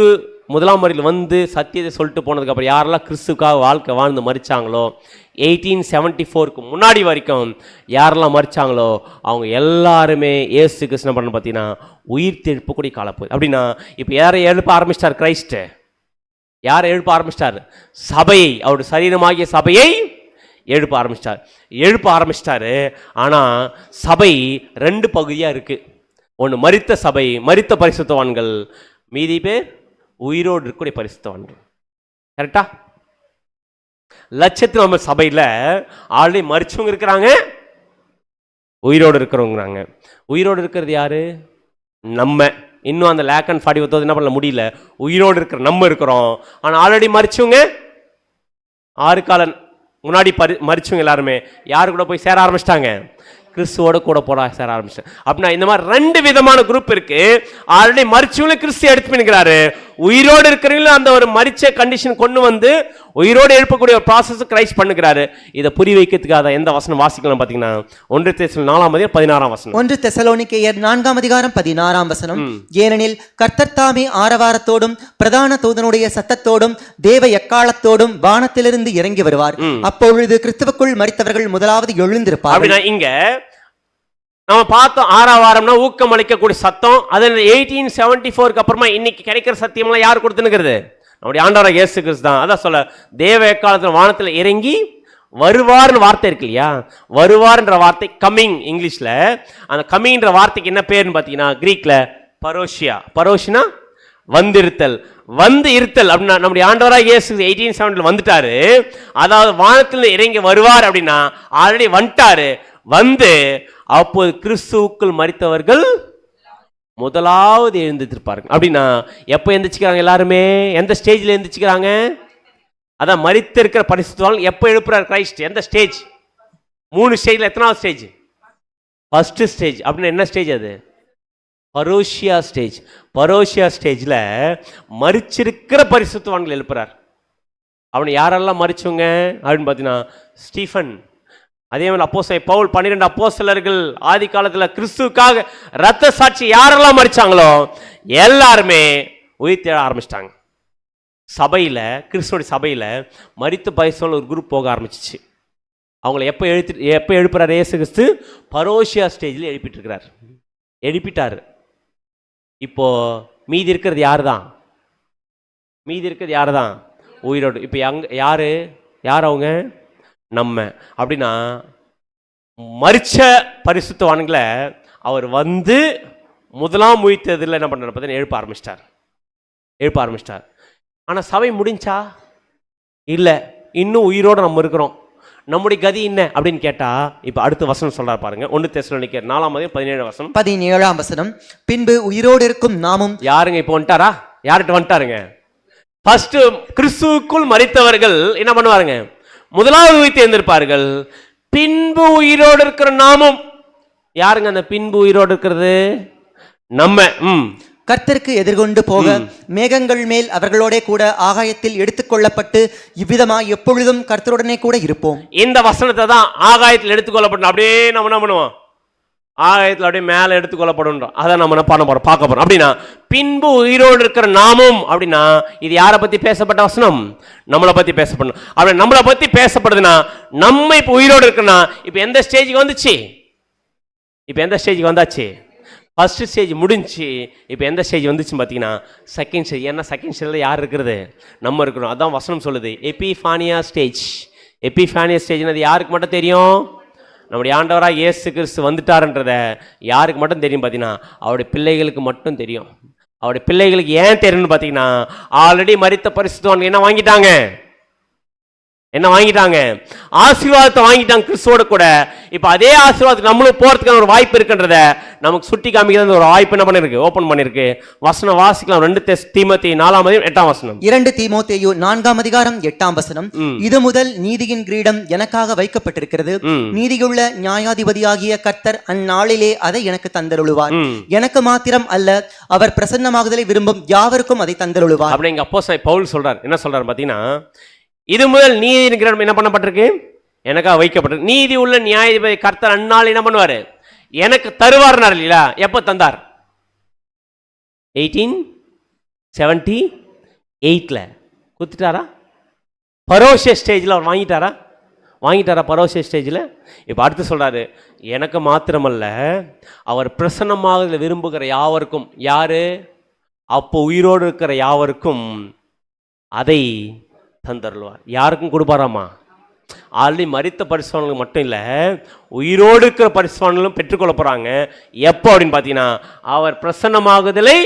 முதலாம் முறையில் வந்து சத்தியத்தை சொல்லிட்டு போனதுக்கு அப்புறம் யாரெல்லாம் கிறிஸ்துக்காக வாழ்க்கை வாழ்ந்து மறிச்சாங்களோ, 1874க்கு முன்னாடி வரைக்கும் யாரெல்லாம் மறிச்சாங்களோ அவங்க எல்லாருமே இயேசு கிறிஸ்து பண்ண பார்த்தீங்கன்னா உயிர் தெழுப்பக்கூடிய காலப்போகுது. அப்படின்னா இப்போ யாரை எழுப்ப ஆரம்பிச்சிட்டார்? கிரைஸ்ட் யாரை எழுப்ப ஆரம்பிச்சிட்டார்? சபையை, அவருடைய சரீரமாகிய சபையை எழுப்ப ஆரம்பிச்சிட்டாரு. ஆனால் சபை 2 பகுதியாக இருக்குது. ஒன்று மரித்த சபை, மரித்த பரிசுத்தவான்கள். மீதி பேர் உயிரோடு இருக்கக்கூடிய பரிசுத்தவான்கள். கரெக்டா? லட்சத்து நம்ம சபையில் ஆல்ரெடி மரிச்சவங்க இருக்கிறாங்க, உயிரோடு இருக்கிறவங்கிறாங்க. உயிரோடு இருக்கிறது யாரு? நம்ம. இன்னும் அந்த லேக் அண்ட் 40 என்ன பண்ண முடியல. உயிரோடு இருக்கிற நம்ம இருக்கிறோம். ஆனால் ஆல்ரெடி மரிச்சவங்க 6 காலம் முன்னாடி மரிச்சவங்க எல்லாருமே யாரு கூட போய் சேர ஆரம்பிச்சிட்டாங்க? கிறிஸ்துவோட கூட போட சேர ஆரம்பிச்சிட்டாங்க. அப்படின்னா இந்த மாதிரி 2 விதமான குரூப் இருக்கு. ஆல்ரெடி மரிச்சவங்களும் கிறிஸ்து எடுத்து பண்ணிக்கிறாரு, உயிரோடு இருக்கிறவங்களும் அந்த ஒரு மரிச்ச கண்டிஷன் கொண்டு வந்து உயிரோடு எழுப்பக்கூடிய ஒரு ப்ராசஸ் கிரைஸ்ட் பண்ணுகிறாரு. இதை புரி வைக்கிறதுக்காக எந்த வசனம் வாசிக்கலாம் பார்த்தீங்கன்னா 1 தெசலோனிக்கேயர் 4ஆம் அதிகாரம் 16ஆம் வசனம். 1 தெசலோனிக்கேயர் 4ஆம் அதிகாரம் 16ஆம் வசனம். ஏனெனில் கர்த்தர் தாமே ஆரவாரத்தோடும் பிரதான தூதனுடைய சத்தத்தோடும் தேவ எக்காளத்தோடும் வானத்திலிருந்து இறங்கி வருவார். அப்பொழுது கிறிஸ்துவுக்குள் மரித்தவர்கள் முதலாவது எழுந்திருப்பார். அப்படின்னா இங்க நம்ம பார்த்தோம் ஆரவாரம்னா ஊக்கம் அளிக்கக்கூடிய சத்தம். அதில் 1874க்கு அப்புறமா இன்னைக்கு கிடைக்கிற சத்தியம்லாம் யார் கொடுத்துனுக்கிறது? நம்முடைய ஆண்டவராக இயேசு கிறிஸ்து தான். அதான் சொல்ல தேவ எக்காலத்தில் வானத்தில் இறங்கி வருவார்னு வார்த்தை இருக்கு இல்லையா? வருவார்ன்ற வார்த்தை கமிங் இங்கிலீஷ்ல. அந்த கமிங்ன்ற வார்த்தைக்கு என்ன பேருன்னு பார்த்தீங்கன்னா கிரீக்ல பரோஷியா. பரோஷினா வந்திருத்தல். வந்து இருத்தல் அப்படின்னா நம்முடைய ஆண்டவராக இயேசு 1870 வந்துட்டாரு. அதாவது வானத்தில் இறங்கி வருவார் அப்படின்னா ஆல்ரெடி வந்துட்டாரு. வந்து அப்போது கிறிஸ்துவுக்குள் மரித்தவர்கள் முதலாவது எழுந்திருப்பார்கள். அப்படின்னா எப்போ எழுந்திரிச்சுக்கிறாங்க? எல்லாருமே எந்த ஸ்டேஜில் எழுந்திரிச்சுக்கிறாங்க? அதான் மரித்து இருக்கிற பரிசுத்தவான்கள் எப்போ எழுப்புறார் கிரைஸ்ட்? எந்த ஸ்டேஜ்? 3 ஸ்டேஜில் எத்தனாவது ஸ்டேஜ்? First stage. அப்படின்னா என்ன ஸ்டேஜ் அது? பரோஷியா ஸ்டேஜ். பரோஷியா ஸ்டேஜில் மரிச்சிருக்கிற பரிசுத்தவான்கள் எழுப்புறார். அவனை யாரெல்லாம் மரிச்சவங்க அப்படின்னு பார்த்தீங்கன்னா ஸ்டீஃபன், அதே மாதிரி அப்போஸ்தலர் பவுல், 12 அப்போஸ்தலர்கள், ஆதி காலத்தில் கிறிஸ்துவுக்காக ரத்த சாட்சி யாரெல்லாம் மரிச்சாங்களோ எல்லாருமே உயிர் தேட ஆரம்பிச்சிட்டாங்க. சபையில், கிறிஸ்துவோட சபையில் மரித்த பரிசுத்தவான்கள் ஒரு குரூப் போக ஆரம்பிச்சிச்சு. அவங்கள எப்போ எழுப்புறாரு இயேசு கிறிஸ்து? பரோஷியா ஸ்டேஜில் எழுப்பிட்டார். இப்போ மீதி இருக்கிறது யார் தான்? உயிரோடு. இப்போ யார் அவங்க? நம்ம. அப்படின்னா மரிச்ச பரிசுத்தவான்களை அவர் வந்து முதலாம் உயிர்த்ததில் என்ன பண்ணார் பார்த்தீங்கன்னா எழுப்ப ஆரம்பிச்சிட்டார். ஆனால் சபை முடிஞ்சா? இல்லை, இன்னும் உயிரோடு நம்ம இருக்கிறோம். நம்முடைய கதி என்ன அப்படின்னு கேட்டா இப்ப அடுத்த வசனம் சொல்றாரு பாருங்க. 1 தெசலோனிக்கேயர் 4ஆம் அதிகாரம் 17ஆம் வசனம். பின்பு உயிரோடு இருக்கும் நாமும். யாருங்க இப்போ வந்துட்டாரா? யார்கிட்ட வந்துட்டாருங்க? ஃபர்ஸ்ட் கிறிஸ்துவுக்குள் மரித்தவர்கள் என்ன பண்ணுவாருங்க? முதலாவது உயிர்த்து எழுந்திருப்பார்கள். பின்பு உயிரோடு இருக்கிற நாமும். யாருங்க அந்த பின்பு உயிரோடு இருக்கிறது? நம்ம. கர்த்தருக்கு எதிர்கொண்டு போக மேகங்கள் மேல் அவர்களோட கூட ஆகாயத்தில் எடுத்துக்கொள்ளப்பட்டு இவ்விதமாய் எப்பொழுதும் கர்த்தருடனே கூட இருப்போம். இந்த வசனத்தை தான் ஆகாயத்தில் எடுத்துக்கொள்ளப்படும் அப்படியே நம்ம என்ன பண்ணுவோம், ஆகாயத்தில் அப்படியே மேலே எடுத்துக்கொள்ளப்படும். அதை நம்ம என்ன பண்ண போறோம், பார்க்க போறோம். அப்படின்னா பின்பு உயிரோடு இருக்கிற நாமும், அப்படின்னா இது யாரை பத்தி பேசப்பட்ட வசனம், நம்மளை பத்தி பேசப்படணும். அப்படி நம்மளை பத்தி பேசப்படுதுன்னா நம்ம இப்போ உயிரோடு இருக்கணும். இப்போ எந்த ஸ்டேஜுக்கு வந்துச்சு, இப்போ எந்த ஸ்டேஜுக்கு வந்தாச்சு, ஃபர்ஸ்ட் ஸ்டேஜ் முடிஞ்சு. இப்போ எந்த ஸ்டேஜ் வந்துச்சுன்னு பார்த்தீங்கன்னா செகண்ட் ஸ்டேஜ். ஏன்னா செகண்ட் ஸ்டேஜில் யார் இருக்கிறது, நம்ம இருக்கிறோம். அதான் வசனம் சொல்லுது எபிஃபானியா ஸ்டேஜ். எபிஃபானியா ஸ்டேஜ்னு அது யாருக்கு மட்டும் தெரியும், நம்முடைய ஆண்டவராக இயேசு கிறிஸ்து வந்துட்டாருன்றத யாருக்கு மட்டும் தெரியும் பார்த்தீங்கன்னா அவருடைய பிள்ளைகளுக்கு மட்டும் தெரியும். அவருடைய பிள்ளைகளுக்கு ஏன் தெரியும்னு பார்த்தீங்கன்னா ஆல்ரெடி மரித்த பரிசுத்தவான்கள் என்ன வாங்கிட்டாங்க, என்ன வாங்கிட்டாங்க, ஆசீர்வாதத்தை வாங்கிட்டாங்க கிறிஸ்துவோட கூட. இப்போ அதே ஆசீர்வாதத்துக்கு நம்மளும் போறதுக்கான ஒரு வாய்ப்பு இருக்குன்றத நமக்கு சுட்டி காமிக்கிறது ஒரு வாய்ப்பு என்ன பண்ணிருக்கு, ஓப்பன் பண்ணிருக்கு. வசனம் வாசிக்கலாம். 2 தீமோத்தேயு 4:8 2 தீமோத்தேயு 4:8. இது முதல் நீதியின் கிரீடம் எனக்காக வைக்கப்பட்டிருக்கிறது. நீதியுள்ள நியாயாதிபதியாகிய கர்த்தர் அந்நாளிலே அதை எனக்கு தந்தருளுவார். எனக்கு மாத்திரம் அல்ல, அவர் பிரசன்னமாகுதலை விரும்பும் யாவருக்கும் அதை தந்தருளுவார். அப்படிங்க அப்போஸ்தலன் பவுல் சொல்றார். என்ன சொல்றாரு பார்த்தீங்கன்னா இது முதல் நீதியின் கிரீடம் என்ன பண்ணப்பட்டிருக்கு, எனக்காக வைக்கப்பட்டிருக்கு. நீதி உள்ள நியாயாதிபதி கர்த்தர் அந்நாள் என்ன பண்ணுவாரு, எனக்கு தருவார்னார் இல்லையா. எப்போ தந்தார், 1878 குத்துட்டாரா, பரோசிய ஸ்டேஜில் அவர் வாங்கிட்டாரா பரோசிய ஸ்டேஜில். இப்போ அடுத்து சொல்றாரு எனக்கு மாத்திரமல்ல, அவர் பிரசன்னமாக விரும்புகிற யாவருக்கும், யாரு, அப்போ உயிரோடு இருக்கிற யாவருக்கும் அதை தந்தருள்வார். யாருக்கும் கொடுப்பாராமா, ஆல்ரெடி மரித்த பரிசுத்தவான்களுக்கு மட்டும் இல்லை, உயிரோடு இருக்கிற பரிசுத்தவான்களும் பெற்றுக்கொள்ள போறாங்க. எப்போ அப்படின்னு பார்த்தீங்கன்னா அவர் பிரசன்னமாகுதலை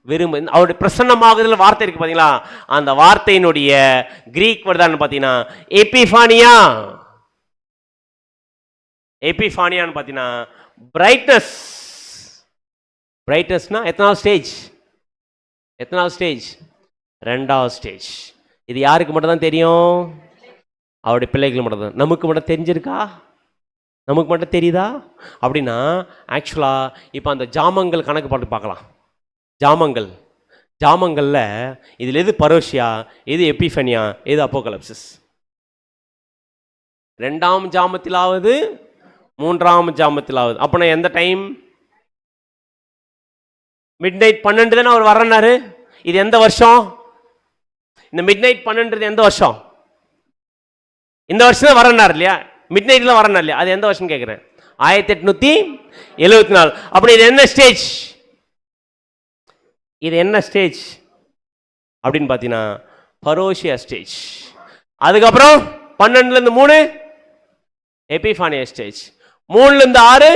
விரும்ப. அவருடைய பிரசன்னமாகுதல் வார்த்தை இருக்கு பார்த்தீங்களா, அந்த வார்த்தையினுடைய கிரீக் வருதான்னு பார்த்தீங்கன்னா எபிஃபானியா. எபிஃபானியான்னு பார்த்தீங்கன்னா பிரைட்னஸ். பிரைட்னஸ்னா எத்தனாவது ஸ்டேஜ், எத்தனாவது ஸ்டேஜ், 2வது ஸ்டேஜ். இது யாருக்கு மட்டும் தான் தெரியும், அவருடைய பிள்ளைகள் மட்டும் தான். நமக்கு மட்டும் தெரிஞ்சிருக்கா, நமக்கு மட்டும் தெரியுதா அப்படின்னா ஆக்சுவலாக இப்போ அந்த ஜாமங்கள் கணக்கு போட்டு பார்க்கலாம். ஜாமங்களில் இதில் எது பரோஷியா, எது எபிஃபனியா, எது அப்போகலிப்சிஸ். 2ஆம் ஜாமத்திலாவது 3ஆம் ஜாமத்திலாவது. அப்போனா எந்த டைம், மிட் நைட் 12 தானே அவர் வரனாரு. இது எந்த வருஷம், இந்த மிட் நைட் 12 எந்த வருஷம், இந்த வருஷம் தான் வரனார் இல்லையா, மிட் நைட்ல வரனார் இல்லையா, அது எந்த வருஷம் கேட்குறேன், 1874. அப்படி இது என்ன ஸ்டேஜ், இது என்ன ஸ்டேஜ் அப்படின்னு பார்த்தீங்கன்னா பரோஷியா ஸ்டேஜ். அதுக்கப்புறம் 12 3 எபிஃபானியா ஸ்டேஜ், 3 6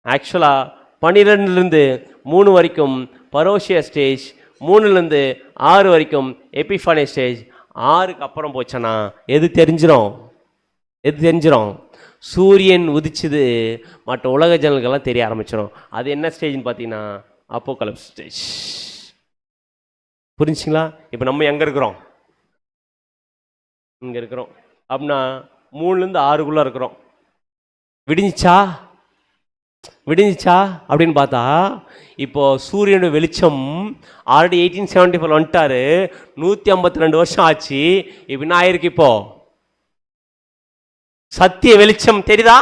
ஆக்சுவலா 12 3 வரைக்கும் பரோஷியா ஸ்டேஜ், 3 6 வரைக்கும் எபிஃபானியா ஸ்டேஜ். 6க்கு அப்புறம் போச்சனா எது தெரிஞ்சிடும், எது தெரிஞ்சிடும், சூரியன் உதிச்சுது மற்ற உலக ஜனங்களுக்கெல்லாம் தெரிய ஆரம்பிச்சிடும். அது என்ன ஸ்டேஜ்னு பார்த்தீங்கன்னா அப்போகலிப்ஸ் ஸ்டேஜ். புரிஞ்சுங்களா. இப்போ நம்ம எங்கே இருக்கிறோம், இங்கே இருக்கிறோம். அப்படின்னா 3 6 இருக்கிறோம். விடிஞ்சிச்சா அப்படின்னு பார்த்தா இப்போ சூரியனுடைய வெளிச்சம் ஆல்ரெடி 1874 வந்துட்டாரு. 152 வருஷம் ஆச்சு. இப்போ என்ன ஆயிருக்கு, இப்போ சத்திய வெளிச்சம் தெரியுதா,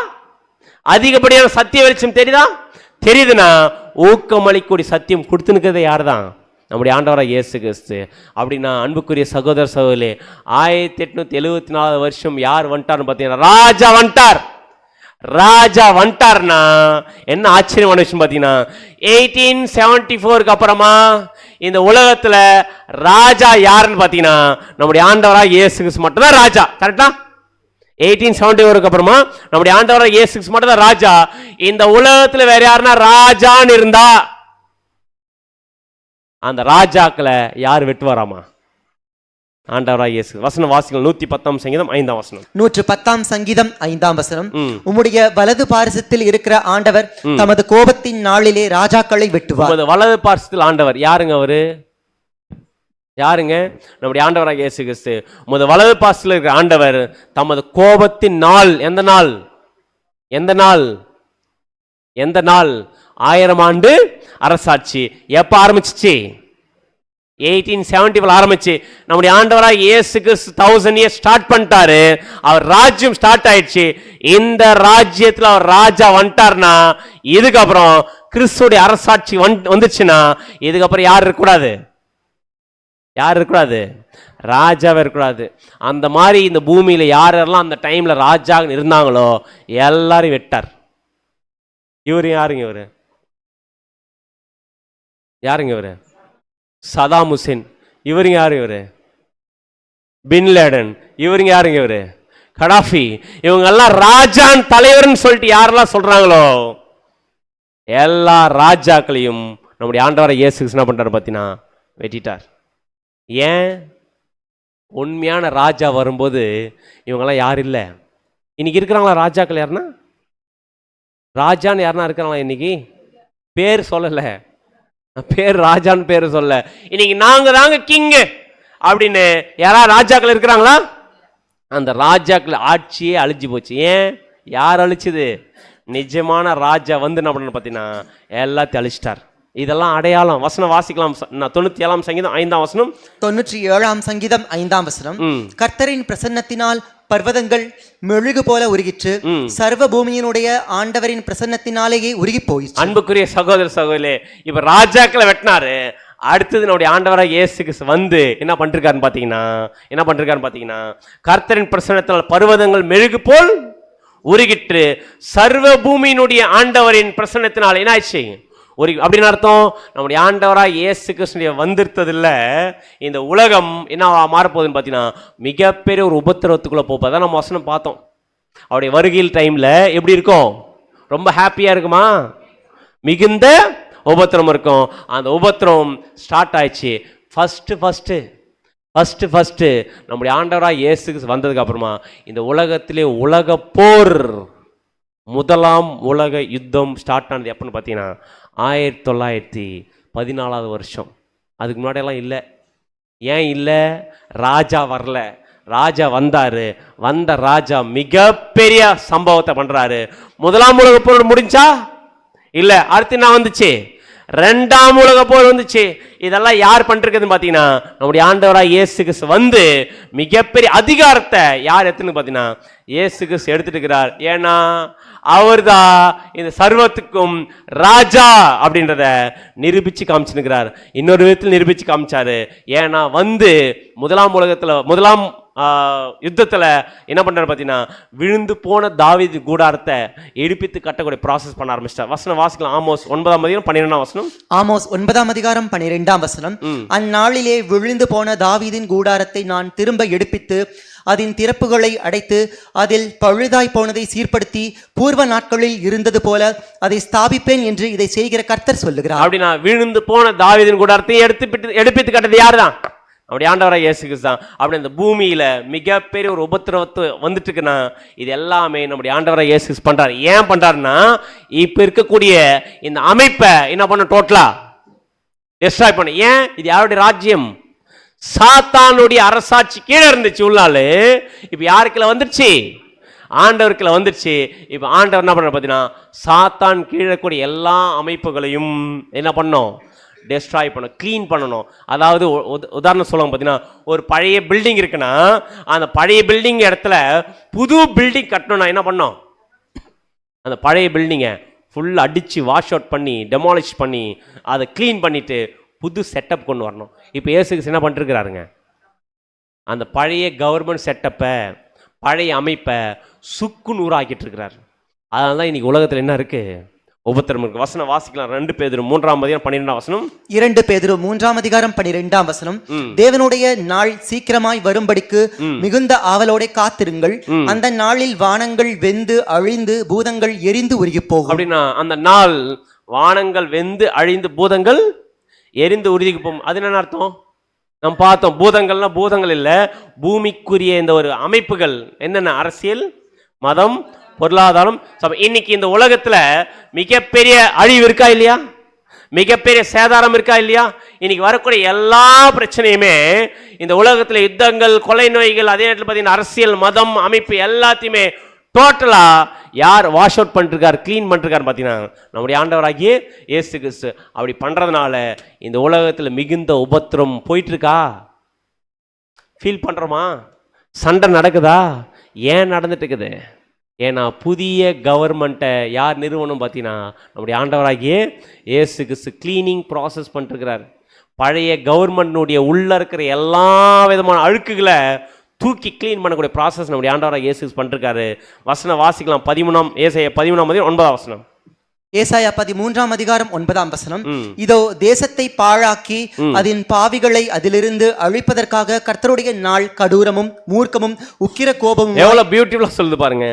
அதிகப்படியான சத்திய வெளிச்சம் தெரியுதா, தெரியுதுன்னா ஊக்கமளிக்கூடிய சத்தியம் கொடுத்துனுக்கிறது யார் தான், நம்முடைய ஆண்டவராக இயேசு கிறிஸ்து. அப்படின்னா அன்புக்குரிய சகோதர சகோதரே, 1874 வருஷம் யார் வந்துட்டார்னு பார்த்தீங்கன்னா ராஜா வந்துட்டார். ராஜா வந்துட்டார்னா என்ன ஆச்சரியமான விஷயம் பார்த்தீங்கன்னா 1874க்கு அப்புறமா இந்த உலகத்துல ராஜா யாருன்னு பார்த்தீங்கன்னா நம்முடைய ஆண்டவராக இயேசு கிறிஸ்து மட்டும் தான் ராஜா. கரெக்டா. 1874க்கு அப்புறமா நம்முடைய ஆண்டவராக இயேசு கிறிஸ்து மட்டும் தான் ராஜா. இந்த உலகத்துல வேற யாருன்னா ராஜான்னு இருந்தா அந்த ராஜாக்களை யார் வெட்டுவாராமா, ஆண்டவராகிய இயேசு. வசனம் வாசிங்கள். 110 சங்கீதம் 5 110 சங்கீதம் 5 உம்முடைய வலது பாரிசத்தில் இருக்கிற ஆண்டவர் தமது கோபத்தின் நாளிலே ராஜாக்களை வெட்டுவார். வலது பாரிசத்தில் ஆண்டவர் யாருங்க, அவரு யாருங்க, நம்முடைய ஆண்டவராகிய இயேசு கிறிஸ்து. வலது பாரிசத்தில் இருக்கிற ஆண்டவர் தமது கோபத்தின் நாள், எந்த நாள், எந்த நாள், எந்த நாள், 1000 ஆண்டு அரசாட்சி எப்ப ஆரம்பிச்சிச்சு? 1870 ஆரம்பிச்சு நம்முடைய ஆண்டவராக இயேசு கிறிஸ்து 1000 இயர்ஸ் ஸ்டார்ட் பண்ணிட்டாரு. அவர் ராஜ்யம் ஸ்டார்ட் ஆயிடுச்சு. இந்த ராஜ்யத்துல அவர் ராஜா வந்துட்டார்னா இதுக்கப்புறம் கிறிஸ்துடைய அரசாட்சி வந்துச்சுன்னா இதுக்கப்புறம் யார் இருக்கக்கூடாது? யார் இருக்கக்கூடாது? ராஜாவே இருக்கக்கூடாது. அந்த மாதிரி இந்த பூமியில யாரெல்லாம் அந்த டைம்ல ராஜா இருந்தாங்களோ எல்லாரும் வெட்டார். இவரு யாருங்க? இவரு யாருங்க? இவரு சதாம் ஹுசேன். இவருங்க யாரு? இவரு பின் லேடன். இவருங்க யாருங்க? இவரு கடாஃபி. இவங்க எல்லாம் ராஜான் தலைவர்னு சொல்லிட்டு யாரெல்லாம் சொல்றாங்களோ எல்லா ராஜாக்களையும் நம்முடைய ஆண்டவரை இயேசு கிறிஸ்து என்ன பண்றாரு பார்த்தீங்கன்னா வெட்டிட்டார். ஏன்? உண்மையான ராஜா வரும்போது இவங்கெல்லாம் யாரும் இல்லை. இன்னைக்கு இருக்கிறாங்களா ராஜாக்கள்? யாருன்னா ராஜான்னு யாருன்னா இருக்கிறாங்களா? இன்னைக்கு பேர் சொல்லலை, பேர் ராஜான்னு பேர் சொல்ல. இன்னைக்கு நாங்க தாங்க கிங்கு அப்படின்னு யாராவது ராஜாக்கள் இருக்கிறாங்களா? அந்த ராஜாக்கள் ஆட்சியே அழிஞ்சு போச்சு. ஏன்? யார் அழிச்சுது? நிஜமான ராஜா வந்து என்ன பண்ண பார்த்தீங்கன்னா எல்லாத்தையும் அழிச்சிட்டார். இதெல்லாம் அடையாளம். வசனம் வாசிக்கலாம். 97ஆம் சங்கீதம் 5ஆம் வசனம். 97ஆம் சங்கீதம் 5ஆம் வசனம். கர்த்தரின் பிரசன்னத்தினால் பர்வதங்கள் மெழுகு போல உருகிற்று, சர்வ பூமியினுடைய ஆண்டவரின் பிரசன்னத்தினாலேயே உருகி போயிற்று. அன்புக்குரிய சகோதர சகோதரே, இப்ப ராஜாக்களை வெட்டினாரு. அடுத்தது நம்முடைய ஆண்டவராக இயேசு கிறிஸ்து வந்து என்ன பண்ணிருக்காருன்னு பாத்தீங்கன்னா கர்த்தரின் பிரசன்னத்தால் பர்வதங்கள் மெழுகு போல் உருகிற்று, சர்வ பூமியினுடைய ஆண்டவரின் பிரசன்னத்தினால் என்ன ஆச்சு? அப்படின்னு அர்த்தம் நம்முடைய ஆண்டவராக இயேசு கிறிஸ்துடைய வந்திருத்ததில்ல. இந்த உலகம் என்ன மாறப்போகுதுன்னு பார்த்தீங்கன்னா மிகப்பெரிய ஒரு உபத்திரவத்துக்குள்ள போப்பதான் நம்ம வசனம் பார்த்தோம். அவருடைய வருகையில் டைம்ல எப்படி இருக்கும்? ரொம்ப ஹாப்பியா இருக்குமா? மிகுந்த உபத்திரம் இருக்கும். அந்த உபத்திரம் ஸ்டார்ட் ஆயிடுச்சு. ஃபர்ஸ்ட் நம்முடைய ஆண்டவராக இயேசு கிறிஸ்து வந்ததுக்கு அப்புறமா இந்த உலகத்திலே உலக போர், முதலாம் உலக யுத்தம் ஸ்டார்ட் ஆனது எப்பன்னு பார்த்தீங்கன்னா 1914 வருஷம். அதுக்கு முன்னாடியெல்லாம் இல்லை. ஏன் இல்லை? ராஜா வரல. ராஜா வந்தாரு. வந்த ராஜா மிகப்பெரிய சம்பவத்தை பண்றாரு. முதலாம் உலக போர் முடிஞ்சா இல்ல, அடுத்து என்ன வந்துச்சு? 2ஆம் உலக போர் வந்துச்சு. இதெல்லாம் யார் பண்றதுன்னு பாத்தீங்கன்னா நம்முடைய ஆண்டவராக இயேசு கிறிஸ்து வந்து மிகப்பெரிய அதிகாரத்தை யார் எடுத்துன்னு பாத்தீங்கன்னா இயேசு கிறிஸ்து எடுத்துட்டு இருக்கிறார். ஏன்னா அவர்தான் இந்த சர்வத்துக்கும் ராஜா அப்படின்றத நிரூபிச்சு காமிச்சுக்கிறார். இன்னொரு விதத்தில் நிரூபிச்சு காமிச்சாரு. ஏன்னா வந்து முதலாம் யுத்தத்துல என்ன பண்றாரு பாத்தீங்கன்னா விழுந்து போன தாவீது கூடாரத்தை எடுப்பித்து கட்டக்கூடிய ப்ராசஸ் பண்ண ஆரம்பிச்சார். வசனம் வாசிக்கலாம். ஆமோஸ் 9ஆம் அதிகாரம் 12ஆம் வசனம். ஆமோஸ் 9ஆம் அதிகாரம் 12ஆம் வசனம். அந்நாளிலே விழுந்து போன தாவீதின் கூடாரத்தை நான் திரும்ப எடுப்பித்து அதன் திறப்புகளை அடைத்து அதில் பழுதாய் போனதை சீர்படுத்தி பூர்வ நாட்களில் இருந்தது போல அதை ஸ்தாபிப்பேன் என்று இதை செய்கிற கர்த்தர் சொல்லுகிறார். அப்படின்னா விழுந்து போன தாவீதின் கூடாரத்தை எடுப்பித்து கட்டது யாருதான்? நம்முடைய ஆண்டவராக இயேசு கிறிஸ்து தான். அப்படி இந்த பூமியில மிகப்பெரிய ஒரு உபத்திரவத்தை வந்துட்டு இருக்குன்னா இது எல்லாமே நம்முடைய ஆண்டவராக இயேசு கிறிஸ்து பண்றாரு. ஏன் பண்றாருன்னா இப்ப இருக்கக்கூடிய இந்த அமைப்பை என்ன பண்ண டோட்டலா டெஸ்ட்ராய் பண்ண. ஏன்? இது யாருடைய ராஜ்யம்? சாத்தானுடைய அரசாட்சி கீழே இருந்துச்சு உள்ளாலு. இப்ப யாருக்குள்ள வந்துருச்சு? ஆண்டவருக்குள்ள வந்துருச்சு. இப்ப ஆண்டவர் என்ன பண்ற பாத்தீங்கன்னா சாத்தான் கீழே கூடிய எல்லா அமைப்புகளையும் என்ன பண்ணோம்? டெஸ்ட்ராய் பண்ணணும், க்ளீன் பண்ணணும். அதாவது உதாரணம் சொல்லுவாங்க பார்த்தீங்கன்னா ஒரு பழைய பில்டிங் இருக்குன்னா அந்த பழைய பில்டிங் இடத்துல புது பில்டிங் கட்டணும்னா என்ன பண்ணோம்? அந்த பழைய பில்டிங்கை ஃபுல்லாக அடித்து வாஷ் அவுட் பண்ணி டெமாலிஷ் பண்ணி அதை க்ளீன் பண்ணிவிட்டு புது செட்டப் கொண்டு வரணும். இப்போ இயேசுக்கு என்ன பண்ணிருக்கிறாருங்க? அந்த பழைய கவர்மெண்ட் செட்டப்பை, பழைய அமைப்பை சுக்கு நூறாக்கிட்டு இருக்கிறார். அதனால தான் இன்னைக்கு உலகத்தில் என்ன இருக்குது? உபத்திரம் இருக்கு. வசனம் வாசிக்கலாம். 2 பேதுரு 3ஆம் அதிகாரம் 12ஆம் வசனம். 2 பேதுரு 3ஆம் அதிகாரம் 12ஆம் வசனம். தேவனுடைய நாள் சீக்கிரமாய் வரும்படிக்கு மிகுந்த ஆவலோட காத்திருங்கள். அந்த நாளில் வானங்கள் வெந்து அழிந்து பூதங்கள் எரிந்து உருகி போகும். அப்படின்னா அந்த நாள் வானங்கள் வெந்து அழிந்து பூதங்கள் எரிந்து உருகி போகும். அது என்ன அர்த்தம்? நம்ம பார்த்தோம். பூதங்கள்னா பூதங்கள் இல்லை, பூமிக்குரிய இந்த ஒரு அமைப்புகள் என்னென்ன? அரசியல், மதம், பொருளாதாரம். இன்னைக்கு இந்த உலகத்துல மிகப்பெரிய அழிவு இருக்கா இல்லையா? மிகப்பெரிய சேதாரம் இருக்கா இல்லையா? இன்னைக்கு வரக்கூடிய எல்லா பிரச்சனையுமே இந்த உலகத்துல யுத்தங்கள், கொலை நோய்கள், அதே நேரத்தில் பார்த்தீங்கன்னா அரசியல், மதம், அமைப்பு எல்லாத்தையுமே டோட்டலா யார் வாஷ் அவுட் பண்ணிருக்கார், க்ளீன் பண்ணிருக்காரு பார்த்தீங்கன்னா நம்முடைய ஆண்டவராகிய இயேசு கிறிஸ்து. அப்படி பண்றதுனால இந்த உலகத்தில் மிகுந்த உபத்திரம் போயிட்டு இருக்கா? ஃபீல் பண்றோமா? சண்டை நடக்குதா? ஏன் நடந்துட்டு இருக்குது? ஏன்னா புதிய கவர்மெண்ட்டை யார் நிறுவனம் பார்த்தீங்கன்னா நம்முடைய ஆண்டவராகிய இயேசு கிறிஸ்து க்ளீனிங் ப்ராசஸ் பண்ணிருக்கிறார். பழைய கவர்மெண்ட்னுடைய உள்ள இருக்கிற எல்லா விதமான அழுக்குகளை தூக்கி க்ளீன் பண்ணக்கூடிய ப்ராசஸ் நம்முடைய ஆண்டவராக இயேசு பண்ணிருக்காரு. வசனம் வாசிக்கலாம். 13 ஏசாயா 13 9 வசனம். ஏசாயா 13 இதோ தேசத்தை பாழாக்கி அதன் பாவிகளை அதிலிருந்து அழிப்பதற்காக கர்த்தருடைய நாள் கடூரமும் மூர்க்கமும் உக்கிர கோபமும். எவ்வளவு பியூட்டிஃபுல்லா சொல்லுது பாருங்க.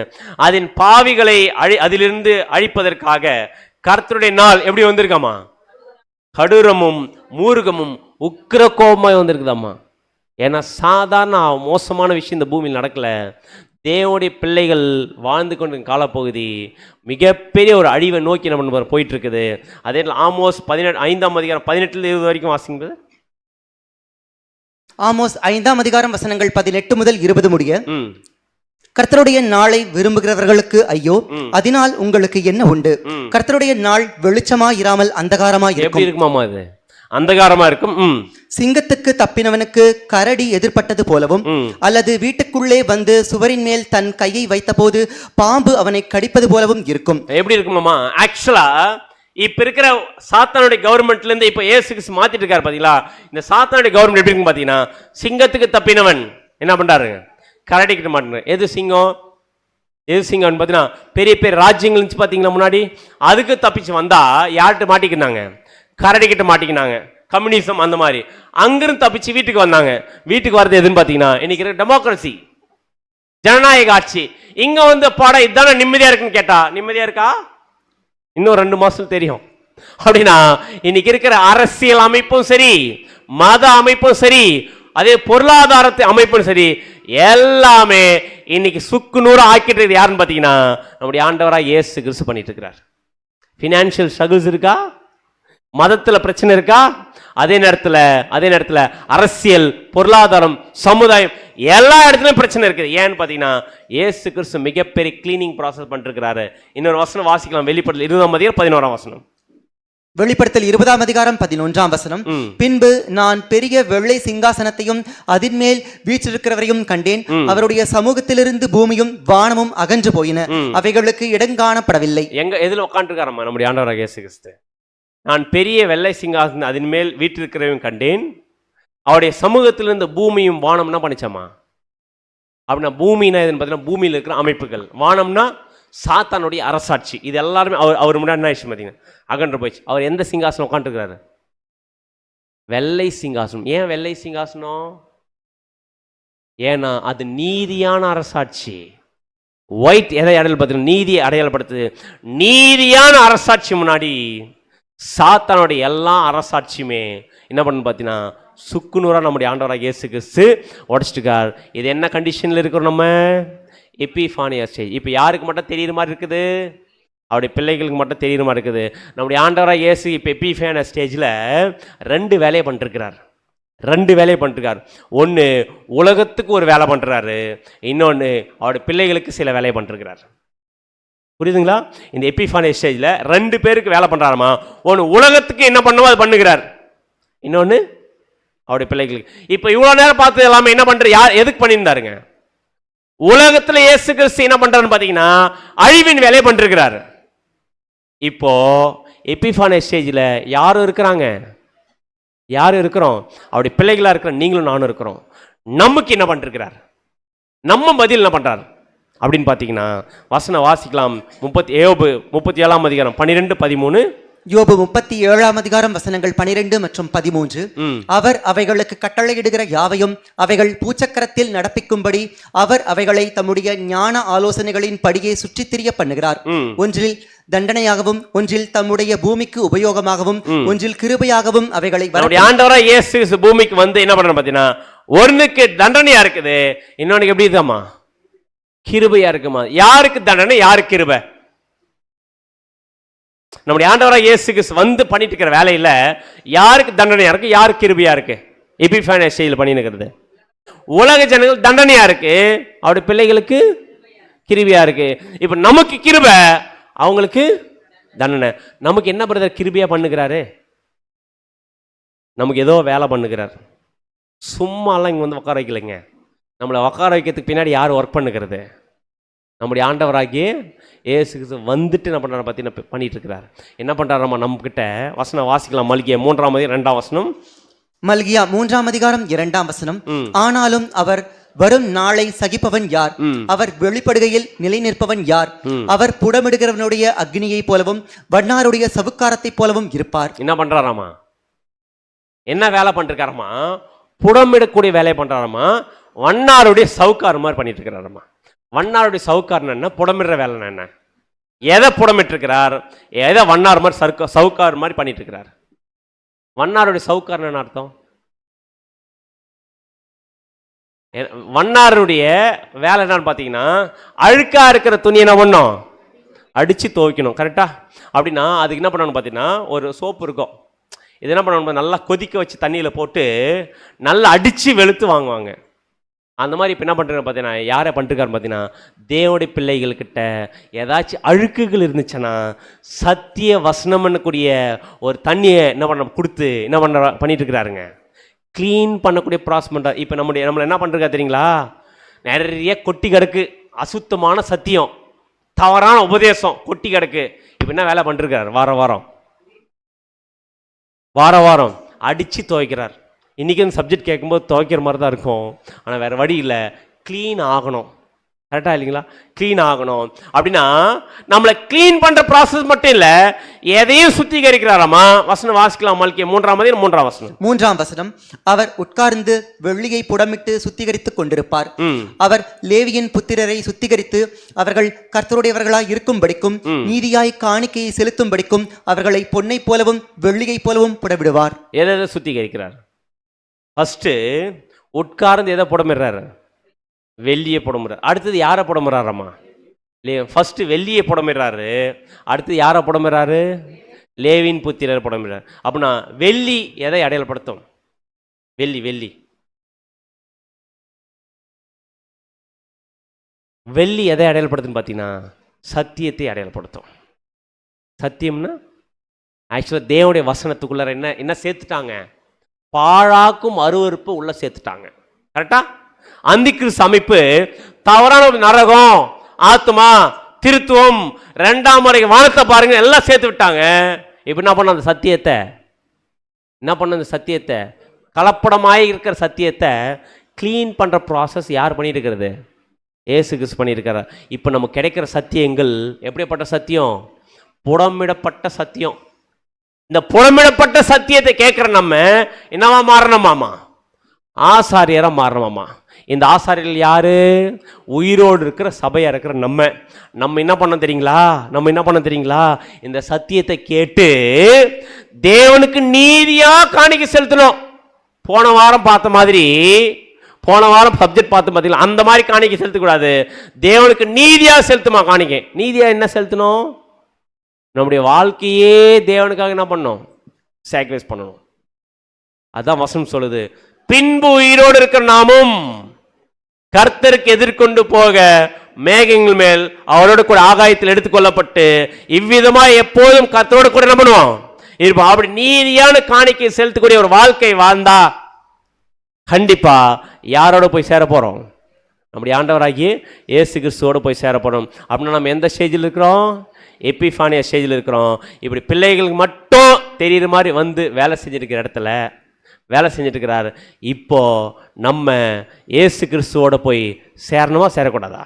அதன் பாவிகளை அதிலிருந்து அழிப்பதற்காக கர்த்தருடைய நாள் எப்படி வந்திருக்காமா? கடூரமும் மூர்க்கமும் உக்கிர கோபமாய் வந்திருக்குதாம்மா. ஏன்னா சாதாரண மோசமான விஷயம் இந்த பூமியில் நடக்கல. தேவனுடைய பிள்ளைகள் வாழ்ந்து கொண்டு காலப்பகுதி மிகப்பெரிய ஒரு அழிவை நோக்கி நம்ம போயிட்டு இருக்குது. அதே ஆமோஸ் 5 18 வரைக்கும் வாசிங்க. ஆமோஸ் 5 வசனங்கள் 18 முதல் 20 முடிய. கர்த்தருடைய நாளை விரும்புகிறவர்களுக்கு ஐயோ, அதனால் உங்களுக்கு என்ன உண்டு? கர்த்தருடைய நாள் வெளிச்சமா இராமல் அந்தகாரமா எப்படி இருக்குமாமா? இது அந்தகாரமா இருக்கும். சிங்கத்துக்கு தப்பினவனுக்கு கரடி எதிர்பட்டது போலவும், அல்லது வீட்டுக்குள்ளே வந்து சுவரின் மேல் தன் கையை வைத்த போது பாம்பு அவனை கடிப்பது போலவும் இருக்கும். எப்படி இருக்குமாமா? ஆக்சுவலா இப்ப இருக்கிற சாத்தானுடைய கவர்மெண்ட்ல இருந்து இப்ப இயேசு கிறிஸ்து மாத்திட்டு இருக்காரு பாத்தீங்களா? இந்த சாத்தானுடைய கவர்மெண்ட் எப்படி இருக்கு பாத்தீங்கன்னா, சிங்கத்துக்கு தப்பினவன் என்ன பண்றாரு? கரடிக்கிட்ட மாட்டேன். எது சிங்கம்? எது சிங்கம்னு பார்த்தீங்கன்னா பெரிய பெரிய ராஜ்யங்கள் இருந்துச்சு பார்த்தீங்களா முன்னாடி. அதுக்கு தப்பிச்சு வந்தா யார்கிட்ட மாட்டிக்கினாங்க? கரடிக்கிட்ட மாட்டிக்கினாங்க. கம்யூனிசம் அந்த மாதிரி. அங்கிருந்து தப்பிச்சு வீட்டுக்கு வந்தாங்க. வீட்டுக்கு வர்றது எதுன்னு பார்த்தீங்கன்னா இன்னைக்கு இருக்கிற டெமோக்ரஸி, ஜனநாயக ஆட்சி. இங்க வந்து பாடம் இதுதானே நிம்மதியா இருக்குன்னு கேட்டா நிம்மதியா இருக்கா? இன்னும் 2 மாசம் தெரியும். அப்படின்னா இன்னைக்கு இருக்கிற அரசியல் அமைப்பும் சரி, மத அமைப்பும் சரி, அதே பொருளாதாரத்தை அமைப்பும் சரி, எல்லாமே இன்னைக்கு சுக்கு நூறு ஆக்கிட்டு இருக்குது யாருன்னு பார்த்தீங்கன்னா நம்முடைய ஆண்டவராக இயேசு கிறிஸ்து பண்ணிட்டு இருக்கிறார். ஃபினான்ஷியல் ஸ்ட்ரகிள்ஸ் இருக்கா? மதத்தில் பிரச்சனை இருக்கா? அதே நேரத்தில் அரசியல், பொருளாதாரம், சமுதாயம் எல்லா இடத்துலையும் பிரச்சனை இருக்குது. ஏன்னு பார்த்தீங்கன்னா இயேசு கிறிஸ்து மிகப்பெரிய கிளீனிங் ப்ராசஸ் பண்ணிருக்கிறாரு. இன்னொரு வசனம் வாசிக்கலாம். வெளிப்படுத்தல் 20 வசனம். வெளிப்படுத்தல் 20 வசனம். பின்பு நான் பெரிய வெள்ளை சிங்காசனத்தையும் அதின் மேல் வீற்றிருக்கிறவரையும் கண்டேன். அவருடைய சமூகத்திலிருந்து பூமியும் வானமும் அகன்று போயின, அவைகளுக்கு இடங்காணப்படவில்லை. எதுல உட்காந்துருக்காரம்மா நம்முடைய ஆண்டவராகிய இயேசு கிறிஸ்து? நான் பெரிய வெள்ளை சிங்காசனம் அதன் மேல் வீற்றிருக்கிறவரையும் கண்டேன், அவருடைய சமூகத்திலிருந்து பூமியும் வானம் என்ன பண்ணிச்சாமா? அப்படின்னா பூமினா எதுன்னு பார்த்தீங்கன்னா பூமியில் இருக்கிற அமைப்புகள், வானம்னா சாத்தானுடைய அரசாட்சி. இது எல்லாருமே அவர் முன்னாடி என்ன விஷயம் பார்த்தீங்கன்னா அகன்று போயிடுச்சு. அவர் எந்த சிங்காசனம் உட்காந்துருக்கிறாரு? வெள்ளை சிங்காசனம். ஏன் வெள்ளை சிங்காசனம்? ஏன்னா அது நீதியான அரசாட்சி. ஒயிட் எதை அடையாளப்படுத்து? நீதியை அடையாளப்படுத்துது. நீதியான அரசாட்சி முன்னாடி சாத்தானுடைய எல்லா அரசாட்சியுமே என்ன பண்ணு பார்த்தீங்கன்னா சுக்குநூறாக நம்முடைய ஆண்டவராக இயேசு கிறிஸ்து உடச்சிட்டுக்கார். இது என்ன கண்டிஷனில் இருக்கிறோம்? நம்ம எபிஃபானியா ஸ்டேஜ். இப்போ யாருக்கு மட்டும் தெரியுற மாதிரி இருக்குது? அவருடைய பிள்ளைகளுக்கு மட்டும் தெரியுற மாதிரி இருக்குது. நம்முடைய ஆண்டவராக இயேசு இப்போ எபிஃபானியா ஸ்டேஜில் 2 வேலையை பண்ணிருக்கிறார். 2 வேலையை பண்ணிருக்கார். ஒன்று உலகத்துக்கு ஒரு வேலை பண்ணுறாரு, இன்னொன்று அவருடைய பிள்ளைகளுக்கு சில வேலையை பண்ணிருக்கிறார். புரியுதுங்களா? இந்த எபிஃபானியா ஸ்டேஜில் 2 பேருக்கு வேலை பண்ணுறாருமா. ஒன்று உலகத்துக்கு என்ன பண்ணுமோ அது பண்ணுகிறார், இன்னொன்று அவருடைய பிள்ளைகளுக்கு. இப்போ இவ்வளோ நேரம் பார்த்து எல்லாமே என்ன பண்ணுற, யார் எதுக்கு பண்ணியிருந்தாருங்க? உலகத்தில் இயேசு கிறிஸ்து என்ன பண்றாருன்னு பார்த்தீங்கன்னா அழிவின் வேலையை பண்ணிருக்கிறாரு. இப்போ எபிஃபானியா ஸ்டேஜில் யாரும் இருக்கிறாங்க, யாரும் இருக்கிறோம், அவருடைய பிள்ளைகளாக இருக்கிற நீங்களும் நானும் இருக்கிறோம். நமக்கு என்ன பண்ணிருக்கிறார்? நம்ம பதில் என்ன பண்றாரு அப்படின்னு பார்த்தீங்கன்னா வசனம் வாசிக்கலாம். 37 அதிகாரம் 12 13. யோபு 37 வசனங்கள் 12 மற்றும் 13. அவர் அவைகளுக்கு கட்டளையிடுகிற யாவையும் அவைகள் பூச்சக்கரத்தில் நடப்பிக்கும்படி அவர் அவைகளை தம்முடைய ஞான ஆலோசனைகளின் படியே சுற்றித் திரிய பண்ணுகிறார். ஒன்றில் தண்டனையாகவும், ஒன்றில் தம்முடைய பூமிக்கு உபயோகமாகவும், ஒன்றில் கிருபையாகவும் அவைகளை ஆண்டவராக இயேசு பூமிக்கு வந்து என்ன பண்ற பார்த்தீங்கன்னா ஒன்னுக்கு தண்டனையா இருக்குது, இன்னொன்னு எப்படி இருக்காமா கிருபையா இருக்குமா. யாருக்கு தண்டனை, யாருக்கு கிருபை? நம்முடைய ஆண்டவராக இயேசுக்கு வந்து பண்ணிட்டு இருக்கிற வேலையில யாருக்கு தண்டனையா இருக்கு, யாருக்கு கிருபையா இருக்கு? எபிஃபானியா ஸ்டேஜில் பண்ணிருக்கிறது உலக ஜனங்கள் தண்டனையா இருக்கு, அவருடைய பிள்ளைகளுக்கு கிருபையா இருக்கு. இப்ப நமக்கு கிருபை, அவங்களுக்கு தண்டனை. நமக்கு என்ன பிரதர் கிருபையா பண்ணுகிறாரு? நமக்கு ஏதோ வேலை பண்ணுகிறார். சும்மாலாம் இங்கே வந்து உட்கார வைக்கலைங்க. நம்மளை உட்கார வைக்கிறதுக்கு பின்னாடி யார் ஒர்க் பண்ணுகிறது? நம்முடைய ஆண்டவராகிய இயேசு கிறிஸ்து வந்துட்டு என்ன பண்ணுறாரு பார்த்தீங்கன்னா பண்ணிட்டு இருக்கிறார். என்ன பண்ணுறாருமா நம்மக்கிட்ட? வசனம் வாசிக்கலாம். மல்கியா 3:2 மல்கியா 3:2 ஆனாலும் அவர் வரும் நாளை சகிப்பவன் யார்? அவர் வெளிப்படுகையில் நிலை நிற்பவன் யார்? அவர் புடமிடுகிறவனுடைய அக்னியை போலவும் வண்ணாருடைய சவுக்காரத்தை போலவும் இருப்பார். என்ன பண்றாராமா? என்ன வேலை பண்ணிருக்காரமா? புடமிடக்கூடிய வேலையை பண்றாராமா. வண்ணாருடைய சவுக்கார் மாதிரி பண்ணிட்டு இருக்கிறாரமா. வண்ணாருடைய சவுக்கார் என்ன? புடமிடுற வேலை என்ன? எதை புடமிட்டு இருக்கிறார்? எதை வண்ணார் மாதிரி சவுக்கார் மாதிரி பண்ணிட்டு இருக்கிறார்? வண்ணாருடைய சவுக்கார் என்ன அர்த்தம்? வண்ணாருடைய வேலை என்னன்னு பார்த்தீங்கன்னா, அழுக்கா இருக்கிற துணி என்ன பண்ணும்? அடிச்சு துவைக்கணும். கரெக்டா? அப்படின்னா அதுக்கு என்ன பண்ணணும் பார்த்தீங்கன்னா, ஒரு சோப்பு இருக்கும். இது என்ன பண்ணணும்? நல்லா கொதிக்க வச்சு தண்ணியில் போட்டு நல்லா அடித்து வெளுத்து வாங்குவாங்க. அந்த மாதிரி இப்போ என்ன பண்ணுறாங்க பார்த்தீங்கன்னா, யாரை பண்ணிருக்காரு பார்த்தீங்கன்னா, தேவனுடைய பிள்ளைகள்கிட்ட ஏதாச்சும் அழுக்குகள் இருந்துச்சுன்னா சத்திய வசனம்னக்கூடிய ஒரு தண்ணியை என்ன பண்ண கொடுத்து என்ன பண்ணிட்டு இருக்கிறாருங்க, க்ளீன் பண்ணக்கூடிய ப்ராசஸ் பண்ணுறாரு. இப்போ நம்மளை என்ன பண்ணுறா தெரியுங்களா? நிறைய கொட்டி கிடக்கு, அசுத்தமான சத்தியம், தவறான உபதேசம் கொட்டி கிடக்கு. இப்போ என்ன வேலை பண்ணிருக்காரு? வாரம் வாரம் அடித்து துவைக்கிறார். இன்றைக்கி அந்த சப்ஜெக்ட் கேட்கும்போது துவைக்கிற மாதிரி தான் இருக்கும். ஆனால் வேறு வழி இல்லை, க்ளீன் ஆகணும். கரெக்டாக இல்லைங்களா? க்ளீன் ஆகணும். அப்படின்னா நம்மளை க்ளீன் பண்ணுற ப்ராசஸ் மட்டும் இல்லை, எதையும் சுத்திகரிக்கிறாராமா. வசனம் வாசிக்கலாம். மல்கியா 3:3 அவர் உட்கார்ந்து வெள்ளியை புடமிட்டு சுத்திகரித்துக் கொண்டிருப்பார். அவர் லேவியின் புத்திரரை சுத்திகரித்து அவர்கள் கர்த்தருடையவர்களாய் இருக்கும்படிக்கும் நீதியாய் காணிக்கையை செலுத்தும்படிக்கும் அவர்களை பொன்னை போலவும் வெள்ளியை போலவும் புடவிடுவார். எதை சுத்திகரிக்கிறார்? ஃபர்ஸ்ட் உட்கார்ந்து எதை புடமிடுறாரு? வெள்ளியை புடமிடுறாரு. அடுத்தது யாரை புடமிடுறாராமா? ஃபர்ஸ்ட் வெள்ளியை புடமிடுறாரு. அடுத்தது யாரை புடமிடுறாரு? லேவியின் புத்திரர் புடமிடுறாரு. அப்படின்னா வெள்ளி எதை அடையாளப்படுத்தும்? வெள்ளி எதை அடையாளப்படுத்தும் பார்த்தீங்கன்னா, சத்தியத்தை அடையாளப்படுத்தும். சத்தியம்னா ஆக்சுவலாக தேவனுடைய வசனத்துக்குள்ள என்ன சேர்த்துட்டாங்க? பாழாக்கும் அருவருப்பு உள்ள சேர்த்துட்டாங்க. கரெக்டா? அந்தி கிறிஸ்து அமைப்பு தவறான நரகம், ஆத்மா, திருத்துவம், 2ஆம் முறை வானத்தை பாருங்க எல்லாம் சேர்த்து விட்டாங்க. இப்போ என்ன பண்ண? அந்த சத்தியத்தை கலப்படமாய் இருக்கிற சத்தியத்தை க்ளீன் பண்ணுற ப்ராசஸ் யார் பண்ணிட்டு இருக்கிறது? இயேசு கிறிஸ்து பண்ணியிருக்கிறார். இப்போ நமக்கு கிடைக்கிற சத்தியங்கள் எப்படிப்பட்ட சத்தியம்? புடமிடப்பட்ட சத்தியம். இந்த புடமிடப்பட்ட சத்தியத்தை கேட்குற நம்ம என்னவா மாறணுமாமா? ஆசாரியராக மாறணுமாமா. இந்த ஆசாரியர்கள் யாரு? உயிரோடு இருக்கிற சபையா இருக்கிற நம்ம என்ன பண்ண தெரியுங்களா? இந்த சத்தியத்தை கேட்டு தேவனுக்கு நீதியா காணிக்கை செலுத்தணும். போன வாரம் சப்ஜெக்ட் பார்த்த பார்த்தீங்களா? அந்த மாதிரி காணிக்கை செலுத்தக்கூடாது. தேவனுக்கு நீதியா செலுத்துமா காணிக்கை. நீதியா என்ன செலுத்தணும்? நம்முடைய வாழ்க்கையே தேவனுக்காக என்ன பண்ணணும்? சாக்ரிஃபைஸ் பண்ணணும். அதான் வசனம் சொல்லுது. பின்பு உயிரோடு இருக்கிற நாமும் கர்த்தருக்கு எதிர்கொண்டு போக மேகங்கள் மேல் அவரோடு கூட ஆகாயத்தில் எடுத்துக்கொள்ளப்பட்டு இவ்விதமா எப்போதும் கர்த்தரோடு கூட என்ன பண்ணுவோம்? இருப்போம். அப்படி நீதியான காணிக்கை செலுத்தக்கூடிய ஒரு வாழ்க்கை வாழ்ந்தா கண்டிப்பா யாரோட போய் சேர போறோம்? நம்முடைய ஆண்டவராகிய இயேசு கிறிஸ்துவோடு போய் சேர போறோம். அப்படின்னா நம்ம எந்த ஸ்டேஜில் இருக்கிறோம்? எபிஃபானியா ஸ்டேஜில் இருக்கிறோம். இப்படி பிள்ளைகளுக்கு மட்டும் தெரியுற மாதிரி வந்து வேலை செஞ்சுருக்கிற இடத்துல வேலை செஞ்சுட்டுருக்கிறார். இப்போ நம்ம இயேசு கிறிஸ்துவோட போய் சேரணுமா சேரக்கூடாதா?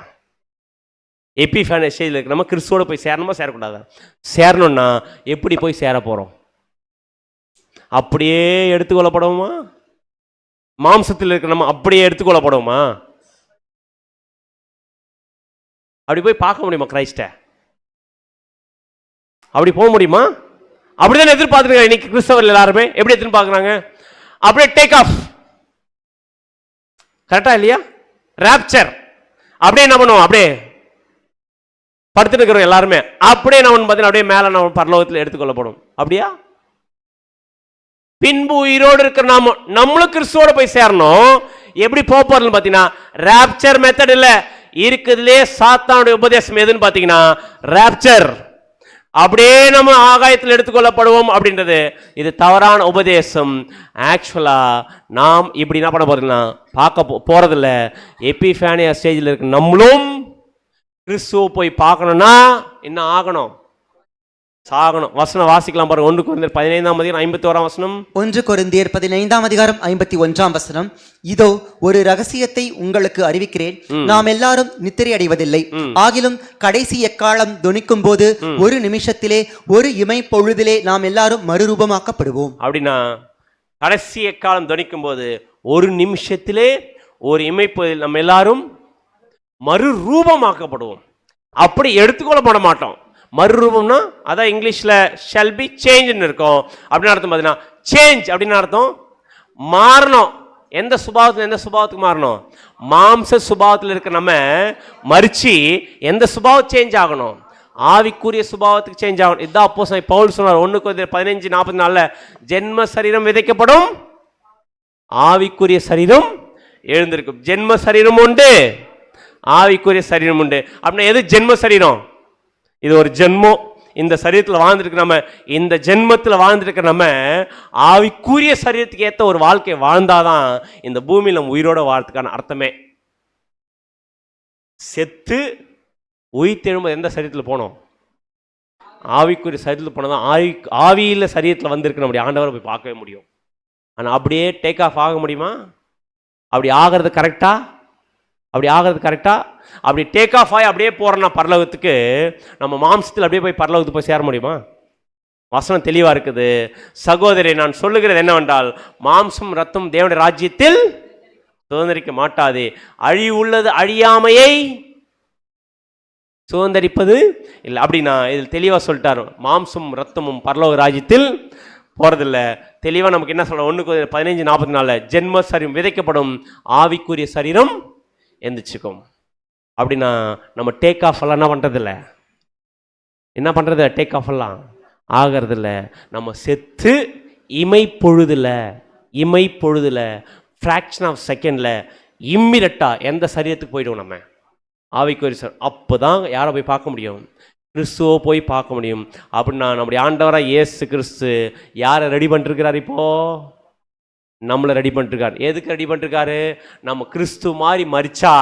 எபிஃபானியா ஸ்டேஜில் இருக்கிற நம்ம கிறிஸ்துவோட போய் சேரணுமா சேரக்கூடாதா? சேரணும்னா எப்படி போய் சேர போகிறோம்? அப்படியே எடுத்துக்கொள்ளப்படுவோமா? மாம்சத்தில் இருக்கிற நம்ம அப்படியே எடுத்துக்கொள்ளப்படுவோமா? அப்படி போய் பார்க்க முடியுமா கிரைஸ்ட? அப்படி போக முடியுமா? அப்படிதான் எதிர்பார்த்துருக்காங்க இன்னைக்கு கிறிஸ்தவர்கள் எல்லாருமே. எப்படி எதிர்பார்க்குறாங்க? அப்படியே டேக் ஆஃப். கரெக்டா இல்லையா? ராப்சர். அப்படியே என்ன பண்ணுவோம்? அப்படியே படுத்துட்டு இருக்கிறோம் எல்லாருமே. அப்படியே நம்ம பார்த்தீங்கன்னா அப்படியே மேலே நம்ம பரலோகத்தில் எடுத்துக்கொள்ளப்படும். அப்படியா? பின்பு உயிரோடு இருக்கிற நம்மளும் கிறிஸ்துவோட போய் சேரணும். எப்படி போறோம்னு பார்த்தீங்கன்னா ராப்சர் மெத்தட் இல்லை, இருக்குதுலே சாத்தானுடைய உபதேசம் எதுன்னு பாத்தீங்கன்னா ராப்சர். அப்படியே நம்ம ஆகாயத்தில் எடுத்துக்கொள்ளப்படுவோம் அப்படின்றது இது தவறான உபதேசம். ஆக்சுவலா நாம் இப்படி என்ன பண்ண போறதுன்னா பார்க்க போறதில்ல. எபிஃபானியா ஸ்டேஜில் இருக்கு நம்மளும் கிறிஸ்துவ போய் பார்க்கணும்னா என்ன ஆகணும்? சாகணும். வசனம் வாசிக்கலாம் பாருங்க. 1 கொரிந்தியர் 15ஆம் அதிகாரம் 51ஆம் வசனம். 1 கொரிந்தியர் 15ஆம் அதிகாரம் 51ஆம் வசனம். இதோ ஒரு ரகசியத்தை உங்களுக்கு அறிவிக்கிறேன், நாம் எல்லாரும் நித்திரை அடைவதில்லை, ஆகிலும் கடைசி எக்காலம் தொனிக்கும் போது ஒரு நிமிஷத்திலே ஒரு இமை பொழுதிலே நாம் எல்லாரும் மறுரூபமாக்கப்படுவோம். அப்படின்னா கடைசி எக்காலம் தொனிக்கும் போது ஒரு நிமிஷத்திலே ஒரு இமை பொழுதில் நம்ம எல்லாரும் மறுரூபமாக்கப்படுவோம். அப்படி எடுத்துக்கொள்ளப்பட மாட்டோம். மறுரூபம்னா அதான் இங்கிலீஷ்ல ஷல் பி சேஞ்சுன்னு இருக்கும். அப்படின்னு அர்த்தம் பார்த்தீங்கன்னா சேஞ்ச் அப்படின்னு அர்த்தம் மாறணும். எந்த சுபாவத்தில் எந்த சுபாவத்துக்கு மாறணும்? மாம்ச சுபாவத்தில் இருக்க நம்ம மறிச்சு எந்த சுபாவம் சேஞ்ச் ஆகணும்? ஆவிக்குரிய சுபாவத்துக்கு சேஞ்ச் ஆகணும். இதுதான் அப்போஸ்தலன் பவுல் சொன்னார் 1 கொரிந்தியர் 15:44. ஜென்ம சரீரம் விதைக்கப்படும், ஆவிக்குரிய சரீரம் எழுந்திருக்கும். ஜென்ம சரீரம் உண்டு, ஆவிக்குரிய சரீரம் உண்டு. அப்படின்னா எது ஜென்ம சரீரம்? இது ஒரு ஜென்மம். இந்த சரீரத்தில் வாழ்ந்துருக்கு நம்ம, இந்த ஜென்மத்தில் வாழ்ந்துருக்க நம்ம ஆவிக்குரிய சரீரத்துக்கு ஏற்ற ஒரு வாழ்க்கையை வாழ்ந்தாதான் இந்த பூமியில் நம்ம உயிரோட வாழ்றதுக்கான அர்த்தமே. செத்து உயிர் தெழும்போது எந்த சரீரத்தில் போனோம்? ஆவிக்குரிய சரீரத்தில் போனால் தான் ஆவியில் சரீரத்தில் வந்திருக்கு நம்முடைய ஆண்டவரை போய் பார்க்கவே முடியும். ஆனால் அப்படியே டேக் ஆஃப் ஆக முடியுமா? அப்படி ஆகிறது கரெக்டா? அப்படி டேக் ஆஃப் ஆகி அப்படியே போகிறோன்னா பரலோகத்துக்கு, நம்ம மாம்சத்தில் அப்படியே போய் பரலோகத்துக்கு போய் சேர முடியுமா? வசனம் தெளிவாக இருக்குது. சகோதரி, நான் சொல்லுகிறது என்னவென்றால், மாம்சம் ரத்தம் தேவனுடைய ராஜ்யத்தில் சுதந்திரிக்க மாட்டாது. அழிவுள்ளது அழியாமையை சுதந்திரிப்பது இல்லை. அப்படின்னா இதில் தெளிவாக சொல்லிட்டாரு, மாம்சம் ரத்தமும் பரலோக ராஜ்யத்தில் போகிறதில்ல. தெளிவாக நமக்கு என்ன சொல்ல 1 கொரிந்தியர் 15:44 ஜென்ம சரீரம் விதைக்கப்படும், ஆவிக்குரிய சரீரம் எந்திரிச்சுக்கும். அப்படின்னா நம்ம டேக் ஆஃப் எல்லாம் என்ன பண்ணுறது? டேக் ஆஃப் எல்லாம் ஆகிறதில்ல. நம்ம செத்து இமை பொழுதுல ஃப்ராக்ஷன் ஆஃப் செகண்டில் இம்மிடியட்டாக எந்த சரீரத்துக்கு போய்டுவோம்? நம்ம ஆவிக்குரிய சரீரம். அப்போ தான் யாரை போய் பார்க்க முடியும்? கிறிஸ்துவ போய் பார்க்க முடியும். அப்படின்னா நம்முடைய ஆண்டவராக இயேசு கிறிஸ்து யாரை ரெடி பண்ணிருக்கிறார்? இப்போது நம்மளை ரெடி பண்ணிருக்காரு. எதுக்கு ரெடி பண்ணிருக்காரு? நம்ம கிறிஸ்து மாதிரி மரிச்சா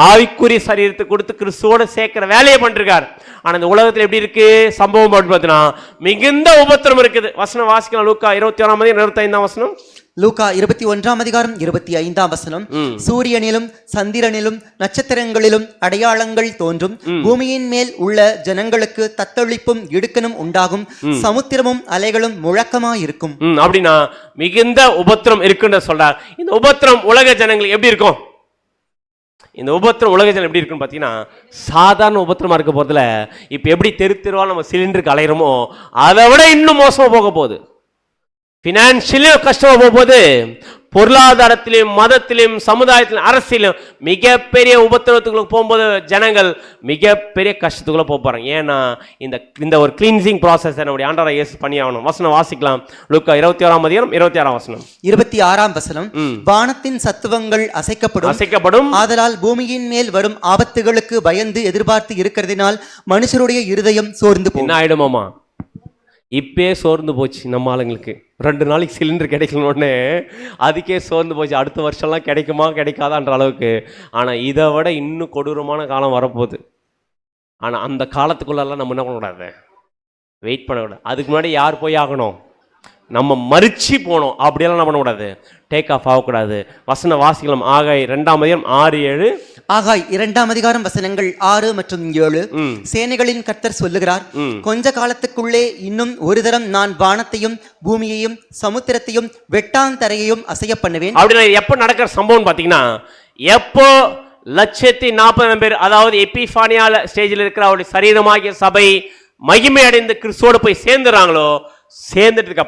ஆவிக்குரிய சரீரத்தை கொடுத்து கிறிஸ்துவோட சேர்க்கிற வேலையை பண்ணிருக்காரு. ஆனால் இந்த உலகத்தில் எப்படி இருக்கு சம்பவம் பார்த்தீங்கன்னா மிகுந்த உபத்திரம் இருக்குது. வசனம் வாசிக்கலாம். லூக்கா 21ஆம் அதிகாரம் 25ஆம் வசனம். லூக்கா 21ஆம் அதிகாரம் 25ஆம் வசனம். சூரியனிலும் சந்திரனிலும் நட்சத்திரங்களிலும் அடையாளங்கள் தோன்றும், பூமியின் மேல் உள்ள ஜனங்களுக்கு தத்தளிப்பும் இடுக்கணும் உண்டாகும், சமுத்திரமும் அலைகளும் முழக்கமாயிருக்கும். அப்படின்னா மிகுந்த உபத்திரம் இருக்குன்னு சொல்றார். இந்த உபத்திரம் உலக ஜனங்களுக்கு எப்படி இருக்கும்? இந்த உபத்திரம் உலக ஜனம் எப்படி இருக்குன்னு பார்த்தீங்கன்னா சாதாரண உபத்திரமா இருக்க போறதுல இப்போ எப்படி தெருவா நம்ம சிலிண்டருக்கு அலையிறோமோ அதை விட இன்னும் மோசமாக போக போகுது. ஃபினான்ஷியலியும் கஷ்டமாக போகும்போது, பொருளாதாரத்திலும் மதத்திலும் சமுதாயத்திலும் அரசியலும் மிகப்பெரிய உபத்திரவத்துக்குள்ள போகும்போது ஜனங்கள் மிகப்பெரிய கஷ்டத்துக்குள்ள போகிறாங்க. ஏன்னா இந்த ஒரு கிளீன்சிங் ப்ராசஸ் நம்முடைய ஆண்டவராகிய இயேசு பண்ணி ஆகணும். வசனம் வாசிக்கலாம். லூக்கா 21ஆம் அதிகாரம் 26ஆம் வசனம். 26ஆம் வசனம். வானத்தின் சத்துவங்கள் அசைக்கப்படும், ஆதலால் பூமியின் மேல் வரும் ஆபத்துகளுக்கு பயந்து எதிர்பார்த்து இருக்கிறதினால் மனுஷருடைய இருதயம் சோர்ந்து போகும். என்ன ஆயிடுமாமா? இப்பே சோர்ந்து போச்சு நம்ம ஆளுங்களுக்கு. 2 நாளைக்கு சிலிண்டர் கிடைக்கணுன்னே அதுக்கே சோர்ந்து போச்சு. அடுத்த வருஷம்லாம் கிடைக்குமா கிடைக்காதான்ற அளவுக்கு. ஆனால் இதை விட இன்னும் கொடூரமான காலம் வரப்போகுது. ஆனால் அந்த காலத்துக்குள்ளெல்லாம் நம்ம என்ன பண்ணக்கூடாது? வெயிட் பண்ணக்கூடாது. அதுக்கு முன்னாடி யார் போய் ஆகணும்? நம்ம மறிச்சு போனோம். அப்படியெல்லாம் என்ன பண்ணக்கூடாது? டேக் ஆஃப் ஆகக்கூடாது. வசன வாசிக்கலாம். ஆகாய் 2ஆம் அதிகாரம் 6-7. ஆகாய் 2ஆம் அதிகாரம் வசனங்கள் 6 மற்றும் 7. சேனைகளின் கர்த்தர் சொல்லுகிறார், கொஞ்ச காலத்துக்குள்ளே இன்னும் ஒரு தரம் நான் வானத்தையும் பூமியையும் சமுத்திரத்தையும் வெட்டாந்தரையையும் அசைய பண்ணுவேன். அப்படின்னா எப்போ நடக்கிற சம்பவம் பார்த்தீங்கன்னா, எப்போ 140,000 பேர், அதாவது எபிஃபானியா ஸ்டேஜில் இருக்கிற அவருடைய சரீரமாகிய சபை மகிமை அடைந்து கிறிஸ்துவோடு போய் சேர்ந்துறாங்களோ, சேர்ந்துட்டதுக்கு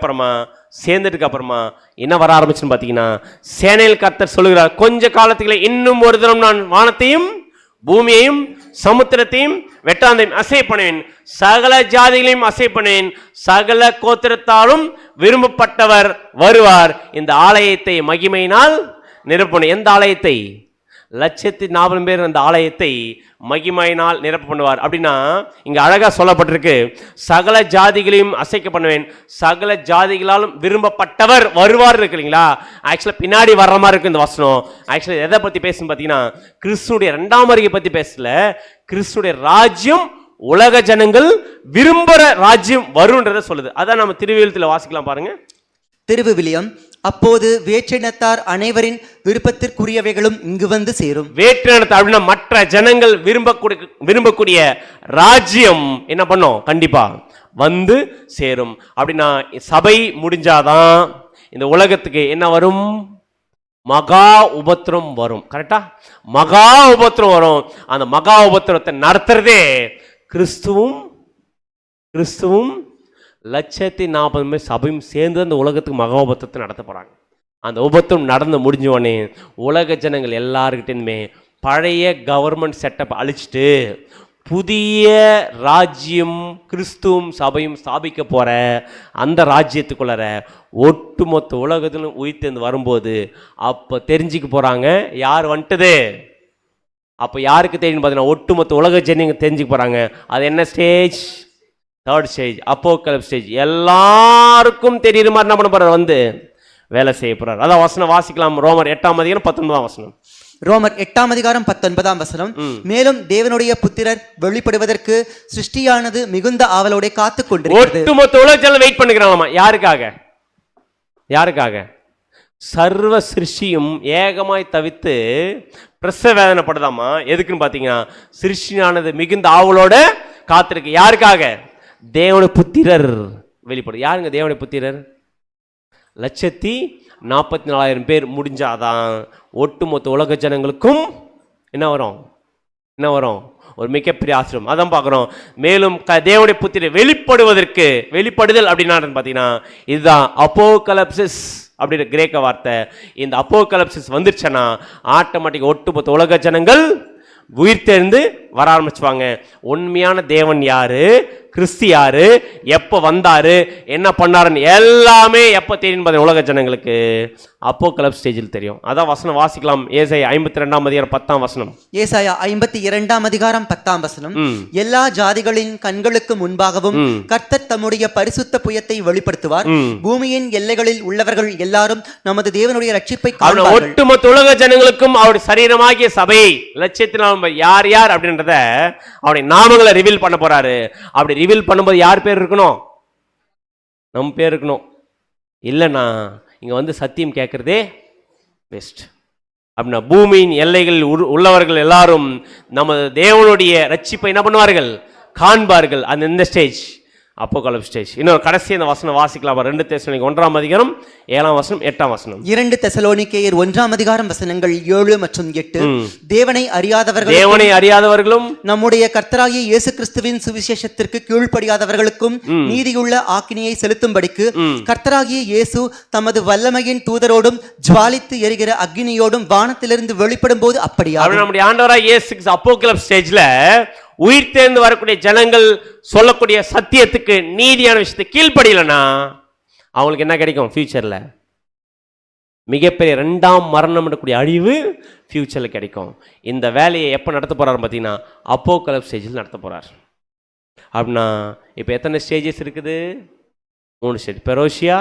அப்புறமா என்ன வர ஆரம்பிச்சுன்னு பார்த்தீங்கன்னா, சேனையில் கர்த்தர் சொல்லுகிறார், கொஞ்ச காலத்துக்குள்ளே இன்னும் ஒரு தரம் நான் வானத்தையும் பூமியையும் சமுத்திரத்தையும் வெட்டாந்தையும் அசை பண்ணுவேன், சகல ஜாதிகளையும் அசை பண்ணுவேன், சகல கோத்திரத்தாலும் விரும்பப்பட்டவர் வருவார், இந்த ஆலயத்தை மகிமையினால் நிரப்பணும். எந்த ஆலயத்தை? 140,000 பேர் அந்த ஆலயத்தை மகிமையினால் நிரப்ப பண்ணுவார். அப்படின்னா இங்க அழகா சொல்லப்பட்டிருக்கு, சகல ஜாதிகளையும் அசைக்க பண்ணுவேன், சகல ஜாதிகளாலும் விரும்பப்பட்டவர் வருவார் இருக்கு இல்லைங்களா. ஆக்சுவலா பின்னாடி வர்ற மாதிரி இருக்கு இந்த வசனம். ஆக்சுவலா எதை பத்தி பேசுன்னு பாத்தீங்கன்னா, கிறிஸ்துடைய 2ஆம் வருகை பத்தி பேசல, கிறிஸ்துடைய ராஜ்யம் உலக ஜனங்கள் விரும்புற ராஜ்யம் வரும்ன்றத சொல்லுது. அதான் நம்ம திருவிழியத்தில் வாசிக்கலாம் பாருங்க. திருவிவிலியம், அப்போது வேற்றினத்தார் அனைவரின் விருப்பத்திற்குரியவைகளும் இங்கு வந்து சேரும். வேற்றினத்தார் அப்படின்னா மற்ற ஜனங்கள் விரும்பக்கூடிய ராஜ்யம் என்ன பண்ணும், கண்டிப்பா வந்து சேரும். அப்படின்னா சபை முடிஞ்சாதான் இந்த உலகத்துக்கு என்ன வரும், மகா உபத்திரம் வரும். கரெக்டா, மகா உபத்திரம் வரும். அந்த மகா உபத்திரத்தை நடத்துறதே கிறிஸ்துவும் 140,000 சபையும் சேர்ந்து அந்த உலகத்துக்கு மகா உபத்திரத்தை நடத்த போறாங்க. அந்த உபத்திரம் நடந்து முடிஞ்சோடனே உலக ஜனங்கள் எல்லாருக்கிட்டேயுமே பழைய கவர்மெண்ட் செட்டப் அழிச்சிட்டு புதிய ராஜ்யம் கிறிஸ்துவும் சபையும் ஸ்தாபிக்க போற அந்த ராஜ்யத்துக்குள்ளற ஒட்டுமொத்த உலகத்திலும் உயிர்த்தெழுந்து வரும்போது அப்ப தெரிஞ்சுக்க போறாங்க யார் வந்துட்டது. அப்ப யாருக்கு தெரியும் பார்த்தீங்கன்னா, ஒட்டுமொத்த உலக ஜனங்க தெரிஞ்சுக்க போறாங்க. அது என்ன stage, 3rd stage, apocalypse stage. எல்லாருக்கும் தெரியுற மாதிரி என்ன பண்ண போறார், வந்து வேலை செய்ய போறார். அதான் வசனம் வாசிக்கலாம். ரோமர் 8ஆம் அதிகாரம் 19ஆம் வசனம். ரோமர் 8ஆம் அதிகாரம் 19ஆம் வசனம். மேலும் தேவனுடைய புத்திரர் வெளிப்படுவதற்கு சிருஷ்டியானது மிகுந்த ஆவலோட காத்துக் கொண்டிருக்கிறது. ஒட்டுமொத்த உலக ஜனங்கள் வெயிட் பண்ணுகிறாங்களாமா. யாருக்காக, யாருக்காக? சர்வ சிருஷ்டியும் ஏகமாய் தவித்து பிரசவ வேதனைப்படுதாமா. எதுக்குன்னு பாத்தீங்கன்னா, சிருஷ்டியானது மிகுந்த ஆவலோட காத்திருக்கு. யாருக்காக? தேவனுடைய புத்திரர் வெளிப்படும். யாருங்க தேவனுடைய புத்திரர்? 144,000 பேர் முடிஞ்சாதான் ஒட்டுமொத்த உலக ஜனங்களுக்கும் என்ன வரும், என்ன வரும், ஒரு மிகப்பெரிய ஆசிரியம். அதான் பார்க்குறோம். மேலும் தேவனுடைய புத்திரர் வெளிப்படுவதற்கு, வெளிப்படுதல் அப்படின்னா பார்த்தீங்கன்னா இதுதான் அப்போகலிப்சிஸ் அப்படின்ற கிரேக்க வார்த்தை. இந்த அப்போகலிப்சிஸ் வந்துருச்சுன்னா ஆட்டோமேட்டிக் ஒட்டுமொத்த உலக ஜனங்கள் உயிர்த்தெழுந்து வர ஆரம்பிச்சுவாங்க. உண்மையான தேவன் யாரு, கிறிஸ்து யாரு, எப்போ வந்தாரு, என்ன பண்ணாருன்னு எல்லாமே எப்போ தெரியும் உலக ஜனங்களுக்கு அப்போகலிப்ஸ் ஸ்டேஜில் தெரியும். அதான் வசனம் வாசிக்கலாம். ஏசாயா 52ஆம் அதிகாரம் 10ஆம் வசனம். ஏசாயா 52ஆம் அதிகாரம் 10ஆம் வசனம். எல்லா ஜாதிகளின் கண்களுக்கு முன்பாகவும் கர்த்தர் தம்முடைய பரிசுத்த புயத்தை வெளிப்படுத்துவார். பூமியின் எல்லைகளில் உள்ளவர்கள் எல்லாரும் நமது தேவனுடைய ரட்சிப்பை காண்பார்கள். ஒட்டுமொத்த உலக ஜனங்களுக்கும் அவருடைய சரீரமாகிய சபை 140,000 யார் யார் அப்படின்றத அவருடைய நாமங்களை ரிவீல் பண்ண போறாரு. அப்படி ரிவீல் பண்ணும்போது யார் பேர் இருக்கணும், நம்ம பேர் இருக்கணும். இல்லைன்னா இங்க வந்து சத்தியம் கேட்கறதே பெஸ்ட். அப்படின்னா பூமியின் எல்லைகளில் உள்ளவர்கள் எல்லாரும் நமது தேவனுடைய ரட்சிப்பை என்ன பண்ணுவார்கள், காண்பார்கள். அந்த இந்த ஸ்டேஜ் அப்போகலிப்ஸ் ஸ்டேஜ். இன்னொரு கடைசி அந்த வசனம் வாசிக்கலாம். 2 தெசலோனிக்கேயர் 1ஆம் அதிகாரம் 7ஆம் வசனம் 8ஆம் வசனம். 2 தெசலோனிக்கேயர் 1ஆம் அதிகாரம் வசனங்கள் 7 மற்றும் 8. தேவனை அறியாதவர்களும் நம்முடைய கர்த்தராகிய இயேசு கிறிஸ்துவின் சுவிசேஷத்திற்கு கீழ்ப்படியாதவர்களுக்கும் நீதியுள்ள ஆக்கினையை செலுத்தும்படிக்கு கர்த்தராகிய இயேசு தமது வல்லமையின் தூதரோடும் ஜுவாலித்து எரிகிற அக்னியோடும் வானத்திலிருந்து வெளிப்படும் போது அப்படியாக நம்முடைய ஆண்டவராகிய இயேசு அப்போகலிப்ஸ் ஸ்டேஜ்ல உயிர் தேர்ந்து வரக்கூடிய ஜனங்கள் சொல்லக்கூடிய சத்தியத்துக்கு, நீதியான விஷயத்தை கீழ்ப்படியலனா அவங்களுக்கு என்ன கிடைக்கும், ஃபியூச்சர்ல மிகப்பெரிய 2ஆம் மரணம் கூடிய அழிவு ஃபியூச்சர்ல கிடைக்கும். இந்த வேலையை எப்போ நடத்த போறாரு பார்த்தீங்கன்னா அப்போகலிப்ஸ் ஸ்டேஜில் நடத்த போறார். அப்படின்னா இப்போ எத்தனை ஸ்டேஜஸ் இருக்குது, 3 ஸ்டேஜ். பெரோசியா,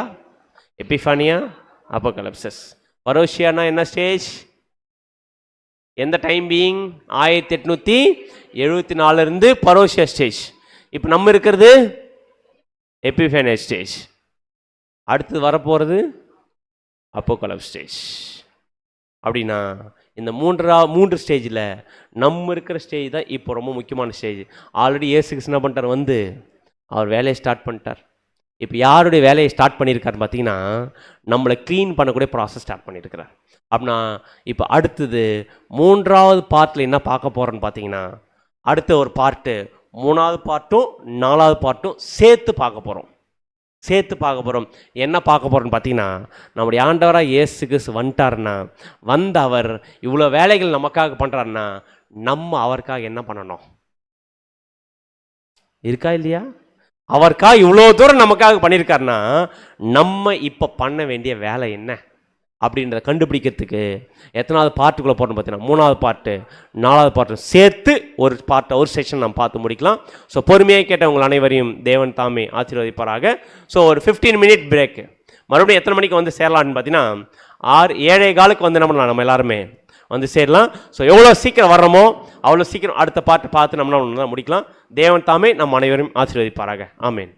எபிஃபானியா, அப்போகலிப்சஸ். பெரோசியானா என்ன ஸ்டேஜ், எந்த டைம் பீயிங் 1874 இருந்து பரோசியா ஸ்டேஜ். இப்போ நம்ம இருக்கிறது எபிஃபேனியா ஸ்டேஜ். அடுத்து வரப்போகிறது அப்போகலிப்ஸ் ஸ்டேஜ். அப்படின்னா இந்த 3 ஸ்டேஜில் நம்ம இருக்கிற ஸ்டேஜ் தான் இப்போ ரொம்ப முக்கியமான ஸ்டேஜ். ஆல்ரெடி இயேசு கிறிஸ்து என்ன பண்ணிட்டார், வந்து அவர் வேலையை ஸ்டார்ட் பண்ணிட்டார். இப்போ யாருடைய வேலையை ஸ்டார்ட் பண்ணியிருக்காருன்னு பார்த்தீங்கன்னா நம்மளை க்ளீன் பண்ணக்கூடிய ப்ராசஸ் ஸ்டார்ட் பண்ணியிருக்கிறார். அப்படின்னா இப்போ அடுத்தது 3ஆவது பார்ட்டில் என்ன பார்க்க போகிறோன்னு பார்த்தீங்கன்னா, அடுத்த ஒரு பார்ட்டு 3ஆவது பார்ட்டும் 4ஆவது பார்ட்டும் சேர்த்து பார்க்க போகிறோம். என்ன பார்க்க போகிறோன்னு பார்த்தீங்கன்னா, நம்முடைய ஆண்டவராக இயேசு கிறிஸ்து வந்துட்டாருன்னா, அவர் இவ்வளோ வேலைகள் நமக்காக பண்ணுறாருன்னா நம்ம அவருக்காக என்ன பண்ணணும் இருக்கா இல்லையா? அவருக்காக இவ்வளோ தூரம் நமக்காக பண்ணியிருக்காருன்னா நம்ம இப்போ பண்ண வேண்டிய வேலை என்ன? அப்படின்றத கண்டுபிடிக்கிறதுக்கு எத்தனாவது பார்ட்டுக்குள்ளே போகிறோம் பார்த்தீங்கன்னா 3வது பார்ட்டு 4வது பார்ட்டு சேர்த்து ஒரு செக்ஷன் நம்ம பார்த்து முடிக்கலாம். ஸோ பொறுமையாக கேட்ட உங்கள் அனைவரையும் தேவன் தாமே ஆசீர்வதிப்பாராக. ஸோ ஒரு 15 மினிட் பிரேக்கு. மறுபடியும் எத்தனை மணிக்கு வந்து சேரலான்னு பார்த்தீங்கன்னா 7:15 வந்து நம்ம எல்லாருமே வந்து சேரலாம். ஸோ எவ்வளோ சீக்கிரம் வர்றோமோ அவ்வளோ சீக்கிரம் அடுத்த பார்த்து நம்ம முடிக்கலாம். தேவன் தாமே நம்ம அனைவரையும் ஆசீர்வதிப்பாராக. ஆமென்.